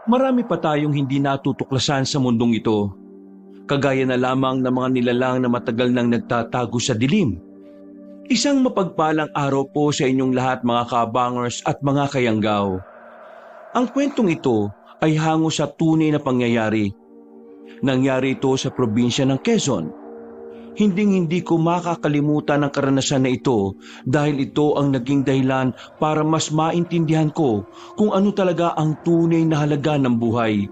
Marami pa tayong hindi natutuklasan sa mundong ito, kagaya na lamang ng mga nilalang na matagal nang nagtatago sa dilim. Isang mapagpalang araw po sa inyong lahat mga kabangers at mga kayanggaw. Ang kwentong ito ay hango sa tunay na pangyayari. Nangyari ito sa probinsya ng Quezon. Hinding-hindi ko makakalimutan ang karanasan na ito dahil ito ang naging dahilan para mas maintindihan ko kung ano talaga ang tunay na halaga ng buhay.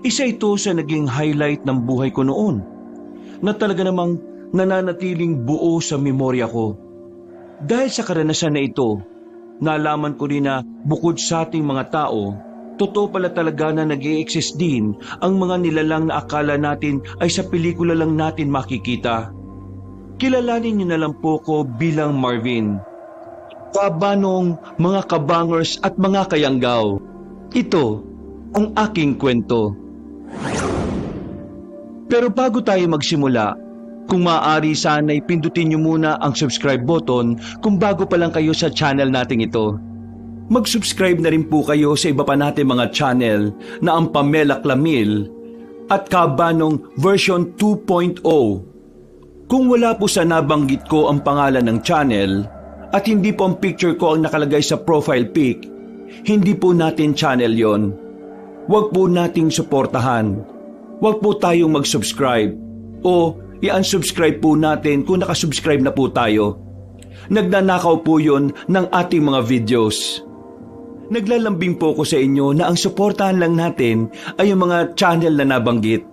Isa ito sa naging highlight ng buhay ko noon na talaga namang nananatiling buo sa memorya ko. Dahil sa karanasan na ito, nalaman ko rin na bukod sa ating mga tao, totoo pala talaga na nag-i-exist din ang mga nilalang na akala natin ay sa pelikula lang natin makikita. Kilalanin niyo na lang po ko bilang Marvin. Kabanong mga kabangers at mga kayanggaw, ito ang aking kwento. Pero bago tayo magsimula, kung maaari sana'y pindutin niyo muna ang subscribe button kung bago pa lang kayo sa channel nating ito. Mag-subscribe na rin po kayo sa iba pa natin mga channel na ang Pamela Clamil at Kabanong version 2.0. Kung wala po sa nabanggit ko ang pangalan ng channel at hindi po ang picture ko ang nakalagay sa profile pic, hindi po natin channel yon. Huwag po nating suportahan. Huwag po tayong mag-subscribe o i-unsubscribe po natin kung nakasubscribe na po tayo. Nagnanakaw po yon ng ating mga videos. Naglalambing po ko sa inyo na ang suportahan lang natin ay yung mga channel na nabanggit.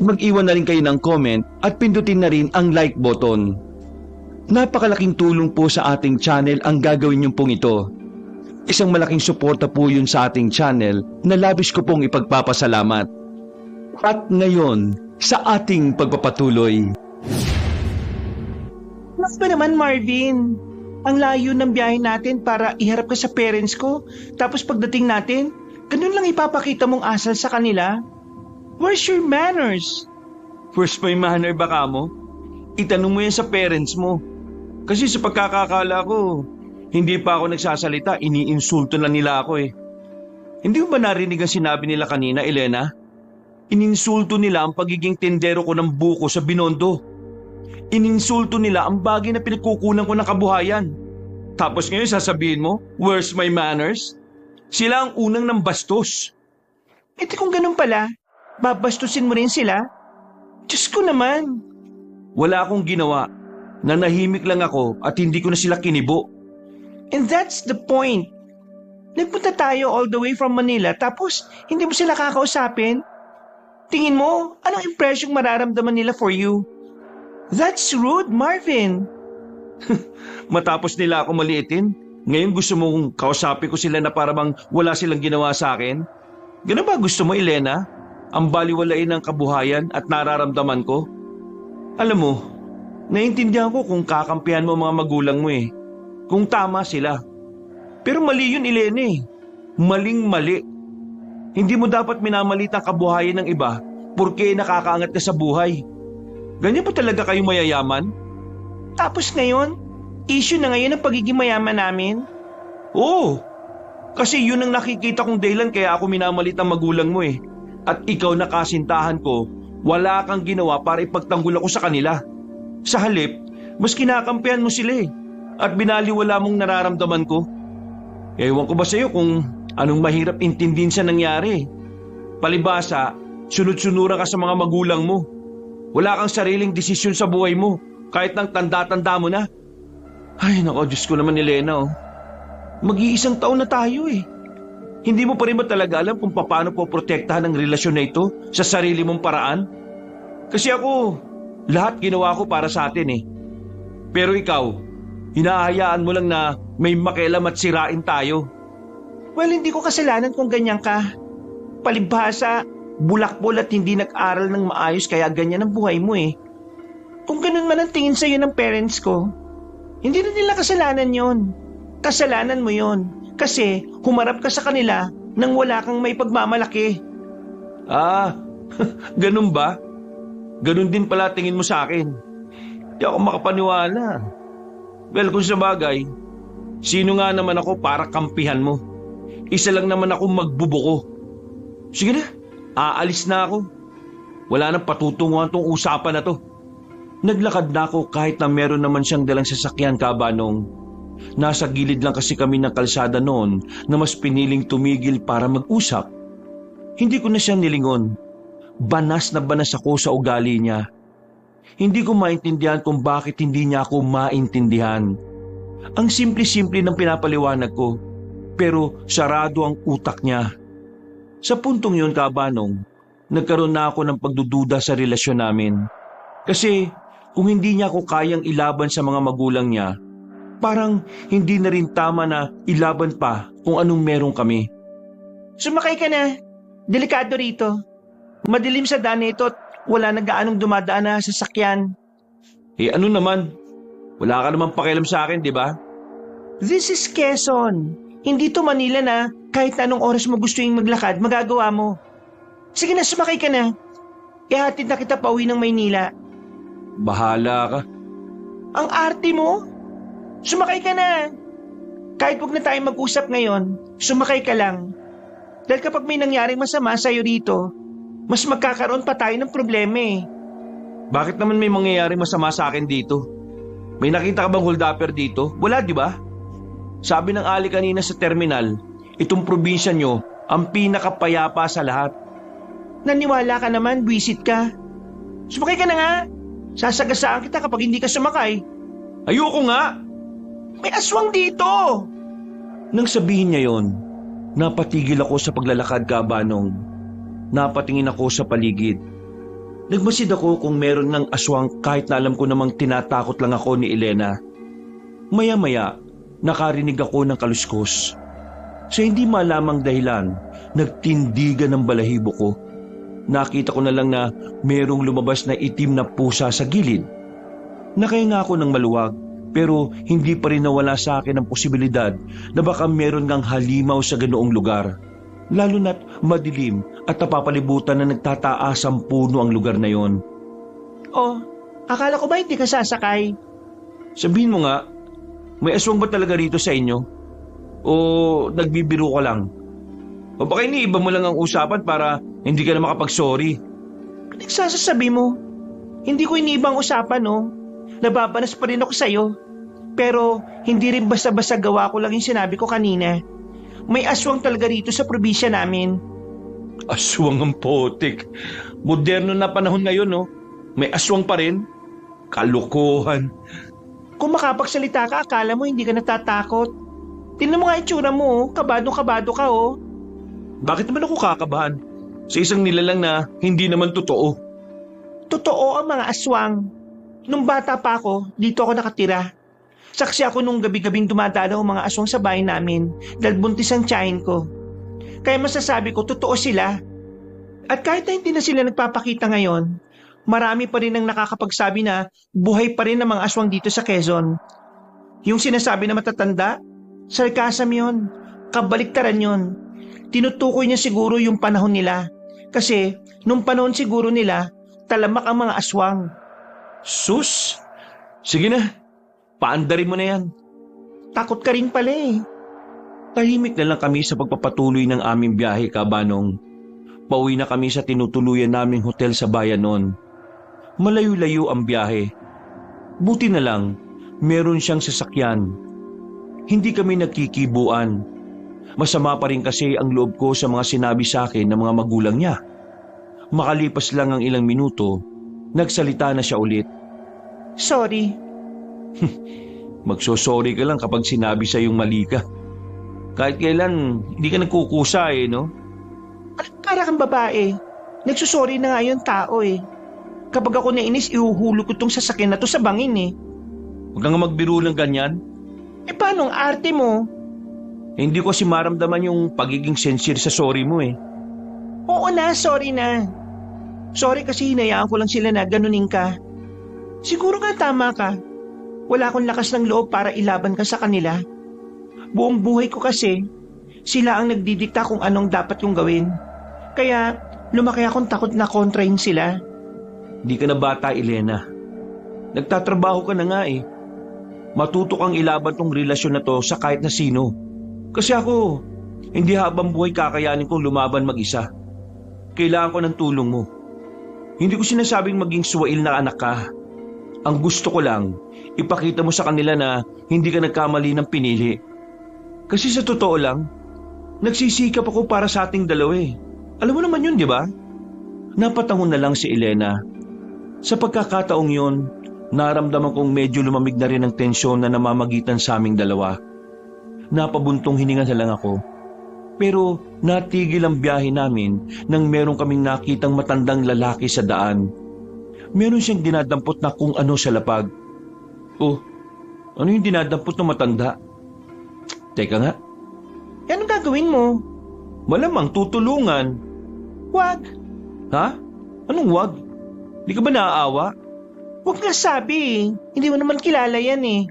Mag-iwan na rin kayo ng comment at pindutin na rin ang like button. Napakalaking tulong po sa ating channel ang gagawin niyo pong ito. Isang malaking suporta po yun sa ating channel na labis ko pong ipagpapasalamat. At ngayon, sa ating pagpapatuloy. Mas ba naman, Marvin? Ang layo ng biyahe natin para iharap ka sa parents ko. Tapos pagdating natin, ganun lang ipapakita mong asal sa kanila. Where's your manners? First may manner ba ka mo? Itanong mo yan sa parents mo. Kasi sa pagkakakala ko, hindi pa ako nagsasalita, iniinsulto na nila ako eh. Hindi mo ba narinig ang sinabi nila kanina, Elena? Ininsulto nila ang pagiging tendero ko ng buko sa Binondo. Ininsulto nila ang bagay na pinagkukunan ko ng kabuhayan. Tapos ngayon sasabihin mo, where's my manners? Sila ang unang nang bastos. E kung ganun pala, babastusin mo rin sila? Diyos ko naman. Wala akong ginawa. Nanahimik lang ako at hindi ko na sila kinibo. And that's the point. Nagpunta tayo all the way from Manila tapos hindi mo sila kakausapin? Tingin mo, anong impresyong mararamdaman nila for you? That's rude, Marvin. Matapos nila ako maliitin, ngayon gusto mong kausapin ko sila na parang wala silang ginawa sa akin? Ganun ba gusto mo, Elena? Ang baliwalain ng kabuhayan at nararamdaman ko? Alam mo, naiintindihan ko kung kakampihan mo mga magulang mo eh. Kung tama sila. Pero mali yun, Elena eh. Maling-mali. Hindi mo dapat minamalit ang kabuhayan ng iba porque nakakaangat ka sa buhay. Ganyan pa talaga kayo mayayaman? Tapos ngayon, issue na ngayon ang pagiging mayaman namin? Oo, kasi yun ang nakikita kong dahilan kaya ako minamalit ang magulang mo eh. At ikaw na kasintahan ko, wala kang ginawa para ipagtanggol ako sa kanila. Sa halip, mas kinakampihan mo sila eh. At binaliwala mong nararamdaman ko. Ewan ko ba sa'yo kung anong mahirap intindihin sa nangyari. Palibasa, sunod-sunuran ka sa mga magulang mo. Wala kang sariling desisyon sa buhay mo, kahit nang tanda-tanda mo na. Ay, nako, Diyos ko naman, Elena, oh. Mag-iisang taon na tayo eh. Hindi mo pa rin ba talaga alam kung paano poprotektahan ang relasyon na ito sa sarili mong paraan? Kasi ako, lahat ginawa ko para sa atin eh. Pero ikaw, hinahayaan mo lang na may makialam at sirain tayo. Well, hindi ko kasalanan kung ganyan ka. Palibhasa, bulakbol at hindi nag-aral ng maayos kaya ganyan ang buhay mo eh. Kung ganun man ang tingin sa'yo ng parents ko, hindi na nila kasalanan yon. Kasalanan mo yon. Kasi humarap ka sa kanila nang wala kang may pagmamalaki. Ah, ganun ba? Ganun din pala tingin mo sa akin. Di ako makapaniwala. Well, kung sa bagay, sino nga naman ako para kampihan mo? Isa lang naman ako magbubuko. Sige na, aalis na ako. Wala nang patutunguhan tong usapan na to. Naglakad na ako kahit na meron naman siyang dalang sasakyan, Kabanong. Nasa gilid lang kasi kami ng kalsada noon na mas piniling tumigil para mag-usap. Hindi ko na siya nilingon. Banas na banas ako sa ugali niya. Hindi ko maintindihan kung bakit hindi niya ako maintindihan. Ang simple-simple ng pinapaliwanag ko, pero sarado ang utak niya. Sa puntong yun, Kabanong, nagkaroon na ako ng pagdududa sa relasyon namin. Kasi kung hindi niya ako kayang ilaban sa mga magulang niya, parang hindi na rin tama na ilaban pa kung anong meron kami. Sumakay ka na. Delikado rito. Madilim sa daan ito at wala na gaanong dumadaan na sasakyan. Eh ano naman? Wala ka naman pakialam sa akin, di ba? This is Quezon. Hindi to Manila na kahit anong oras mo gusto yung maglakad, magagawa mo. Sige na, sumakay ka na. Ihatid na kita pauwi ng Maynila. Bahala ka. Ang arte mo? Sumakay ka na. Kahit huwag na tayo mag-usap ngayon, sumakay ka lang. Dahil kapag may nangyaring masama sa'yo rito, mas magkakaroon pa tayo ng problema eh. Bakit naman may mangyayaring masama sa akin dito? May nakita ka bang hold-upper dito? Wala, di ba? Sabi ng Ali kanina sa terminal, itong probinsya nyo ang pinakapayapa sa lahat. Naniwala ka naman, buwisit ka. Sumakay ka na nga. Sasagasaan kita kapag hindi ka sumakay. Ayoko nga! May aswang dito! Nang sabihin niya yon, napatigil ako sa paglalakad, Kabanong. Napatingin ako sa paligid. Nagmasid ako kung meron ng aswang kahit na alam ko namang tinatakot lang ako ni Elena. Maya-maya, nakarinig ako ng kaluskos. Sa hindi malamang dahilan, nagtindigan ng balahibo ko. Nakita ko na lang na merong lumabas na itim na pusa sa gilid. Nakahinga ako ng maluwag, pero hindi pa rin nawala sa akin ang posibilidad na baka meron ngang halimaw sa ganoong lugar. Lalo na't madilim at napapalibutan na nagtataas ang puno ang lugar na yon. Oh, akala ko ba hindi ka sasakay? Sabihin mo nga, may aswang ba talaga rito sa inyo? O nagbibiro ka lang? O baka iniiba mo lang ang usapan para hindi ka na makapag-sorry? Nagsasasabi mo, hindi ko iniibang usapan no. Nababanas pa rin ako sa'yo. Pero hindi rin basta-basta gawa ko lang yung sinabi ko kanina. May aswang talaga rito sa probinsya namin. Aswang ang potik. Moderno na panahon ngayon, no? May aswang pa rin? Kalokohan. Kung makapagsalita ka, akala mo hindi ka natatakot. Tingnan mo nga itsura mo, oh. Kabado-kabado ka, oh. Bakit naman ako kakabahan? Sa isang nilalang na hindi naman totoo. Totoo ang mga aswang. Nung bata pa ako, dito ako nakatira. Saksi ako nung gabi-gabing dumadalaw ang mga aswang sa bahay namin dahil buntis ang tiyahin ko. Kaya masasabi ko, totoo sila. At kahit na hindi na sila nagpapakita ngayon, marami pa rin ang nakakapagsabi na buhay pa rin ang mga aswang dito sa Quezon. Yung sinasabi na matatanda, sarcasm yun, kabaliktaran yun. Tinutukoy niya siguro yung panahon nila. Kasi nung panahon siguro nila, talamak ang mga aswang. Sus! Sige na, paandarin mo na yan. Takot ka rin pala eh. Tahimik na lang kami sa pagpapatuloy ng aming biyahe, Kabanong. Pauwi na kami sa tinutuluyan naming hotel sa bayan noon. Malayo-layo ang biyahe. Buti na lang, meron siyang sasakyan. Hindi kami nagkikibuan. Masama pa rin kasi ang loob ko sa mga sinabi sa akin ng mga magulang niya. Makalipas lang ang ilang minuto, nagsalita na siya ulit. Sorry. Magsosorry ka lang kapag sinabi sa iyong mali ka. Kahit kailan, hindi ka nagkukusa eh, no? Para kang babae. Nagsusorry na nga yung tao eh. Kapag ako nainis, ihuhulog ko tong sasakyan na to sa bangin eh. Huwag kang magbiro ng ganyan. Eh paano ang arte mo? Hindi ko kasi maramdaman yung pagiging sincere sa sorry mo eh. Oo na, sorry na. Sorry kasi hinayaan ko lang sila na ganunin ka. Siguro nga tama ka. Wala akong lakas ng loob para ilaban ka sa kanila. Buong buhay ko kasi, sila ang nagdidikta kung anong dapat kong gawin. Kaya lumaki akong takot na kontrahin sila. Di ka na bata, Elena. Nagtatrabaho ka na nga eh. Matuto kang ilaban tong relasyon na to sa kahit na sino. Kasi ako, hindi habang buhay kakayanin kong lumaban mag-isa. kailangan ko ng tulong mo. Hindi ko sinasabing maging suwail na anak ka. Ang gusto ko lang, ipakita mo sa kanila na hindi ka nagkamali ng pinili. Kasi sa totoo lang, nagsisikap ako para sa ating dalawa eh. Alam mo naman yun, di ba? Napatangon na lang si Elena. Sa pagkakataong yun, naramdaman kong medyo lumamig na rin ang tensyon na namamagitan sa aming dalawa. Napabuntong hininga na lang ako. Pero natigil ang biyahe namin nang meron kaming nakitang matandang lalaki sa daan. Meron siyang dinadampot na kung ano sa lapag. Oh, ano yung dinadampot na matanda? Teka nga. Anong gagawin mo? Malamang tutulungan. Wag. Ha? Anong wag? Di ka ba naaawa? Huwag nga sabi eh. Hindi mo naman kilala yan eh.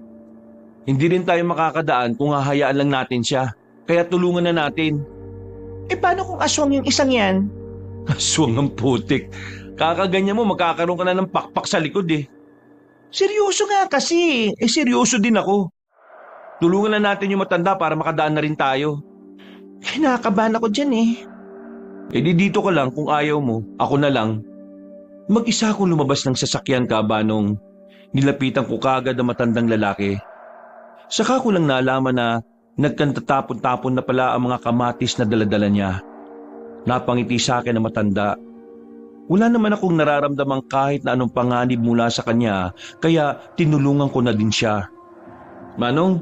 Hindi rin tayo makakadaan kung hahayaan lang natin siya. Kaya tulungan na natin. Eh paano kung aswang yung isang yan? Aswang ang putik. Kakaganyan mo, magkakaroon ka na ng pakpak sa likod eh. Seryoso nga kasi. Eh seryoso din ako. Tulungan na natin yung matanda para makadaan na rin tayo. Kinakabahan ako dyan eh. Eh di dito ka lang kung ayaw mo, ako na lang. Mag-isa akong lumabas ng sasakyan kabanong nilapitan ko kagad ang matandang lalaki. Saka ko lang nalaman na nagkantatapon-tapon na pala ang mga kamatis na daladala niya. Napangiti sa akin ang matanda. Wala naman akong nararamdamang kahit na anong panganib mula sa kanya, kaya tinulungan ko na din siya. Manong,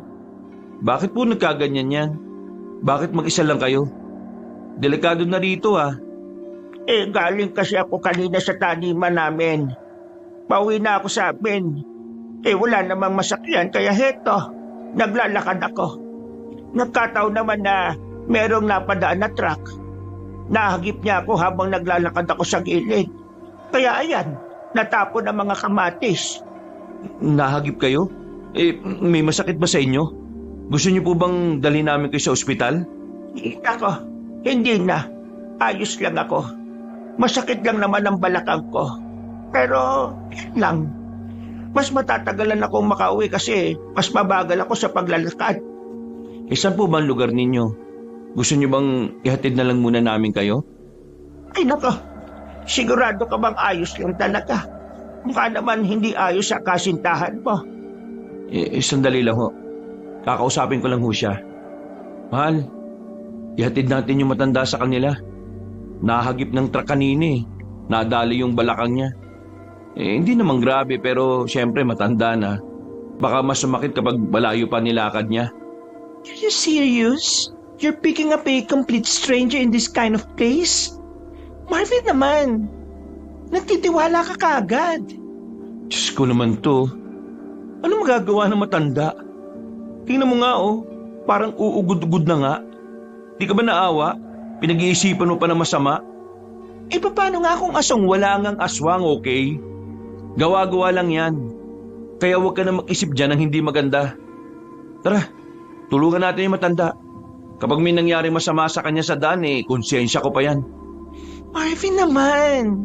bakit po nagkaganyan yan? Bakit mag-isa lang kayo? Delikado na rito ah. Eh galing kasi ako kanina sa taniman namin. Pauwi na ako sa amin. Eh wala namang masakyan kaya heto, naglalakad ako. Nagkataon naman na merong napadaan na truck. Nahagip niya ako habang naglalakad ako sa gilid. Kaya ayan, natapon ang mga kamatis. Nahagip kayo? Eh, may masakit ba sa inyo? Gusto niyo po bang dalhin namin kayo sa ospital? Ako, hindi na. Ayos lang ako. Masakit lang naman ang balakang ko. Pero, yan lang. Mas matatagalan akong makauwi kasi mas mabagal ako sa paglalakad. Eh, saan po ba ang lugar ninyo? Gusto niyo bang ihatid na lang muna namin kayo? Ay nako, sigurado ka bang ayos lang talaga? Mukha naman hindi ayos sa kasintahan mo. Sandali lang ho. Kakausapin ko lang ho siya. Mahal, ihatid natin yung matanda sa kanila. Nahagip ng truck kanina eh. Nadali yung balakang niya. Hindi naman grabe pero syempre matanda na. Baka mas sumakit kapag malayo pa nilakad niya. Are you serious? You're picking up a complete stranger in this kind of place? Marvin naman, nagtitiwala ka kaagad. Diyos ko naman to. Ano magagawa ng matanda? Tingnan mo nga oh, parang uugod-ugod na nga. Di ka ba naawa? Pinag-iisipan mo pa na masama? Eh paano nga kung asong Wala ngang aswang, okay? Gawa-gawa lang yan. Kaya huwag ka na mag-isip dyan ng hindi maganda. Tara, tulungan natin yung matanda. Kapag may nangyari masama sa kanya sa daan, konsensya ko pa yan. Marvin naman.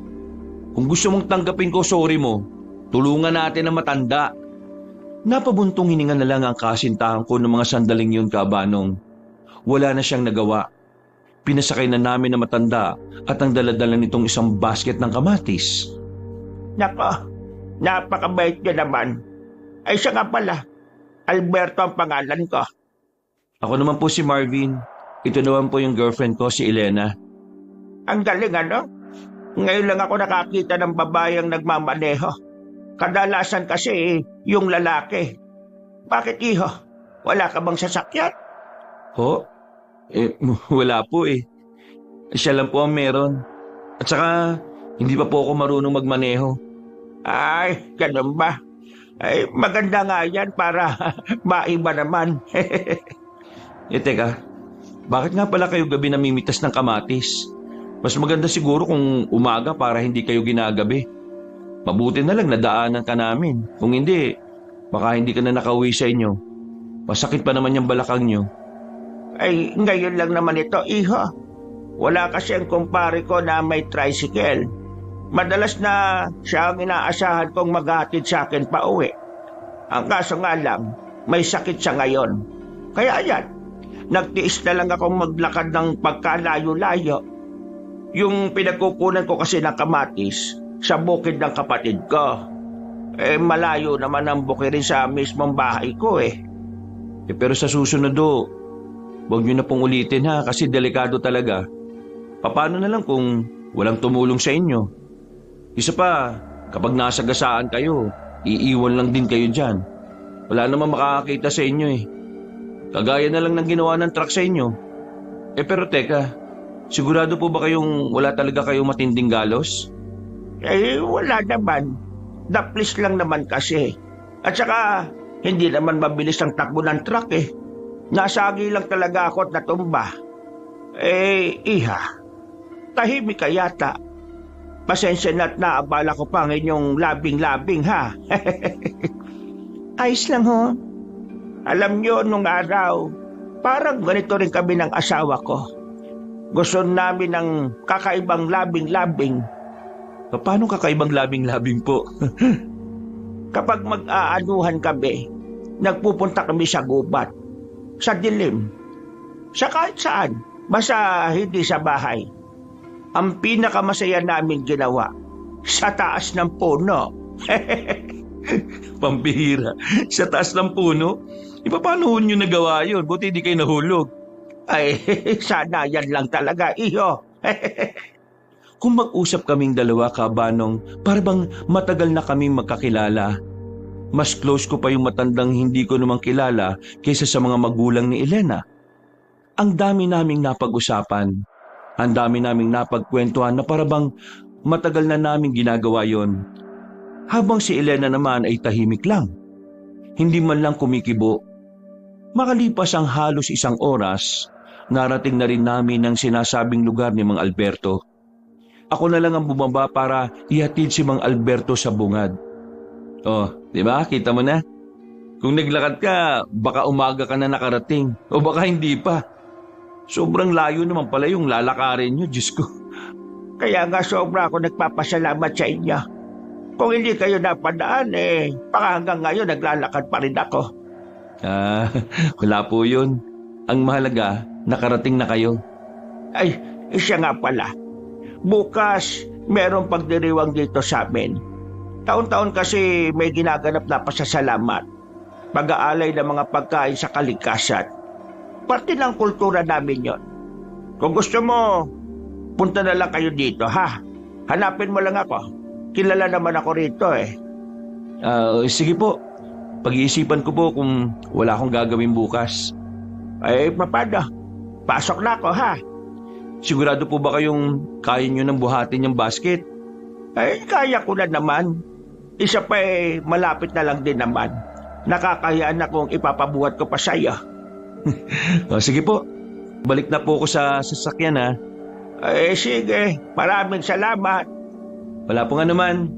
Kung gusto mong tanggapin ko, sorry mo. Tulungan natin ang matanda. Napabuntong hininga na lang ang kasintahan ko ng mga sandaling yun, kabanong. Wala na siyang nagawa. Pinasakay na namin na matanda at ang daladala nitong isang basket ng kamatis. Nako, napakabait niya naman. Ay siya nga pala, Alberto ang pangalan ko. Ako naman po si Marvin. Ito naman po yung girlfriend ko, si Elena. Ang galing ano? Ngayon lang ako nakakita ng babayang nagmamaneho. Kadalasan kasi yung lalaki. Bakit iho? Wala ka bang sasakyan? Ho? Wala po eh. Siya lang po ang meron. At saka, hindi pa po ako marunong magmaneho. Ay, ganun ba? Ay, maganda nga yan para maiba naman. Teka, bakit nga pala kayo gabi namimitas ng kamatis? Mas maganda siguro kung umaga para hindi kayo ginagabi. Mabuti na lang nadaanan ka namin. Kung hindi, baka hindi ka na nakauwi sa inyo. Masakit pa naman yung balakang nyo. Ay, ngayon lang naman ito, iho. Wala kasi ang kumpare ko na may tricycle. Madalas na siya ang inaasahan kong maghatid sa akin pa uwi. Ang kaso nga lang, may sakit siya ngayon. Kaya ayan, nagtiis na lang akong maglakad ng pagkalayo-layo. Yung pinagkukunan ko kasi ng kamatis sa bukid ng kapatid ko. Malayo naman ang bukid rin sa mismong bahay ko eh. Pero sa susunod huwag niyo na pong ulitin ha kasi delikado talaga. Paano na lang kung walang tumulong sa inyo? Isa pa, kapag nasagasaan kayo, iiwan lang din kayo dyan. Wala namang makakakita sa inyo eh. Kagaya na lang ng ginawa ng truck sa inyo. Pero teka, sigurado po ba kayong wala talaga kayong matinding galos? Wala naman. Daplis lang naman kasi. At saka, hindi naman mabilis ang takbo ng truck eh. Nasagi lang talaga ako at natumba. Iha, tahimik ka yata. Pasensya na't naabala ko pa ang inyong labing-labing ha. Ayos lang ho. Alam nyo, nung araw, parang ganito rin kami ng asawa ko. Gusto namin ng kakaibang labing-labing. Paano kakaibang labing-labing po? Kapag mag-aanuhan kami, nagpupunta kami sa gubat, sa dilim, sa kahit saan, basta hindi sa bahay. Ang pinakamasaya namin ginawa, sa taas ng puno. Pambihira. Sa taas ng puno? Paano nyo nagawa yun? Buti di kayo nahulog. Sana yan lang talaga, iho. Kung mag-usap kaming dalawa, Kabanong, para bang matagal na kaming magkakilala. Mas close ko pa yung matandang hindi ko namang kilala kaysa sa mga magulang ni Elena. Ang dami naming napag-usapan. Ang dami naming napagkwentuhan na para bang matagal na naming ginagawa yon. Habang si Elena naman ay tahimik lang. Hindi man lang kumikibo. Makalipas ang halos 1 oras, narating na rin namin ang sinasabing lugar ni Mang Alberto. Ako na lang ang bumaba para ihatid si Mang Alberto sa bungad. Di ba? Kita mo na? Kung naglakad ka, baka umaga ka na nakarating. O baka hindi pa. Sobrang layo naman pala yung lalakarin nyo, Diyos ko. Kaya nga sobra ako nagpapasalamat sa inyo. Kung hindi kayo napadaan, baka hanggang ngayon naglalakad pa rin ako. Wala po yun. Ang mahalaga, nakarating na kayo. Siya nga pala. Bukas, merong pagdiriwang dito sa amin. Taon-taon kasi may ginaganap na pasasalamat. Pag-aalay ng mga pagkain sa kalikasan. Parte ng kultura namin yon. Kung gusto mo, punta na lang kayo dito, ha? Hanapin mo lang ako. Kilala naman ako rito eh. Sige po. Pag-iisipan ko po kung wala akong gagawin bukas. Paano? Pasok na ako, ha? Sigurado po ba kayong kaya nyo nang buhatin yung basket? Kaya ko na naman. Isa pa malapit na lang din naman. Nakakayaan akong ipapabuhat ko pa sa'yo. Sige po. Balik na po ako sa sasakyan, ha? Sige. Maraming salamat. Wala po nga naman.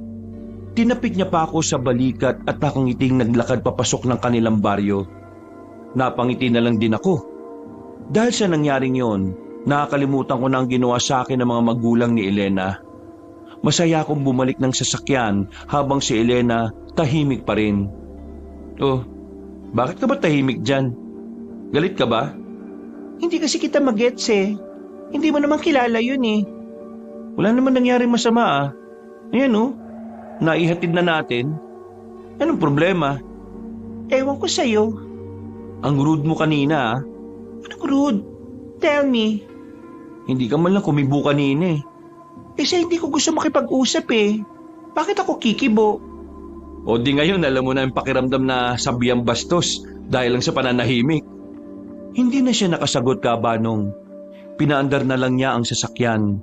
Tinapik niya pa ako sa balikat at nakangiting naglakad papasok ng kanilang baryo. Napangiti na lang din ako. Dahil sa nangyaring yon, nakakalimutan ko na ang ginawa sa akin ng mga magulang ni Elena. Masaya akong bumalik ng sasakyan habang si Elena tahimik pa rin. Bakit ka ba tahimik dyan? Galit ka ba? Hindi kasi kita magets eh. Hindi mo naman kilala yun eh. Wala naman nangyari masama. Ayan naihatid na natin. Anong problema? Ewan ko sa'yo. Ang rude mo kanina. Anong rude? Tell me. Hindi ka man lang kumibo kanina eh. Kasi hindi ko gusto makipag-usap eh. Bakit ako kikibo? O di ngayon alam mo na yung pakiramdam na sabihang bastos dahil lang sa pananahimik. Hindi na siya nakasagot, Kabanong. Pinaandar na lang niya ang sasakyan.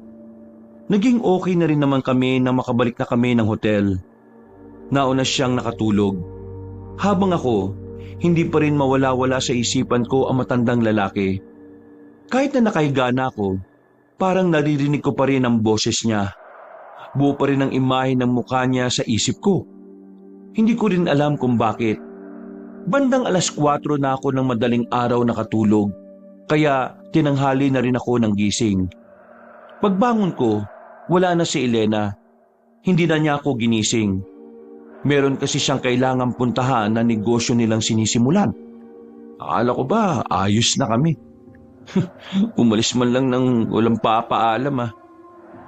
Naging okay na rin naman kami na makabalik na kami ng hotel. Nauna siyang nakatulog. Habang ako, hindi pa rin mawala-wala sa isipan ko ang matandang lalaki. Kahit na nakahiga na ako, parang naririnig ko pa rin ang boses niya. Buo pa rin ang imahe ng mukha niya sa isip ko. Hindi ko rin alam kung bakit. Bandang 4:00 na ako ng madaling araw nakatulog, kaya tinanghali na rin ako ng gising. Pagbangon ko, wala na si Elena. Hindi na niya ako ginising. Meron kasi siyang kailangang puntahan na negosyo nilang sinisimulan. Akala ko ba ayos na kami? Umalis man lang ng walang papaalam .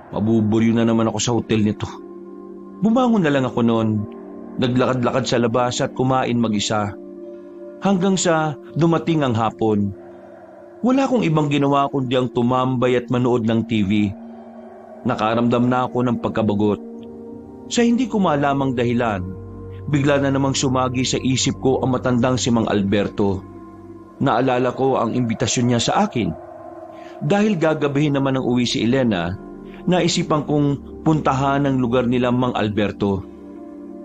Mabuburyo na naman ako sa hotel nito. Bumangon na lang ako noon. Naglakad-lakad sa labas at kumain mag-isa. Hanggang sa dumating ang hapon. Wala akong ibang ginawa kundi ang tumambay at manood ng TV. Nakaramdam na ako ng pagkabagot. Sa hindi ko malamang dahilan, bigla na namang sumagi sa isip ko ang matandang si Mang Alberto. Naalala ko ang imbitasyon niya sa akin. Dahil gagabihin naman ng uwi si Elena, naisipan kong puntahan ang lugar nila Mang Alberto.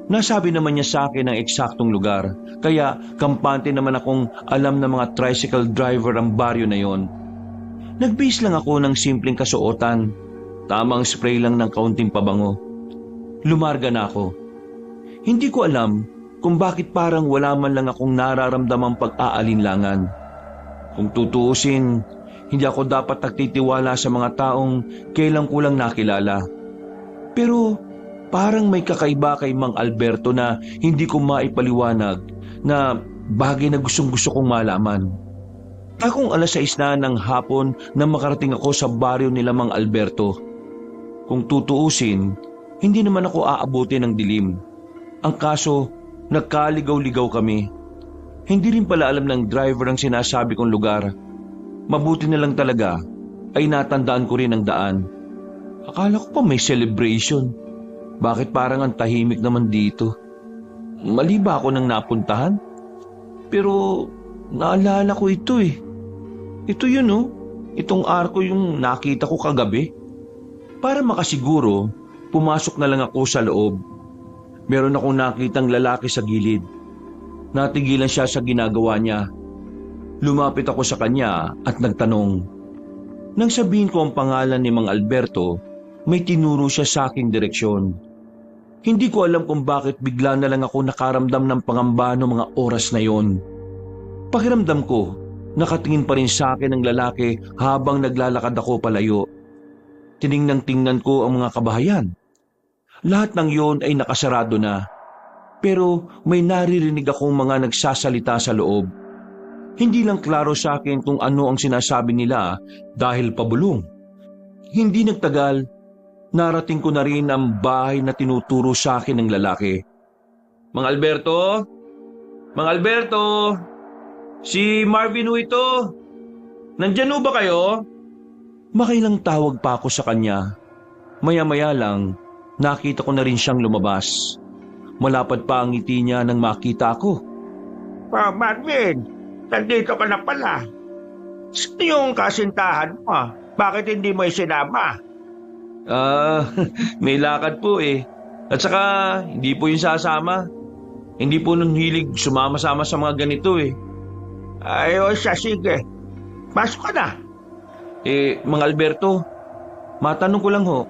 Nasabi naman niya sa akin ang eksaktong lugar, kaya kampante naman akong alam ng mga tricycle driver ang baryo na yon. Nagbihis lang ako ng simpleng kasuotan, tamang spray lang ng kaunting pabango. Lumarga na ako. Hindi ko alam kung bakit parang wala man lang akong nararamdamang pag-aalinlangan. Kung tutuusin, hindi ako dapat nagtitiwala sa mga taong kailan ko lang nakilala. Pero parang may kakaiba kay Mang Alberto na hindi ko maipaliwanag na bagay na gustong-gusto kong malaman. Akong 6:00 na ng hapon na makarating ako sa baryo nila Mang Alberto. Kung tutuusin, hindi naman ako aabuti ng dilim. Ang kaso, nagkaligaw-ligaw kami. Hindi rin pala alam ng driver ang sinasabi kong lugar. Mabuti na lang talaga ay natandaan ko rin ang daan. Akala ko pa may celebration. Bakit parang ang tahimik naman dito? Mali ba ako nang napuntahan? Pero naalala ko ito eh. Ito yun oh. Itong arko yung nakita ko kagabi. Para makasiguro, pumasok na lang ako sa loob. Meron akong nakitang lalaki sa gilid. Natigilan siya sa ginagawa niya. Lumapit ako sa kanya at nagtanong. Nang sabihin ko ang pangalan ni Mang Alberto, may tinuro siya sa aking direksyon. Hindi ko alam kung bakit bigla na lang ako nakaramdam ng pangamba noong mga oras na yon. Pakiramdam ko, nakatingin pa rin sa akin ang lalaki habang naglalakad ako palayo. Tiningnan-tingnan ko ang mga kabahayan. Lahat ng yon ay nakasarado na. Pero may naririnig akong mga nagsasalita sa loob. Hindi lang klaro sa akin kung ano ang sinasabi nila dahil pabulong. Hindi nagtagal, narating ko na rin ang bahay na tinuturo sa akin ng lalaki. Mang Alberto? Mang Alberto? Si Marvin ho ito. Nandyan ho ba kayo? Makailang tawag pa ako sa kanya. Maya-maya lang, nakita ko na rin siyang lumabas. Malapad pa ang ngiti niya nang makita ako. Marvin, nandito ka na pala. Sino yung kasintahan mo? Bakit hindi mo isinama? May lakad po eh. At saka, hindi po yung sasama. Hindi po nun hilig sumama-sama sa mga ganito eh. Ay, siya, sige. Pasok ka na. Mang Alberto, matanong ko lang ho.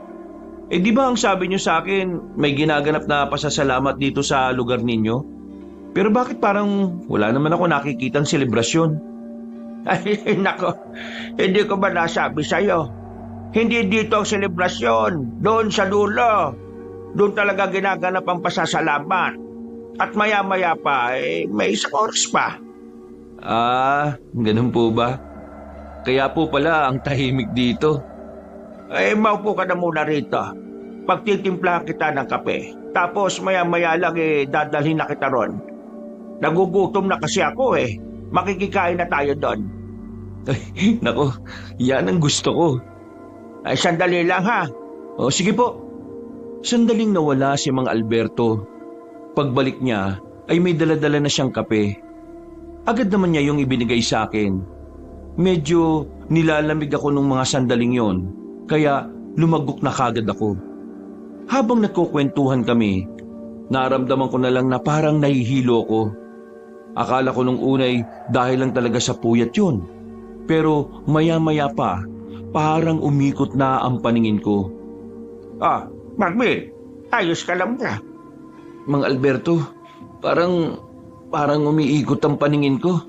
Di ba ang sabi niyo sa akin, may ginaganap na pasasalamat dito sa lugar ninyo? Pero bakit parang wala naman ako nakikitang selebrasyon? Ay, nako. Hindi ko ba nasabi sa'yo? Hindi dito ang selebrasyon. Doon sa dulo. Doon talaga ginaganap ang pasasalamat. At maya-maya pa, may isang oras pa. Ganun po ba? Kaya po pala ang tahimik dito. Maupo ka na muna rito. Pagtitimpla kita ng kape. Tapos maya-maya lang dadalhin na kita ron. Nagugutom na kasi ako eh. Makikikain na tayo doon. Ay, nako, yan ang gusto ko. Ay, sandali lang ha. O sige po. Sandaling nawala si Mang Alberto. Pagbalik niya ay may dala-dala na siyang kape. Agad naman niya yung ibinigay sa akin. Medyo nilalamig ako nung mga sandaling yon, kaya lumagok na kagad ako. Habang nagkukwentuhan kami, naramdaman ko na lang na parang nahihilo ko. Akala ko nung unay dahil lang talaga sa puyat yun. Pero maya-maya pa, parang umikot na ang paningin ko. Marvin, ayos ka lang ba? Mang Alberto, parang umiikot ang paningin ko.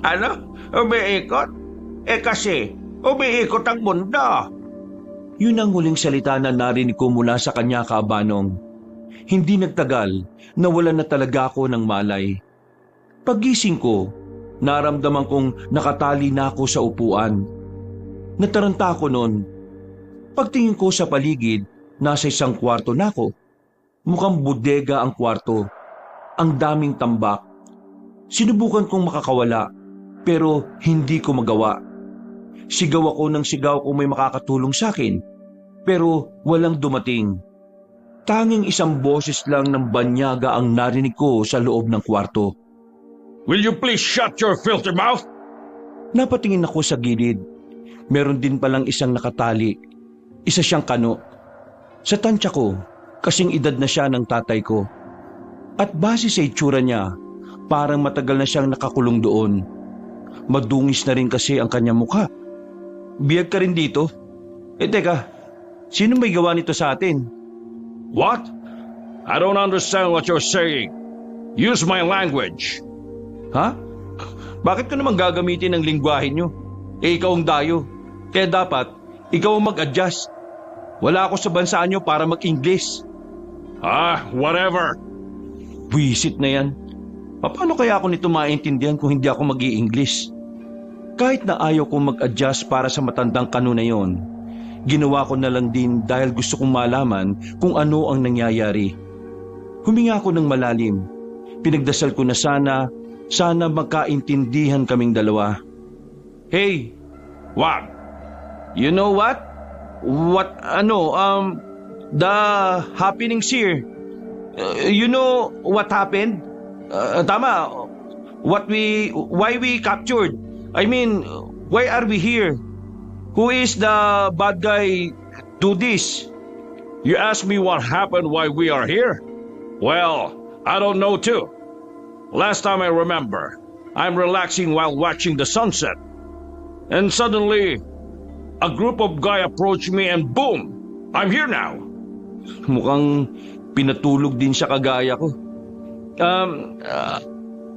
Ano? Umiikot? Kasi, umiikot ang mundo. Yun ang huling salita na narinig ko mula sa kanya, Kabanong. Hindi nagtagal, nawalan na talaga ako ng malay. Paggising ko, naramdaman kong nakatali na ako sa upuan. Nataranta ako noon. Pagtingin ko sa paligid, nasa isang kwarto na ako. Mukhang bodega ang kwarto. Ang daming tambak. Sinubukan kong makakawala, pero hindi ko magawa. Sigaw ako ng sigaw kung may makakatulong sa akin, pero walang dumating. Tanging isang boses lang ng banyaga ang narinig ko sa loob ng kwarto. Will you please shut your filthy mouth? Napatingin ako sa gilid. Meron din palang isang nakatali. Isa siyang kano. Sa tansya ko, kasing edad na siya ng tatay ko. At base sa itsura niya, parang matagal na siyang nakakulong doon. Madungis na rin kasi ang kanyang mukha. Biyag ka rin dito? Teka, sino may gawa nito sa atin? What? I don't understand what you're saying. Use my language. Ha? Bakit ko naman gagamitin ang lingwahe nyo? Ikaw ang dayo. Kaya dapat, ikaw ang mag-adjust. Wala ako sa bansa nyo para mag-English. Whatever. Buisit na yan. Paano kaya ako nito maintindihan kung hindi ako mag-i-English? Kahit na ayaw kong mag-adjust para sa matandang kano na yon, ginawa ko na lang din dahil gusto kong malaman kung ano ang nangyayari. Huminga ako ng malalim. Pinagdasal ko na sana magkaintindihan kaming dalawa. Hey! What? You know what? The happenings here. You know what happened? Tama. Why we captured? I mean, why are we here? Who is the bad guy do this? You ask me what happened while we are here? Well, I don't know too. Last time I remember, I'm relaxing while watching the sunset. And suddenly, a group of guys approached me and boom! I'm here now. Mukhang pinatulog din siya kagaya ko.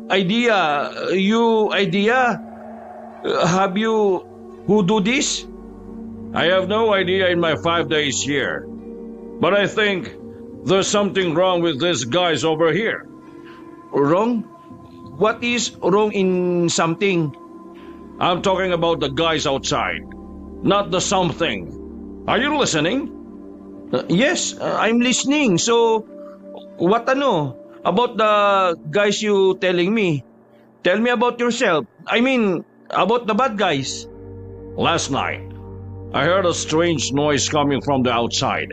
Idea? Have you who do this? I have no idea in my 5 days here. But I think there's something wrong with these guys over here. Wrong? What is wrong in something? I'm talking about the guys outside, not the something. Are you listening? Yes, I'm listening. So, what about the guys you telling me? Tell me about yourself. I mean, about the bad guys. Last night, I heard a strange noise coming from the outside.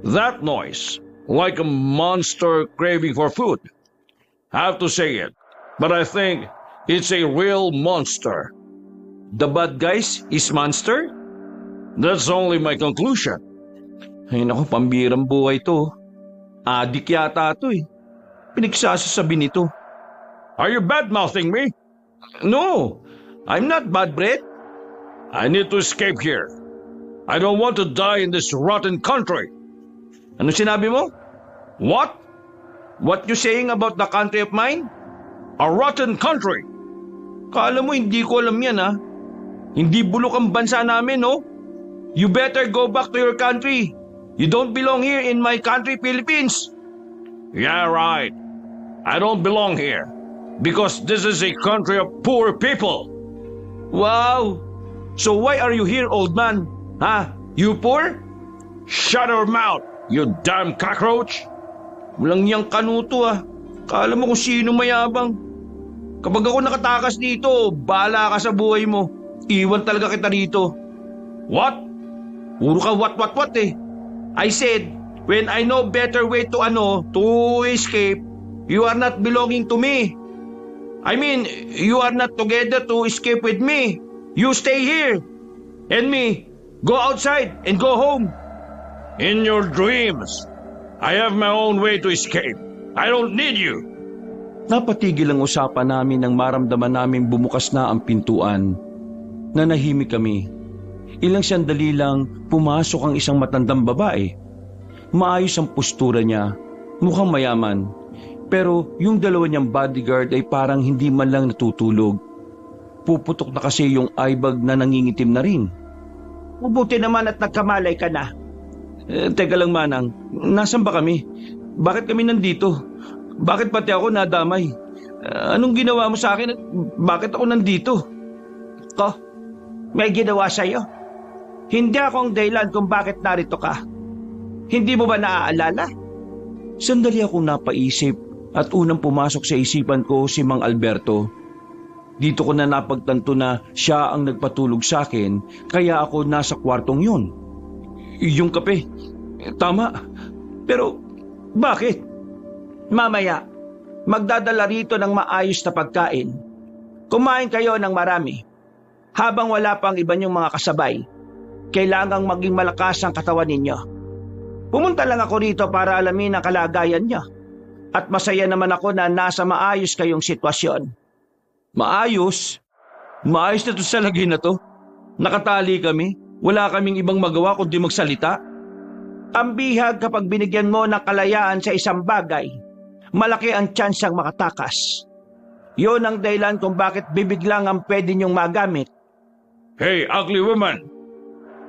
That noise, like a monster craving for food. I have to say it, but I think it's a real monster. The bad guys is monster? That's only my conclusion. Ay naku, pambirang buhay to. Adik yata to eh. Pinagsasasabi nito. Are you bad-mouthing me? No, I'm not bad, Brett. I need to escape here. I don't want to die in this rotten country. Ano sinabi mo? What? What you saying about the country of mine? A rotten country. Kala mo hindi ko alam yan ha? Hindi bulok ang bansa namin no? You better go back to your country. You don't belong here in my country, Philippines. Yeah, right. I don't belong here because this is a country of poor people. Wow! So why are you here, old man? Ha? You poor? Shut your mouth, you damn cockroach! Walang niyang kanuto ah. Kala mo kung sino mayabang. Kapag ako nakatakas dito, bahala ka sa buhay mo. Iwan talaga kita dito. What? Puro ka what eh. I said, when I know better way to escape, you are not belonging to me. I mean, you are not together to escape with me. You stay here. And me, go outside and go home. In your dreams, I have my own way to escape. I don't need you. Napatigil ang usapan namin nang maramdaman namin bumukas na ang pintuan. Nanahimik kami. Ilang sandali lang pumasok ang isang matandang babae. Maayos ang postura niya, mukhang mayaman. Pero yung dalawa niyang bodyguard ay parang hindi man lang natutulog. Puputok na kasi yung eyebag na nangingitim na rin. Mabuti naman at nagkamalay ka na. Teka lang Manang, nasan ba kami? Bakit kami nandito? Bakit pati ako nadamay? Anong ginawa mo sa akin at bakit ako nandito? Ko, may ginawa sa'yo? Hindi ako ang dahilan kung bakit narito ka. Hindi mo ba naaalala? Sandali akong napaisip at unang pumasok sa isipan ko si Mang Alberto. Dito ko na napagtanto na siya ang nagpatulog sa akin kaya ako nasa kwartong yun. Yung kape, tama. Pero bakit? Mamaya, magdadala rito ng maayos na pagkain. Kumain kayo ng marami. Habang wala pang iba niyong mga kasabay, kailangang maging malakas ang katawan ninyo. Pumunta lang ako rito para alamin ang kalagayan niyo. At masaya naman ako na nasa maayos kayong sitwasyon. Maayos? Maayos na to sa lagay na to? Nakatali kami? Wala kaming ibang magawa kundi magsalita? Ang bihag kapag binigyan mo ng kalayaan sa isang bagay, malaki ang tsansang makatakas. Yun ang dahilan kung bakit bibiglang ang pwede niyong magamit. Hey, ugly woman!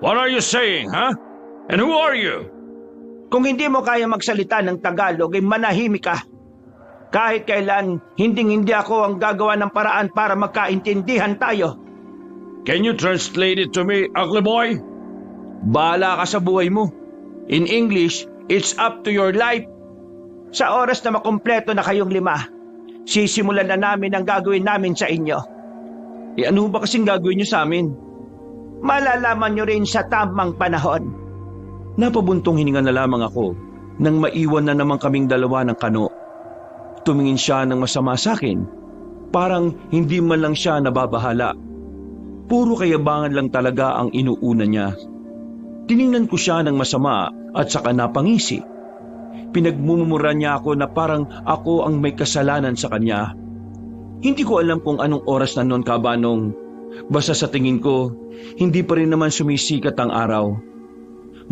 What are you saying, huh? And who are you? Kung hindi mo kaya magsalita ng Tagalog, ay manahimik ka. Kahit kailan, hindi ako ang gagawa ng paraan para magkaintindihan tayo. Can you translate it to me, ugly boy? Bahala ka sa buhay mo. In English, it's up to your life. Sa oras na makumpleto na kayong 5, sisimulan na namin ang gagawin namin sa inyo. Ano ba kasing gagawin niyo sa amin? Malalaman nyo rin sa tamang panahon. Napabuntong hininga na lamang ako nang maiwan na naman kaming dalawa ng kano. Tumingin siya ng masama sa akin. Parang hindi man lang siya nababahala. Puro kayabangan lang talaga ang inuuna niya. Tiningnan ko siya ng masama at saka napangisi. Pinagmumura niya ako na parang ako ang may kasalanan sa kanya. Hindi ko alam kung anong oras na noon kabanong. Basta sa tingin ko, hindi pa rin naman sumisikat ang araw.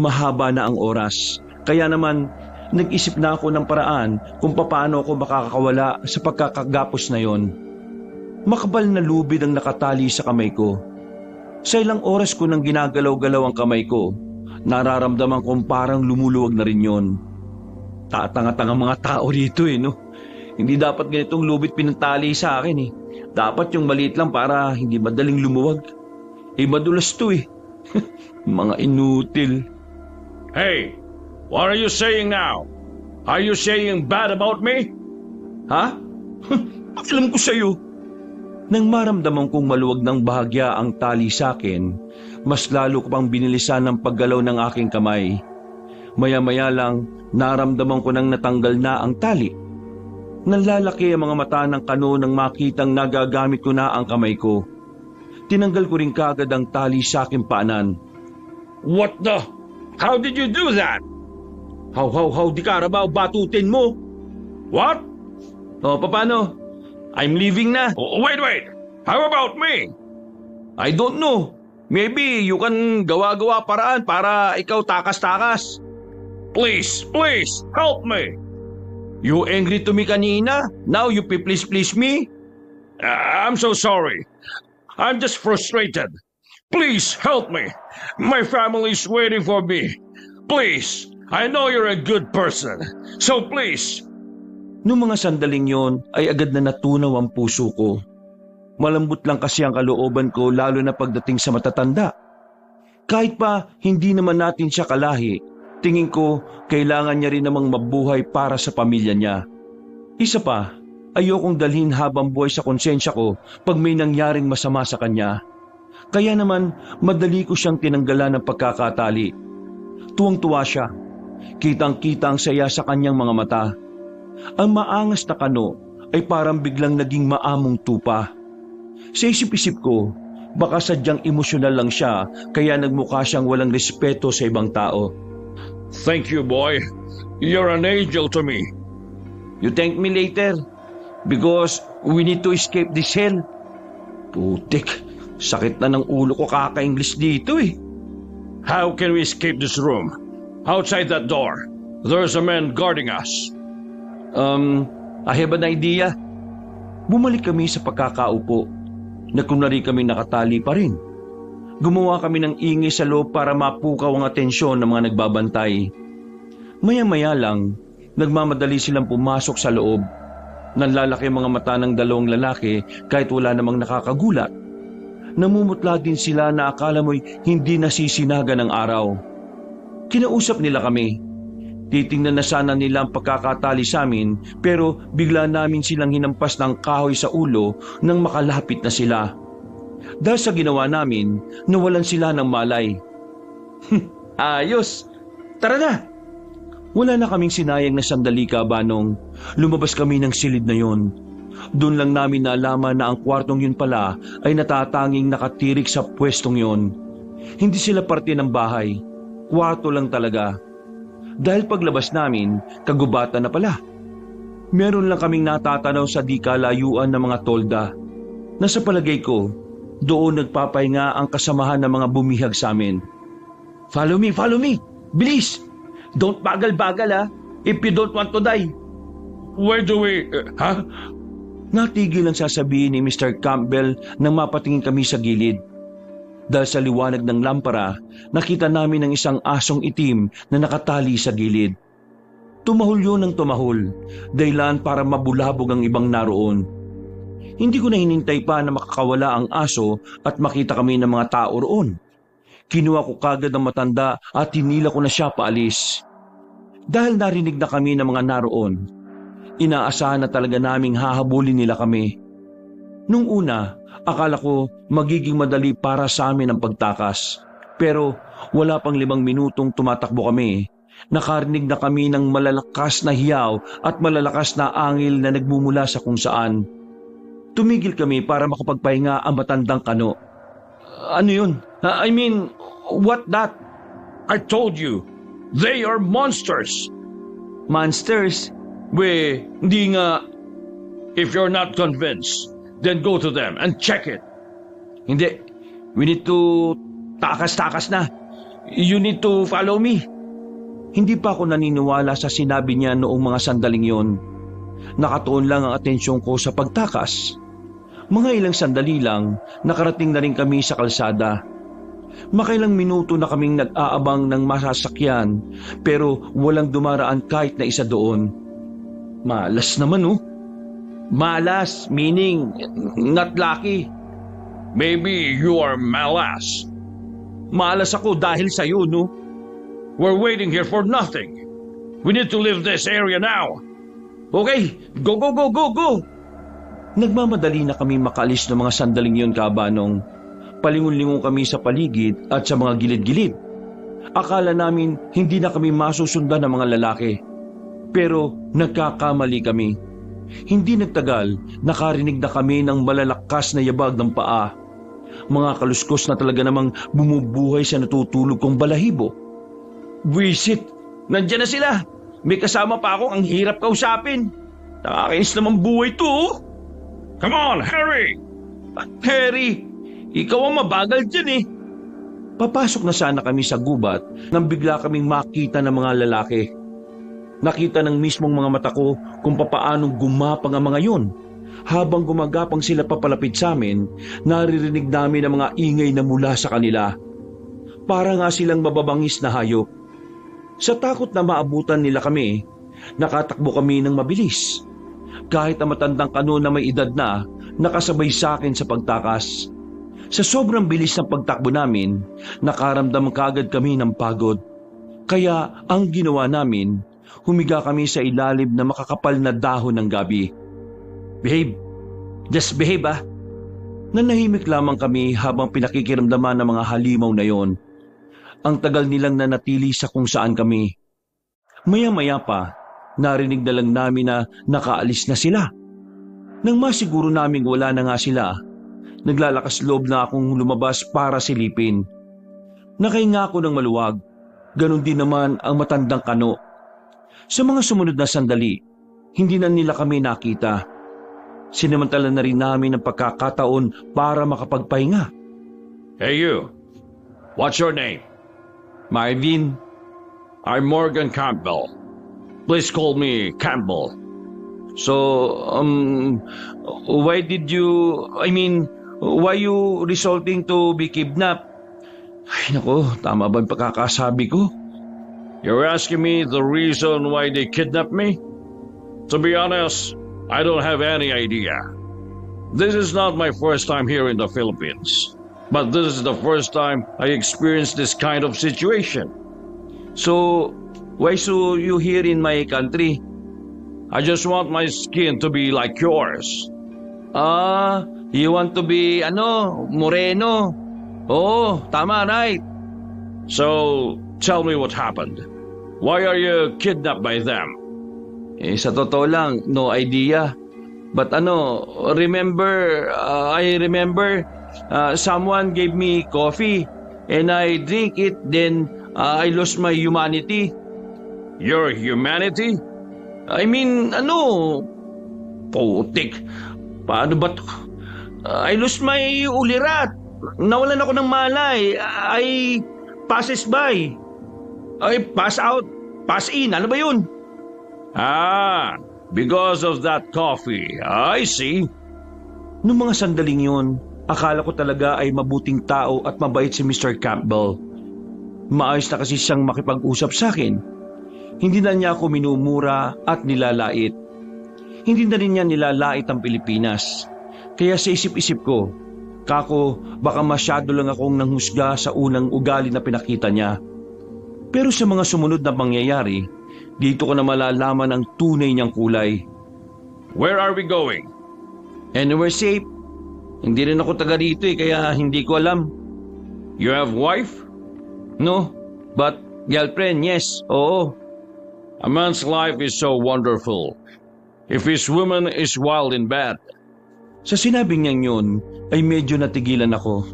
Mahaba na ang oras. Kaya naman, nag-isip na ako ng paraan kung paano ako makakawala sa pagkakagapos na yon. Makapal na lubid ang nakatali sa kamay ko. Sa ilang oras ko nang ginagalaw-galaw ang kamay ko, nararamdaman kong parang lumuluwag na rin yon. Tatanga-tanga mga tao dito no? Hindi dapat ganitong lubid pinantali sa akin Dapat yung maliit lang para hindi madaling lumuwag. Madulas to Mga inutil. Hey, what are you saying now? Are you saying bad about me? Ha? Alam ko sa'yo. Nang maramdaman kong maluwag ng bahagya ang tali sa akin, mas lalo ko pang binilisan ng paggalaw ng aking kamay. Maya-maya lang, naramdaman ko nang natanggal na ang tali. Nanlalaki ang mga mata ng kano nang makitang nagagamit ko na ang kamay ko. Tinanggal ko rin kagad ang tali sa aking paanan. What the? How did you do that? How, di karabaw, batutin mo. What? Paano? I'm leaving na. Wait. How about me? I don't know. Maybe you can gawa-gawa paraan para ikaw takas-takas. Please, help me. You angry to me kanina? Now you please me? I'm so sorry. I'm just frustrated. Please help me. My family's waiting for me. Please, I know you're a good person. So please. Noong mga sandaling yon ay agad na natunaw ang puso ko. Malambot lang kasi ang kalooban ko lalo na pagdating sa matatanda. Kahit pa hindi naman natin siya kalahi, tingin ko kailangan niya rin namang mabuhay para sa pamilya niya. Isa pa, ayokong dalhin habang buhay sa konsensya ko pag may nangyaring masama sa kanya. Kaya naman madali ko siyang tinanggalan ng pagkakatali. Tuwang-tuwa siya. Kitang-kita ang saya sa kanyang mga mata. Ang maangas na kano ay parang biglang naging maamong tupa. Sa isip-isip ko, baka sadyang emosyonal lang siya kaya nagmukha siyang walang respeto sa ibang tao. Thank you, boy. You're an angel to me. You thank me later because we need to escape this hell. Putik, sakit na ng ulo ko kaka-English dito How can we escape this room? Outside that door, there's a man guarding us. I have an idea. Bumalik kami sa pagkakaupo. Nagkunwari kami nakatali pa rin. Gumawa kami ng ingay sa loob para mapukaw ang atensyon ng mga nagbabantay. Maya-maya lang, nagmamadali silang pumasok sa loob. Nanlalaki ang mga mata ng dalawang lalaki kahit wala namang nakakagulat. namumutla din sila na akala mo'y hindi nasisinaga ng araw. Kinausap nila kami. Titingnan na sana nila ang pagkakatali sa amin pero bigla namin silang hinampas ng kahoy sa ulo nang makalapit na sila. Dahil sa ginawa namin, nawalan sila ng malay. Ayos! Tara na! Wala na kaming sinayang na sandali, Kabanong. Lumabas kami ng silid na yon. Doon lang namin naalaman na ang kwartong yun pala ay natatanging nakatirik sa pwestong yon. Hindi sila parte ng bahay. Kwarto lang talaga. Dahil paglabas namin, kagubatan na pala. Meron lang kaming natatanaw sa di kalayuan ng mga tolda. Nasa palagay ko, doon nagpapahinga ang kasamahan ng mga bumihag sa amin. Follow me! Follow me! Bilis! Don't bagal-bagal ha! If you don't want to die! Where do we... Natigil ang sasabihin ni Mr. Campbell nang mapatingin kami sa gilid. Dahil sa liwanag ng lampara, nakita namin ang isang asong itim na nakatali sa gilid. Tumahol yun ng tumahol, dahilan para mabulabog ang ibang naroon. Hindi ko na hinintay pa na makakawala ang aso at makita kami ng mga tao roon. Kinuha ko kagad ang matanda at hinila ko na siya paalis. Dahil narinig na kami ng mga naroon, inaasahan na talaga naming hahabulin nila kami. Nung una, akala ko magiging madali para sa amin ang pagtakas. Pero wala pang 5 minutong tumatakbo kami. Nakarinig na kami ng malalakas na hiyaw at malalakas na angil na nagmumula sa kung saan. Tumigil kami para makapagpahinga ang matandang kano. Ano yun? I mean, what that? I told you, they are monsters! Monsters? Hindi nga. If you're not convinced, then go to them and check it. Hindi. We need to takas-takas na. You need to follow me. Hindi pa ako naniniwala sa sinabi niya noong mga sandaling yon. Nakatuon lang ang atensyon ko sa pagtakas. Mga ilang sandali lang, nakarating na rin kami sa kalsada. Makailang minuto na kaming nag-aabang ng masasakyan, pero walang dumaraan kahit na isa doon. Malas naman oh. Malas, meaning not lucky. Maybe you are malas. Malas ako dahil sa'yo, no? We're waiting here for nothing. We need to leave this area now. Okay, go, go, go, go, go! Nagmamadali na kami makaalis ng mga sandaling yon, Kabanong. Palingon-lingon kami sa paligid at sa mga gilid-gilid. Akala namin hindi na kami masusundan ng mga lalaki. Pero nagkakamali kami. Hindi nagtagal, nakarinig na kami ng malalakas na yabag ng paa. Mga kaluskos na talaga namang bumubuhay sa natutulog kong balahibo. Wisit! Nandiyan na sila! May kasama pa ako, ang hirap kausapin. Nakakainis naman buhay to, oh. Come on, Harry! Harry, ikaw ang mabagal dyan eh. Papasok na sana kami sa gubat nang bigla kaming makita ng mga lalaki. Nakita ng mismong mga mata ko kung papaanong gumapang ang mga yun. Habang gumagapang sila papalapit sa amin, naririnig namin ang mga ingay na mula sa kanila. Para nga silang mababangis na hayop. Sa takot na maabutan nila kami, nakatakbo kami ng mabilis. Kahit ang matandang kano na may edad na, nakasabay sa akin sa pagtakas. Sa sobrang bilis ng pagtakbo namin, nakaramdam kagad kami ng pagod. Kaya ang ginawa namin, humiga kami sa ilalim na makakapal na dahon ng gabi. Behave! Just behave ah! Nanahimik lamang kami habang pinakikiramdaman ng mga halimaw na yon. Ang tagal nilang nanatili sa kung saan kami. Maya-maya pa, narinig na lang namin na nakaalis na sila. Nang masiguro naming wala na nga sila, naglalakas loob na akong lumabas para silipin. Nakahinga ako ng maluwag, ganun din naman ang matandang kano. Sa mga sumunod na sandali, hindi na nila kami nakita. Sinamantala na rin namin ang pagkakataon para makapagpahinga. Hey you, what's your name? Marvin. I'm Morgan Campbell. Please call me Campbell. So, why you resulting to be kidnapped? Ay nako, tama ba ang pagkakasabi ko? You're asking me the reason why they kidnapped me? To be honest, I don't have any idea. This is not my first time here in the Philippines. but this is the first time I experienced this kind of situation. So, why so you here in my country? I just want my skin to be like yours. Ah, you want to be, moreno. Oo, tama, right. So, tell me what happened. Why are you kidnapped by them? Sa totoo lang, no idea. But I remember someone gave me coffee and I drink it, then I lost my humanity. Your humanity? I mean, putik. Paano ba to? I lost my ulirat. Nawalan ako ng malay. I passes by. I pass out. Pass in. Ano ba yun? Ah, because of that coffee. I see. Noong mga sandaling yun, akala ko talaga ay mabuting tao at mabait si Mr. Campbell. Maayos na kasi siyang makipag-usap sa akin. Hindi na niya ako minumura at nilalait. Hindi na rin niya nilalait ang Pilipinas. Kaya sa isip-isip ko, kako baka masyado lang akong nanghusga sa unang ugali na pinakita niya. Pero sa mga sumunod na pangyayari, dito ko na malalaman ang tunay niyang kulay. Where are we going? Anywhere safe. Hindi rin ako taga rito kaya hindi ko alam. You have wife? No, but girlfriend, yes, oo. A man's life is so wonderful if his woman is wild and bad. Sa sinabing niyang yun, ay medyo natigilan ako.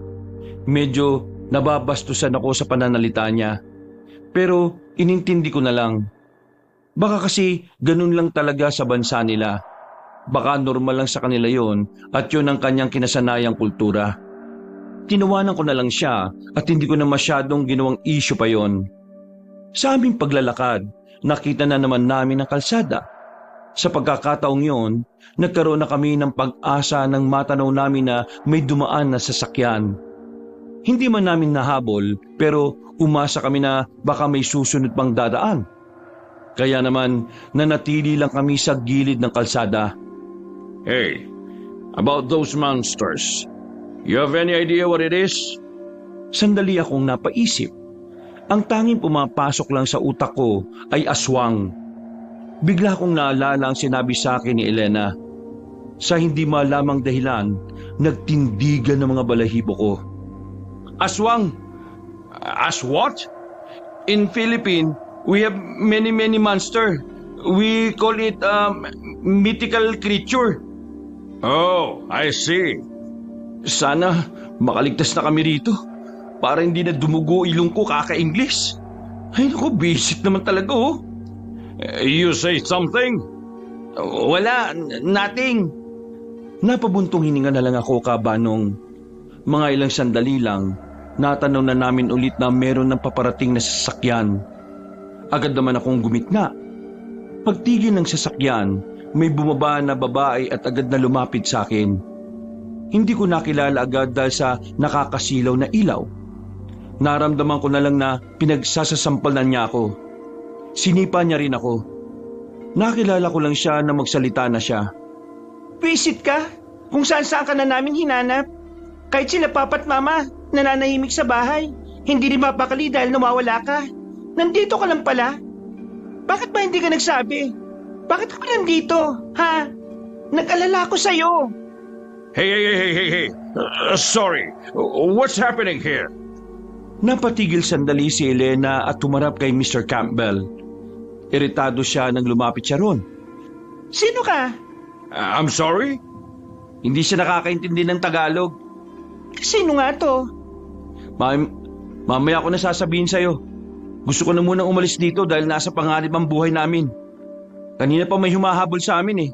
Medyo nababastusan ako sa pananalita niya. Pero inintindi ko na lang. Baka kasi ganun lang talaga sa bansa nila. Baka normal lang sa kanila yon at yun ang kanyang kinasanayang kultura. Tinawanan ko na lang siya at hindi ko na masyadong ginawang issue pa yon. Sa aming paglalakad, nakita na naman namin ang kalsada. Sa pagkakataong yon, nagkaroon na kami ng pag-asa nang matanaw namin na may dumaan na sasakyan. Hindi man namin nahabol pero umasa kami na baka may susunod pang dadaan. Kaya naman nanatili lang kami sa gilid ng kalsada. Hey, about those monsters. You have any idea what it is? Sandali akong napaisip. Ang tanging pumapasok lang sa utak ko ay aswang. Bigla kong naalala ang sinabi sa akin ni Elena. Sa hindi malamang dahilan, nagtindigan ng mga balahibo ko. Aswang! As what? In Philippine, we have many monster. We call it mythical creature. Oh, I see. Sana makaligtas na kami rito. Para hindi na dumugo ilong ko kaka-English. Ay naku, visit naman talaga oh. You say something? Wala, nothing. Napabuntong hininga na lang ako kabanong. Mga ilang sandali lang, natanaw na namin ulit na meron ng paparating na sasakyan. Agad naman akong gumitna. Pagtigil ng sasakyan, may bumaba na babae at agad na lumapit sa akin. Hindi ko nakilala agad dahil sa nakakasilaw na ilaw. Naramdaman ko na lang na pinagsasasampalan niya ako. Sinipa niya rin ako. Nakilala ko lang siya na magsalita na siya. Visit ka? Kung saan-saan ka na namin hinanap. Kahit sila papa at mama, nananahimik sa bahay. Hindi rin mapakali dahil nawawala ka. Nandito ka lang pala. Bakit ba hindi ka nagsabi? Bakit ka nandito? Ha? Nag-alala ko sa'yo. Hey. Sorry. What's happening here? Napatigil sandali si Elena at tumarap kay Mr. Campbell. Iritado siya nang lumapit siya ron. Sino ka? I'm sorry? Hindi siya nakakaintindi ng Tagalog. Sino nga to? Mamaya ko na sasabihin sa'yo. Gusto ko na munang umalis dito dahil nasa panganib ang buhay namin. Kanina pa may humahabol sa amin eh.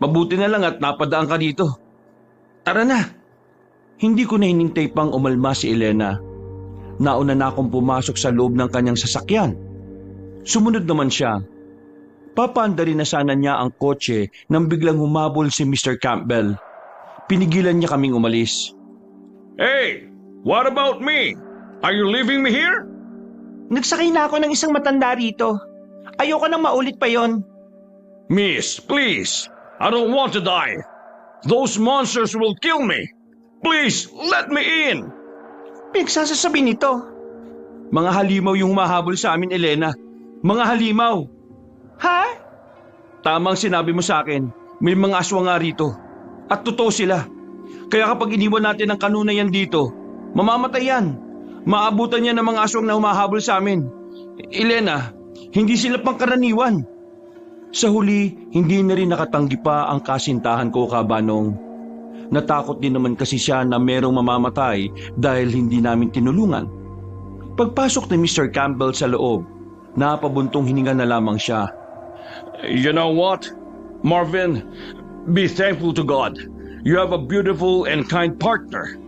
Mabuti na lang at napadaan ka dito. Tara na. Hindi ko na hinintay pang umalma si Elena. Nauna na akong pumasok sa loob ng kanyang sasakyan. Sumunod naman siya. Papaandarin na sana niya ang kotse nang biglang humabol si Mr. Campbell. Pinigilan niya kaming umalis. Hey, what about me? Are you leaving me here? Nagsakay na ako ng isang matanda rito. Ayoko nang maulit pa yon. Miss, please. I don't want to die. Those monsters will kill me. Please, let me in. pinagsasasabi nito? Mga halimaw yung humahabol sa amin, Elena. Mga halimaw! Ha? Tamang sinabi mo sa akin, may mga aswang nga rito. At totoo sila. Kaya kapag iniwan natin ang kanuna yan dito, mamamatay yan. Maabutan yan ng mga aswang na humahabol sa amin. Elena, hindi sila pangkaraniwan. Sa huli, hindi na rin nakatanggi pa ang kasintahan ko, Kabanong. Natakot din naman kasi siya na merong mamamatay dahil hindi namin tinulungan. Pagpasok ni Mr. Campbell sa loob, napabuntong hininga na lamang siya. You know what, Marvin? Be thankful to God. You have a beautiful and kind partner.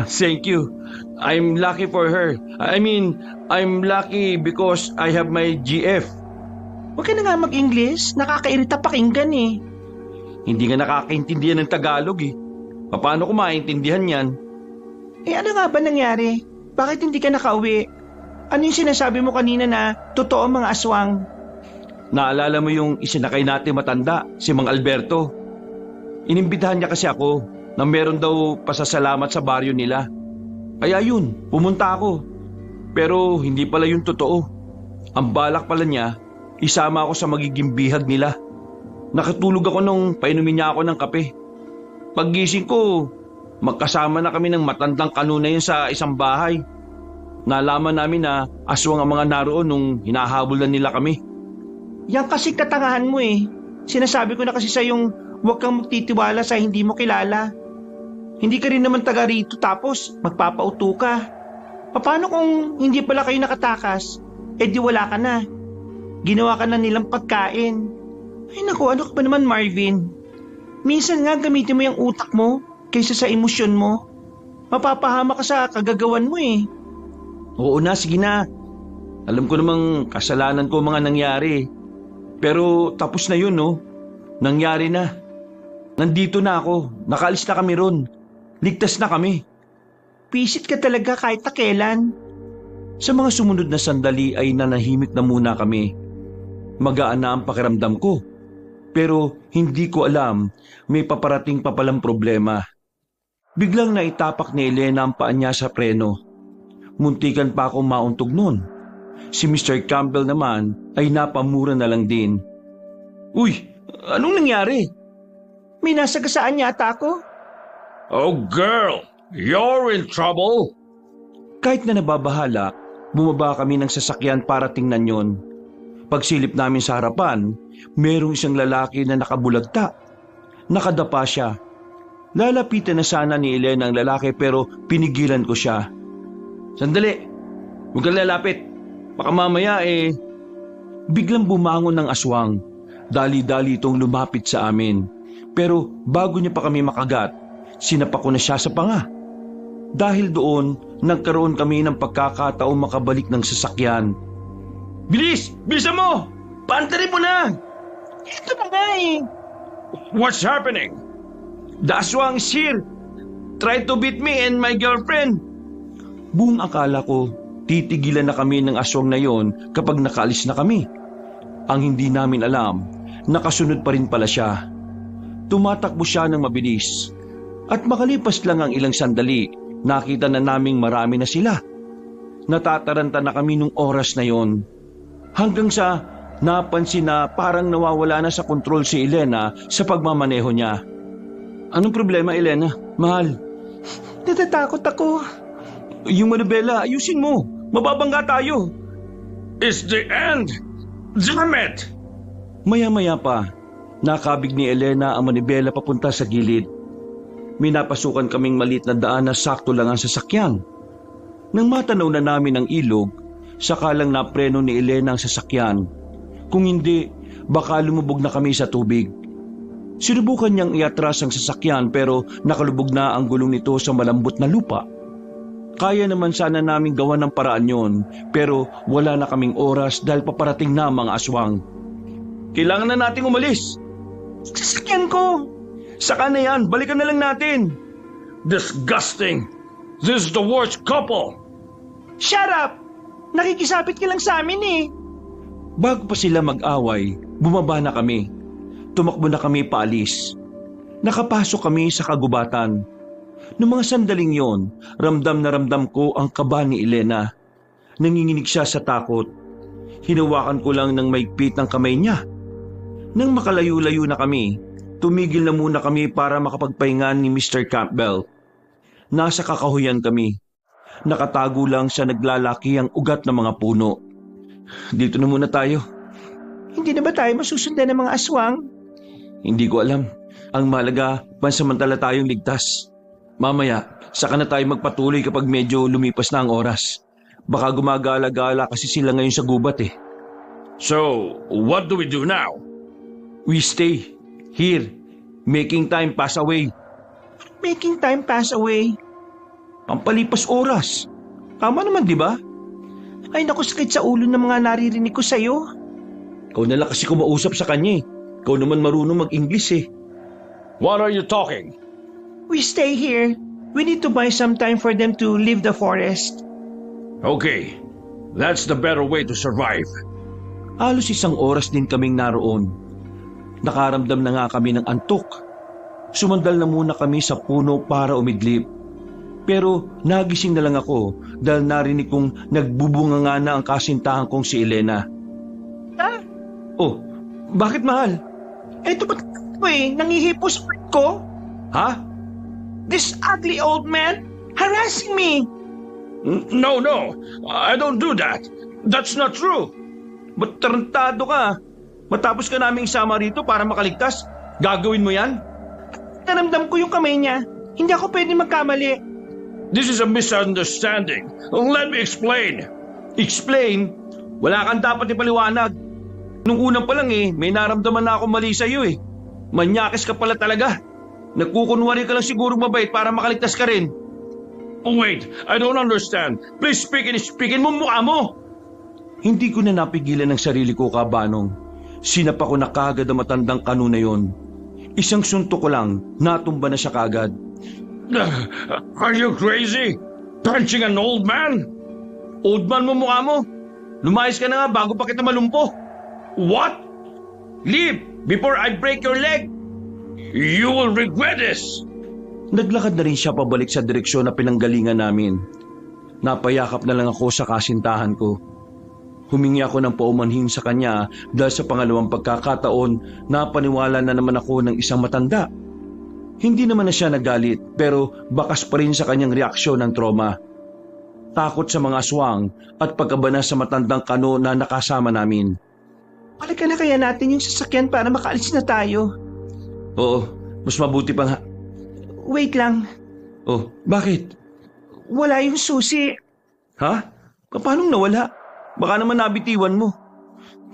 Thank you. I'm lucky for her. I'm lucky because I have my GF. Huwag ka na nga mag-English. Nakakairita pakinggan eh. Hindi nga nakakaintindihan ng Tagalog eh. Paano ko maintindihan yan? Ano nga ba nangyari? Bakit hindi ka nakauwi? Ano yung sinasabi mo kanina na totoo mga aswang? Naalala mo yung isinakay natin matanda, si Mang Alberto? Inimbitahan niya kasi ako na meron daw pasasalamat sa baryo nila. Kaya yun, pumunta ako. Pero hindi pala yung totoo. Ang balak pala niya, isama ako sa magiging bihag nila. Nakatulog ako nung painumin niya ako ng kape. Paggising ko, magkasama na kami ng matandang kanuna yun sa isang bahay. Nalaman namin na aswang ang mga naroon nung hinahabol na nila kami. Yan kasi katangahan mo eh. Sinasabi ko na kasi sa yung huwag kang magtitiwala sa hindi mo kilala. Hindi ka rin naman taga rito tapos magpapauto ka. Paano kung hindi pala kayo nakatakas? Di wala ka na. Ginawa ka na nilang pagkain. Ay naku, ano ka ba naman Marvin? Minsan nga gamitin mo yung utak mo kaysa sa emosyon mo. Mapapahama ka sa kagagawan mo eh. Oo na, sige na. Alam ko namang kasalanan ko mga nangyari. Pero tapos na yun, no? Nangyari na. Nandito na ako. Nakaalis na kami ron. Ligtas na kami. Pisit ka talaga kahit na kailan. Sa mga sumunod na sandali ay nanahimik na muna kami. Magaan na ang pakiramdam ko. Pero hindi ko alam, may paparating pa palang problema. Biglang naitapak ni Elena ang paa niya sa preno. Muntikan pa akong mauntog noon. Si Mr. Campbell naman ay napamura na lang din. Uy, anong nangyari? May nasagasaan yata ako. Oh girl, you're in trouble. Kahit na nababahala, bumaba kami ng sasakyan para tingnan yon. Pagsilip namin sa harapan, merong isang lalaki na nakabulagta. Nakadapa siya. Lalapitan na sana ni Elena ang lalaki pero pinigilan ko siya. Sandali, huwag kang lalapit. Baka mamaya Biglang bumangon ng aswang. Dali-dali itong lumapit sa amin. Pero bago niya pa kami makagat, sinapak ko na siya sa panga. Dahil doon, nagkaroon kami ng pagkakataong makabalik ng sasakyan. Bilis! Bilisan mo! Paantarin mo na! Ito na nga eh. What's happening? The aswang is here! Try to beat me and my girlfriend! Buong akala ko, titigilan na kami ng aswang na yon kapag nakaalis na kami. Ang hindi namin alam, nakasunod pa rin pala siya. Tumatakbo siya ng mabilis. At makalipas lang ang ilang sandali, nakita na naming marami na sila. Natataranta na kami nung oras na yon. Hanggang sa napansin na parang nawawala na sa kontrol si Elena sa pagmamaneho niya. Anong problema, Elena? Mahal. Natatakot ako. Yung manubela, ayusin mo. Mababangga tayo. It's the end. Damn it! Maya-maya pa, nakabig ni Elena ang manibela papunta sa gilid. May napasukan kaming maliit na daan na sakto lang ang sasakyan. Nang matanaw na namin ang ilog, saka lang napreno ni Elena ang sasakyan. Kung hindi, baka lumubog na kami sa tubig. Sinubukan niyang iatras ang sasakyan pero nakalubog na ang gulong nito sa malambot na lupa. Kaya naman sana namin gawa ng paraan yon, pero wala na kaming oras dahil paparating na mga aswang. Kailangan na nating umalis. Sasakyan ko. Saka na yan, balikan na lang natin. Disgusting. This is the worst couple. Shut up! Nakikisapit ka lang sa amin eh. Bago pa sila mag-away, bumaba na kami. Tumakbo na kami paalis. Nakapasok kami sa kagubatan. Noong mga sandaling yon, ramdam na ramdam ko ang kaba ni Elena. Nanginginig siya sa takot. Hinawakan ko lang ng maigpit ang kamay niya. Nang makalayo-layo na kami, tumigil na muna kami para makapagpahinga ni Mr. Campbell. Nasa kakahuyan kami. Nakatago lang sa naglalaki ang ugat ng mga puno. Dito na muna tayo. Hindi na ba tayo masusundan ng mga aswang? Hindi ko alam. Ang mahalaga, pansamantala tayong ligtas. Mamaya, saka na tayo magpatuloy kapag medyo lumipas na ang oras. Baka gumagala-gala kasi sila ngayon sa gubat eh. So, what do we do now? We stay here, making time pass away. Making time pass away. Pampalipas oras. Tama naman, di ba? Ay naku, sakit sa ulo ng mga naririnig ko sa'yo. Ikaw na lang kasi kumausap sa kanya eh. Ikaw naman marunong mag-English eh. What are you talking? We stay here. We need to buy some time for them to leave the forest. Okay, that's the better way to survive. Halos isang oras din kaming naroon. Nakaramdam na nga kami ng antok. Sumandal na muna kami sa puno para umidlip. Pero nagising na lang ako dahil narinig kong nagbubunga nga na ang kasintahan kong si Elena. Ah? Oh, bakit mahal? Eto ba't ko nangihipos ko? Ha? This ugly old man harassing me. No, I don't do that. That's not true. Ba't tarantado ka? Matapos ka naming isama rito para makaligtas, gagawin mo yan? Naramdam ko yung kamay niya. Hindi ako pwede magkamali. This is a misunderstanding. Let me explain. Explain? Wala kang dapat ipaliwanag. Nung unang pa lang may naramdaman na ako mali sa iyo eh. Manyakis ka pala talaga. Nagkukunwari ka lang siguro mabait para makaligtas ka rin. Oh, wait, I don't understand. Please speakin mo mukha mo. Hindi ko na napigilan ng sarili ko, Kabanong. Sinapa ko na kagad ang matandang kano na yon. Isang suntok ko lang, natumba na siya kagad. Are you crazy? Punching an old man? Old man mo mukha mo. Lumayas ka na nga bago pa kita malumpo. What? Leave before I break your leg. You will regret this. Naglakad na rin siya pabalik sa direksyon na pinanggalingan namin. Napayakap na lang ako sa kasintahan ko. Humingi ako ng paumanhin sa kanya dahil sa pangalawang pagkakataon napaniwala na naman ako ng isang matanda. Hindi naman na siya nagalit pero bakas pa rin sa kanyang reaksyon ng trauma. Takot sa mga aswang at pagkabana sa matandang kano na nakasama namin. Balikan na kaya natin yung sasakyan para makaalis na tayo. Oo, mas mabuti pa nga. Wait lang. Oh, bakit? Wala yung susi. Ha? Paano nawala? Baka naman nabitiwan mo.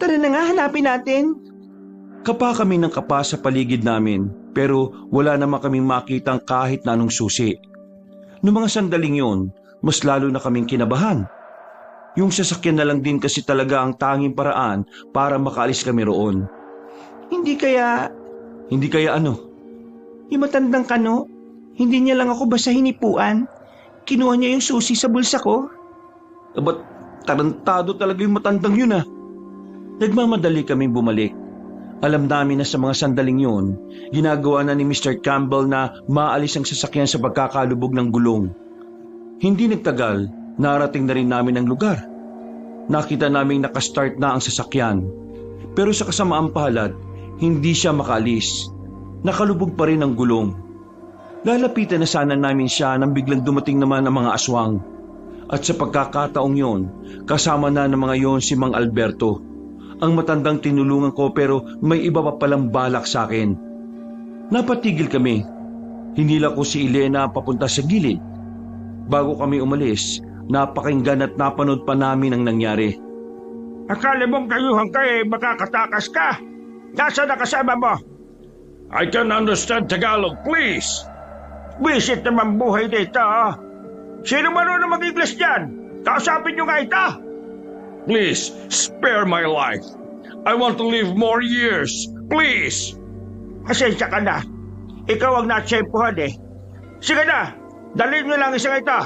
Tara na nga, hanapin natin. Kapa kami ng kapa sa paligid namin pero wala naman kaming makitang kahit na anong susi. Noong mga sandaling yon, mas lalo na kaming kinabahan. Yung sasakyan na lang din kasi talaga ang tanging paraan para makaalis kami roon. Hindi kaya ano? yung matandang kano, hindi niya lang ako basta hinipuan. Kinuha niya yung susi sa bulsa ko. Ba't tarantado talaga yung matandang yun ah? Nagmamadali kaming bumalik. Alam namin na sa mga sandaling yun, ginagawa na ni Mr. Campbell na maalis ang sasakyan sa pagkakalubog ng gulong. Hindi nagtagal, narating na rin namin ang lugar. Nakita naming nakastart na ang sasakyan. Pero sa kasamaang palad, hindi siya makaalis. Nakalubog pa rin ang gulong. Lalapitan na sana namin siya nang biglang dumating naman ang mga aswang. At sa pagkakataong yon, kasama na ng mga yon si Mang Alberto. Ang matandang tinulungan ko pero may iba pa palang balak sa akin. Napatigil kami. Hinila ko si Elena papunta sa gilid. Bago kami umalis, napakinggan at napanood pa namin ang nangyari. Akala mong kayuhan ka makakatakas ka. Nasaan na kasama mo? I can understand Tagalog, please. Visit naman buhay dito. Sino marunong mag-English dyan? Kausapin nyo nga ito. Please, spare my life. I want to live more years. Please. Pasensya ka na. Ikaw ang natsempuhan Sige na, dalhin nyo lang isang ito.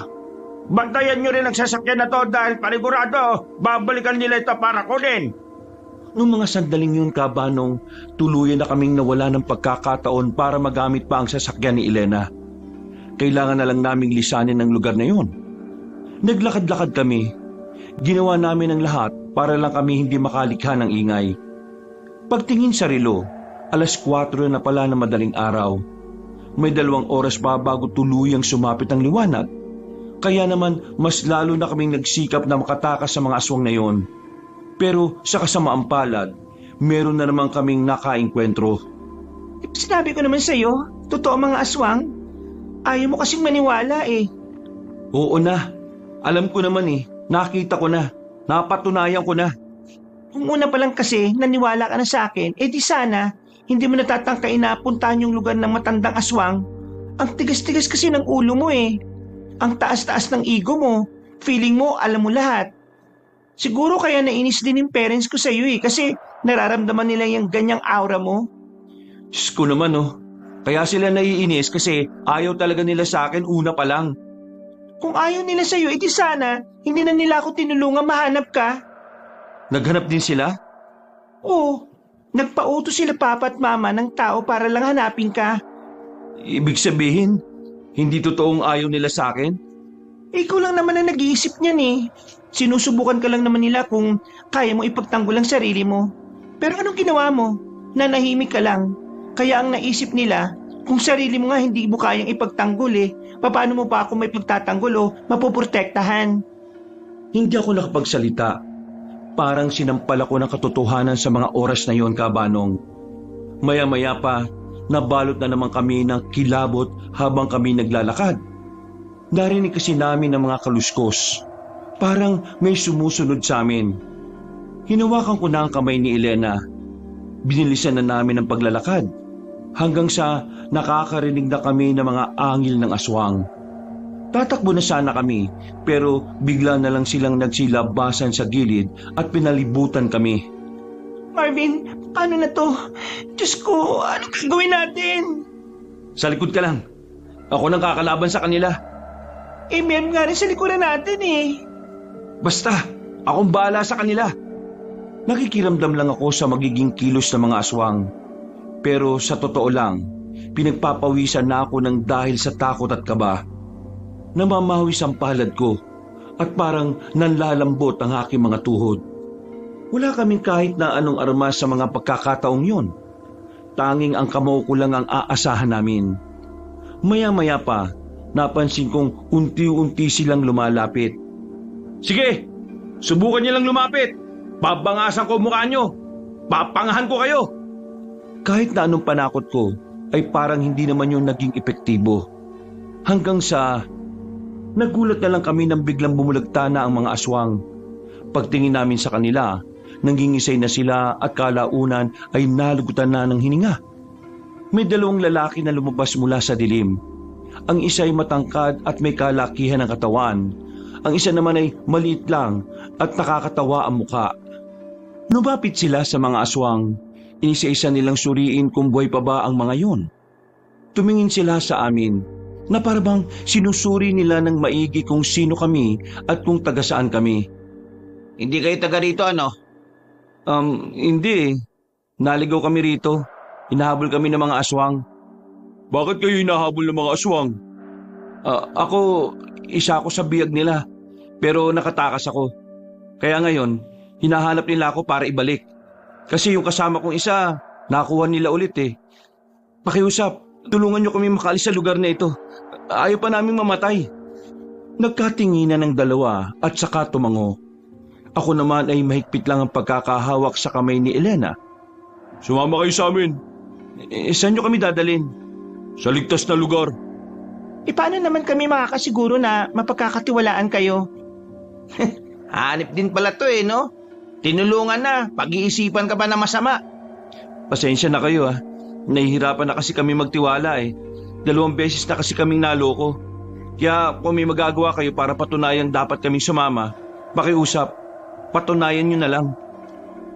Bantayan nyo rin ang sasakyan na to dahil panigurado, babalikan nila ito para kunin. Noong mga sandaling yun, Kabanong, tuluyan na kaming nawala ng pagkakataon para magamit pa ang sasakyan ni Elena. kailangan na lang naming lisanin ang lugar na yon. Naglakad-lakad kami. Ginawa namin ang lahat para lang kami hindi makalikha ng ingay. Pagtingin sa relo, 4:00 na pala na madaling araw. May 2 oras pa bago tuluyang sumapit ang liwanag. Kaya naman mas lalo na kaming nagsikap na makatakas sa mga aswang na yon. Pero sa kasamaang palad, meron na naman kaming nakaengkwentro. Sinabi ko naman sa'yo, totoo mga aswang. Ayaw mo kasing maniwala eh. Oo na, alam ko naman eh, nakita ko na, napatunayan ko na. Kung una pa lang kasi naniwala ka na sa akin, di sana hindi mo natatangkain na puntahan yung lugar ng matandang aswang. Ang tigas-tigas kasi ng ulo mo eh. Ang taas-taas ng ego mo. Feeling mo alam mo lahat. Siguro kaya nainis din yung parents ko sa'yo eh kasi nararamdaman nila yung ganyang aura mo. Diyos ko naman oh, kaya sila naiinis kasi ayaw talaga nila sa akin una pa lang. Kung ayaw nila sa'yo, di sana hindi na nila ako tinulungan mahanap ka. Naghanap din sila? Oo, nagpauto sila papa at mama ng tao para lang hanapin ka. Ibig sabihin, hindi totoong ayaw nila sa akin? Ikaw lang naman ang nag-iisip niyan eh. Sinusubukan ka lang naman nila kung kaya mo ipagtanggol ang sarili mo. Pero anong ginawa mo? Nanahimik ka lang. Kaya ang naisip nila, kung sarili mo nga hindi mo kayang ipagtanggol eh, paano mo pa ako may pagtatanggol o mapoprotektahan? Hindi ako nakapagsalita. Parang sinampal ako ng katotohanan sa mga oras na yon, Kabanong. Maya-maya pa, nabalot na naman kami ng kilabot habang kami naglalakad. Narinig kasi namin ng mga kaluskos. Parang may sumusunod sa amin. Hinawakan ko na ang kamay ni Elena. Binilisan na namin ang paglalakad hanggang sa nakakarinig na kami ng mga angil ng aswang. Tatakbo na sana kami pero bigla na lang silang nagsilabasan sa gilid at pinalibutan kami. Marvin, paano na to? Diyos ko, anong gagawin natin? Sa likod ka lang. Ako nang kakalaban sa kanila. Meron nga rin sa likuran natin eh. Basta, akong bahala sa kanila. Nakikiramdam lang ako sa magiging kilos ng mga aswang. Pero sa totoo lang, pinagpapawisan na ako ng dahil sa takot at kaba. Namamawis ang palad ko at parang nanlalambot ang aking mga tuhod. Wala kaming kahit na anong armas sa mga pagkakataong yon. Tanging ang kamao ko lang ang aasahan namin. Maya-maya pa, napansin kong unti-unti silang lumalapit. Sige, subukan niyo lang lumapit. Babangasan ko mukha niyo. Papangahan ko kayo. Kahit na anong panakot ko, ay parang hindi naman yung naging epektibo. Hanggang sa nagulat na lang kami nang biglang bumulagta na ang mga aswang. Pagtingin namin sa kanila, nangingisay na sila at kalaunan ay nalugutan na ng hininga. May 2 lalaki na lumabas mula sa dilim. Ang isa ay matangkad at may kalakihan ng katawan. Ang isa naman ay maliit lang at nakakatawa ang muka. Lumapit sila sa mga aswang. Isa-isa nilang suriin kung buhay pa ba ang mga yon. Tumingin sila sa amin na parang sinusuri nila ng maigi kung sino kami at kung taga saan kami. Hindi kayo taga rito ano? Hindi. Naligaw kami rito. Hinahabol kami ng mga aswang. Bakit kayo hinahabol ng mga aswang? Ako, isa ako sa biyag nila. Pero nakatakas ako. Kaya ngayon, hinahanap nila ako para ibalik. Kasi yung kasama kong isa, nakuha nila ulit eh. Pakiusap, tulungan niyo kami makaalis sa lugar na ito. Ayaw pa naming mamatay. Nagkatinginan ng dalawa at saka tumango. Ako naman ay mahigpit lang ang pagkakahawak sa kamay ni Elena. Sumama kayo sa amin. Saan niyo kami dadalhin? Sa ligtas na lugar. Paano naman kami makakasiguro na mapagkakatiwalaan kayo? Hanip din pala to eh, no? Tinulungan na, pag-iisipan ka pa na masama. Pasensya na kayo ah. Nahihirapan na kasi kami magtiwala eh. 2 beses na kasi kaming naloko. Kaya kung may magagawa kayo para patunayan dapat kaming sumama, pakiusap, patunayan nyo na lang.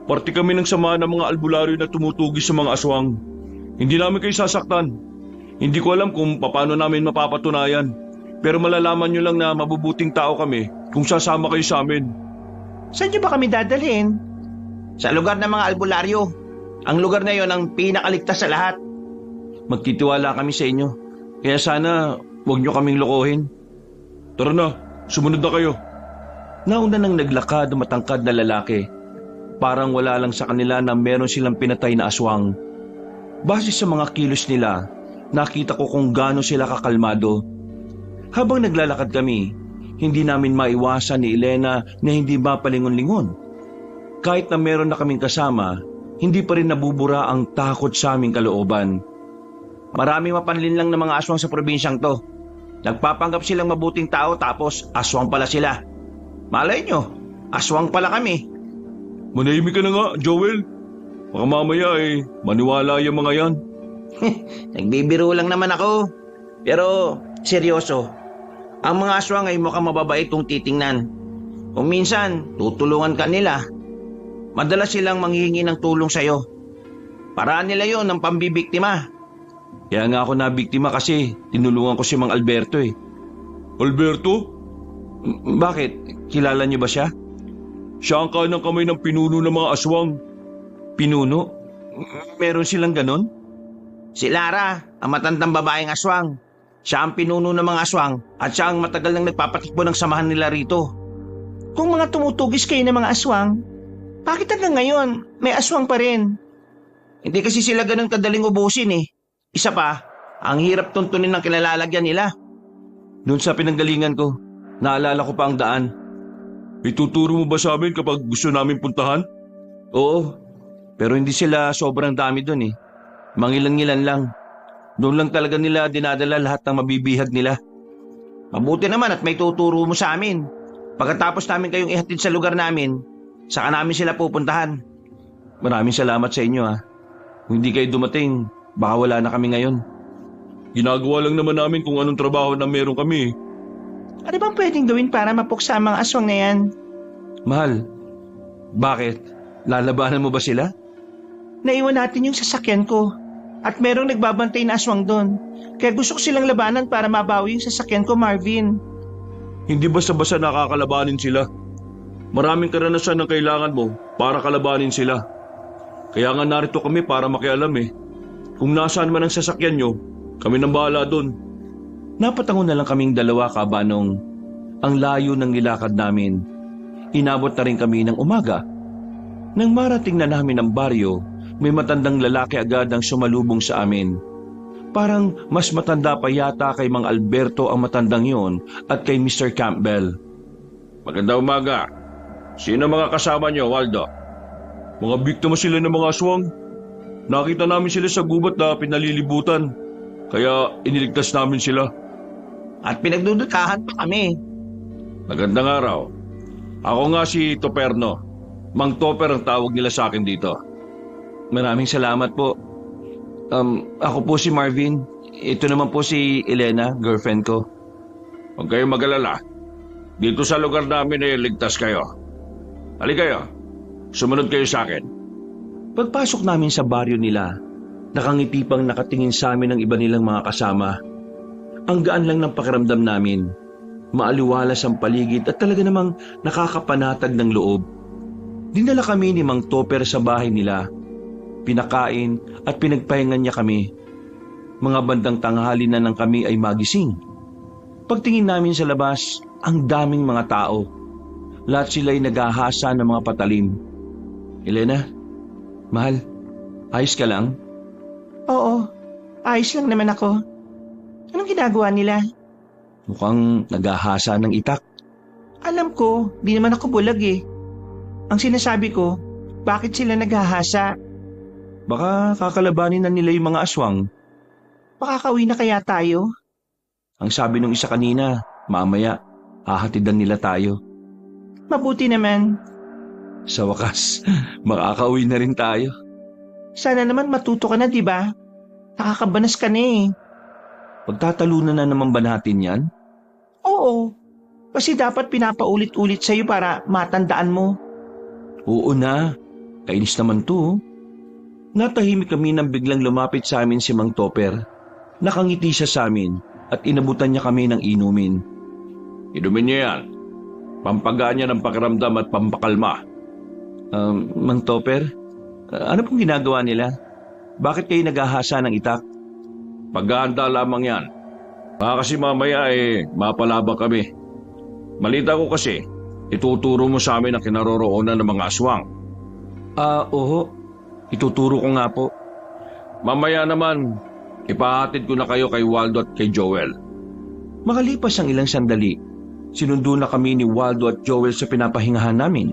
Parte kami ng sama ng mga albularyo na tumutugis sa mga aswang. Hindi namin kayo sasaktan. Hindi ko alam kung paano namin mapapatunayan. Pero malalaman nyo lang na mabubuting tao kami kung sasama kayo sa amin. Saan niyo ba kami dadalhin? Sa lugar ng mga albularyo. Ang lugar na yon ang pinakaligtas sa lahat. Magtitiwala kami sa inyo. Kaya sana Huwag niyo kaming lokohin. Tara na, sumunod na kayo. Nauna nang naglakad ang matangkad na lalaki. Parang wala lang sa kanila na meron silang pinatay na aswang. Base sa mga kilos nila, nakita ko kung gaano sila kakalmado. Habang naglalakad kami, hindi namin maiwasan ni Elena na hindi mapalingon-lingon. Kahit na meron na kaming kasama, hindi pa rin nabubura ang takot sa aming kalooban. Maraming mapanlin lang ng mga aswang sa probinsyang to. Nagpapanggap silang mabuting tao tapos aswang pala sila. Malay nyo, aswang pala kami. Manahimik ka na nga, Joel. Baka mamaya maniwala yung mga yan. Nagbibiro lang naman ako. Pero seryoso, ang mga aswang ay mukhang mababait kung titingnan. Kung minsan, tutulungan ka nila. Madalas silang manghihingi ng tulong sa'yo. Paraan nila yon ng pambibiktima. Kaya nga ako nabiktima kasi tinulungan ko si Mang Alberto eh. Alberto? Bakit? Kilala niyo ba siya? Siya ang kanang kamay ng pinuno ng mga aswang. Pinuno? Meron silang ganon? Si Lara, ang matandang babaeng aswang. Siya ang pinuno ng mga aswang at siya ang matagal nang nagpapatakbo ng samahan nila rito. Kung mga tumutugis kayo ng mga aswang, bakit hanggang ngayon may aswang pa rin? Hindi kasi sila ganun kadaling ubusin eh. Isa pa, ang hirap tuntunin ng kinalalagyan nila. Doon sa pinanggalingan ko, naalala ko pa ang daan. Ituturo mo ba sa amin kapag gusto namin puntahan? Oo, pero hindi sila sobrang dami doon eh. Mangilan-ngilan lang. Doon lang talaga nila dinadala lahat ng mabibihag nila. Mabuti naman at may tuturo mo sa amin. Pagkatapos namin kayong ihatid sa lugar namin, saka namin sila pupuntahan. Maraming salamat sa inyo ha. Kung hindi kayo dumating, baka wala na kami ngayon. Ginagawa lang naman namin kung anong trabaho na meron kami. Ano bang pwedeng gawin para mapuksa ang mga aswang na yan? Mahal, bakit? Lalabanan mo ba sila? Naiwan natin yung sasakyan ko at merong nagbabantay na aswang doon. Kaya gusto ko silang labanan para mabawi yung sasakyan ko, Marvin. Hindi basta-basta nakakalabanin sila. Maraming karanasan ang kailangan mo para kalabanin sila. Kaya nga narito kami para makialam eh. Kung nasaan man ang sasakyan nyo, kami nang bahala doon. Napatango na lang kaming dalawa, Kabanong. Ang layo ng nilakad namin. Inabot na rin kami ng umaga. Nang marating na namin ang baryo, may matandang lalaki agad ang sumalubong sa amin. Parang mas matanda pa yata kay Mang Alberto ang matandang yon at kay Mr. Campbell. Magandang umaga. Sino mga kasama nyo, Waldo? Mga biktima sila ng mga aswang. Nakita namin sila sa gubat na pinalilibutan. Kaya iniligtas namin sila. At pinagdudutahan pa kami. Magandang araw. Ako nga si Toperno. Mang Topper ang tawag nila sa akin dito. Maraming salamat po. Ako po si Marvin. Ito naman po si Elena, girlfriend ko. Huwag kayong mag-alala. Dito sa lugar namin ay ligtas kayo. Halika kayo. Sumunod kayo sa akin. Pagpasok namin sa baryo nila, nakangiti pang nakatingin sa amin ang iba nilang mga kasama. Ang gaan lang ng pakiramdam namin. Maaliwalas ang paligid at talaga namang nakakapanatag ng loob. Dinala kami ni Mang Topper sa bahay nila. Pinakain at pinagpahingan niya kami. Mga bandang tanghali na nang kami ay magising. Pagtingin namin sa labas, ang daming mga tao. Lahat sila ay naghahasa ng mga patalim. Elena, mahal, ayos ka lang? Oo, ayos lang naman ako. Anong ginagawa nila? Mukhang naghahasa ng itak. Alam ko, di naman ako bulag eh. Ang sinasabi ko, bakit sila naghahasa? Baka kakalabanin na nila yung mga aswang. Makakauwi na kaya tayo? Ang sabi nung isa kanina, mamaya, hahatidan nila tayo. Mabuti naman. Sa wakas, makakauwi na rin tayo. Sana naman matuto ka na, di ba? Nakakabanas ka na eh. Pagtatalunan na naman ba natin yan? Oo, kasi dapat pinapaulit-ulit sa'yo para matandaan mo. Oo na, kainis naman to. Natahimik kami nang biglang lumapit sa amin si Mang Topper. Nakangiti siya sa amin at inabutan niya kami ng inumin. Inumin niya yan. Pampagaan niya ng pakiramdam at pampakalma. Mang Topper, ano pong ginagawa nila? Bakit kayo naghahasa ng itak? Paghahanda lamang yan. Baka kasi mamaya mapalabang kami. Malita ko kasi, ituturo mo sa amin ang kinaroroonan ng mga aswang. Oo. Ituturo ko nga po. Mamaya naman, ipahatid ko na kayo kay Waldo at kay Joel. Makalipas ang ilang sandali, sinundo na kami ni Waldo at Joel sa pinapahingahan namin.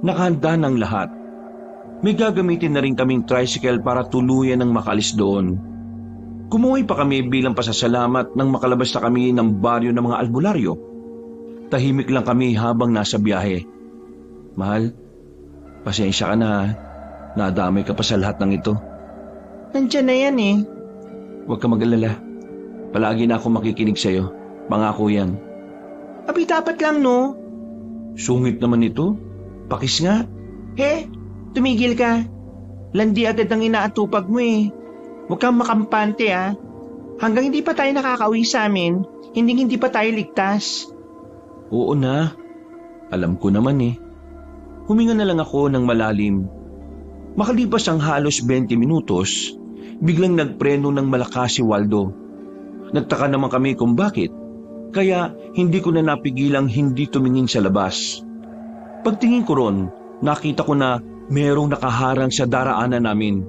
Nakahanda ng lahat. May gagamitin na rin kaming tricycle para tuluyan ng makalis doon. Kumuhay pa kami bilang pasasalamat nang makalabas na kami ng baryo ng mga albularyo. Tahimik lang kami habang nasa biyahe. Mahal, pasensya ka na ha. Nadamay ka pa sa lahat ng ito. Nandiyan na yan eh. Huwag ka mag-alala. Palagi na ako makikinig sa'yo. Pangako yan. Abi dapat lang no. Sungit naman ito. Pakis nga. Tumigil ka. Landi agad ang inaatupag mo eh. Huwag kang makampante ah. Hanggang hindi pa tayo nakakauwi sa amin, hindi pa tayo ligtas. Oo na. Alam ko naman eh. Huminga na lang ako ng malalim. Makalipas ang halos 20 minutos, biglang nagpreno ng malakas si Waldo. Nagtaka naman kami kung bakit, kaya hindi ko na napigilang hindi tumingin sa labas. Pagtingin ko ron, nakita ko na merong nakaharang sa daraanan namin.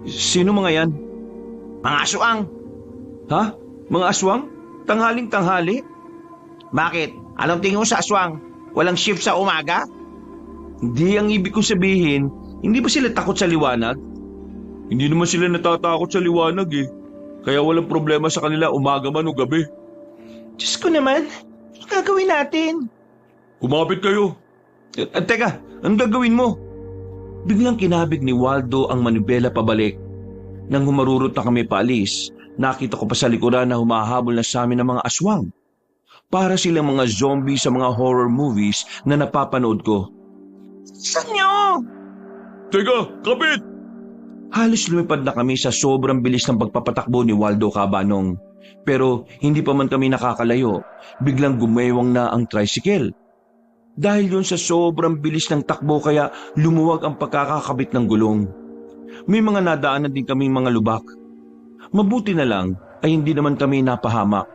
Sino mga yan? Mga aswang. Ha? Mga aswang? Tanghaling-tanghali? Bakit? Anong tingin mo sa aswang? Walang shift sa umaga? Hindi ang ibig kong sabihin, hindi ba sila takot sa liwanag? Hindi naman sila natatakot sa liwanag eh. Kaya walang problema sa kanila umaga man o gabi. Diyos ko naman, ano gagawin natin? Kumapit kayo. Teka, anong gagawin mo? Biglang kinabig ni Waldo ang manibela pabalik. Nang humarurot na kami paalis, nakita ko pa sa likuran na humahabol na sa amin ng mga aswang. Para silang mga zombie sa mga horror movies na napapanood ko. Saan nyo? Teka, kapit! Halos lumipad na kami sa sobrang bilis ng pagpapatakbo ni Waldo Cabanong. Pero hindi pa man kami nakakalayo, biglang gumewang na ang tricycle. Dahil yun sa sobrang bilis ng takbo kaya lumuwag ang pagkakakabit ng gulong. May mga nadaanan din kaming mga lubak. Mabuti na lang ay hindi naman kami napahamak.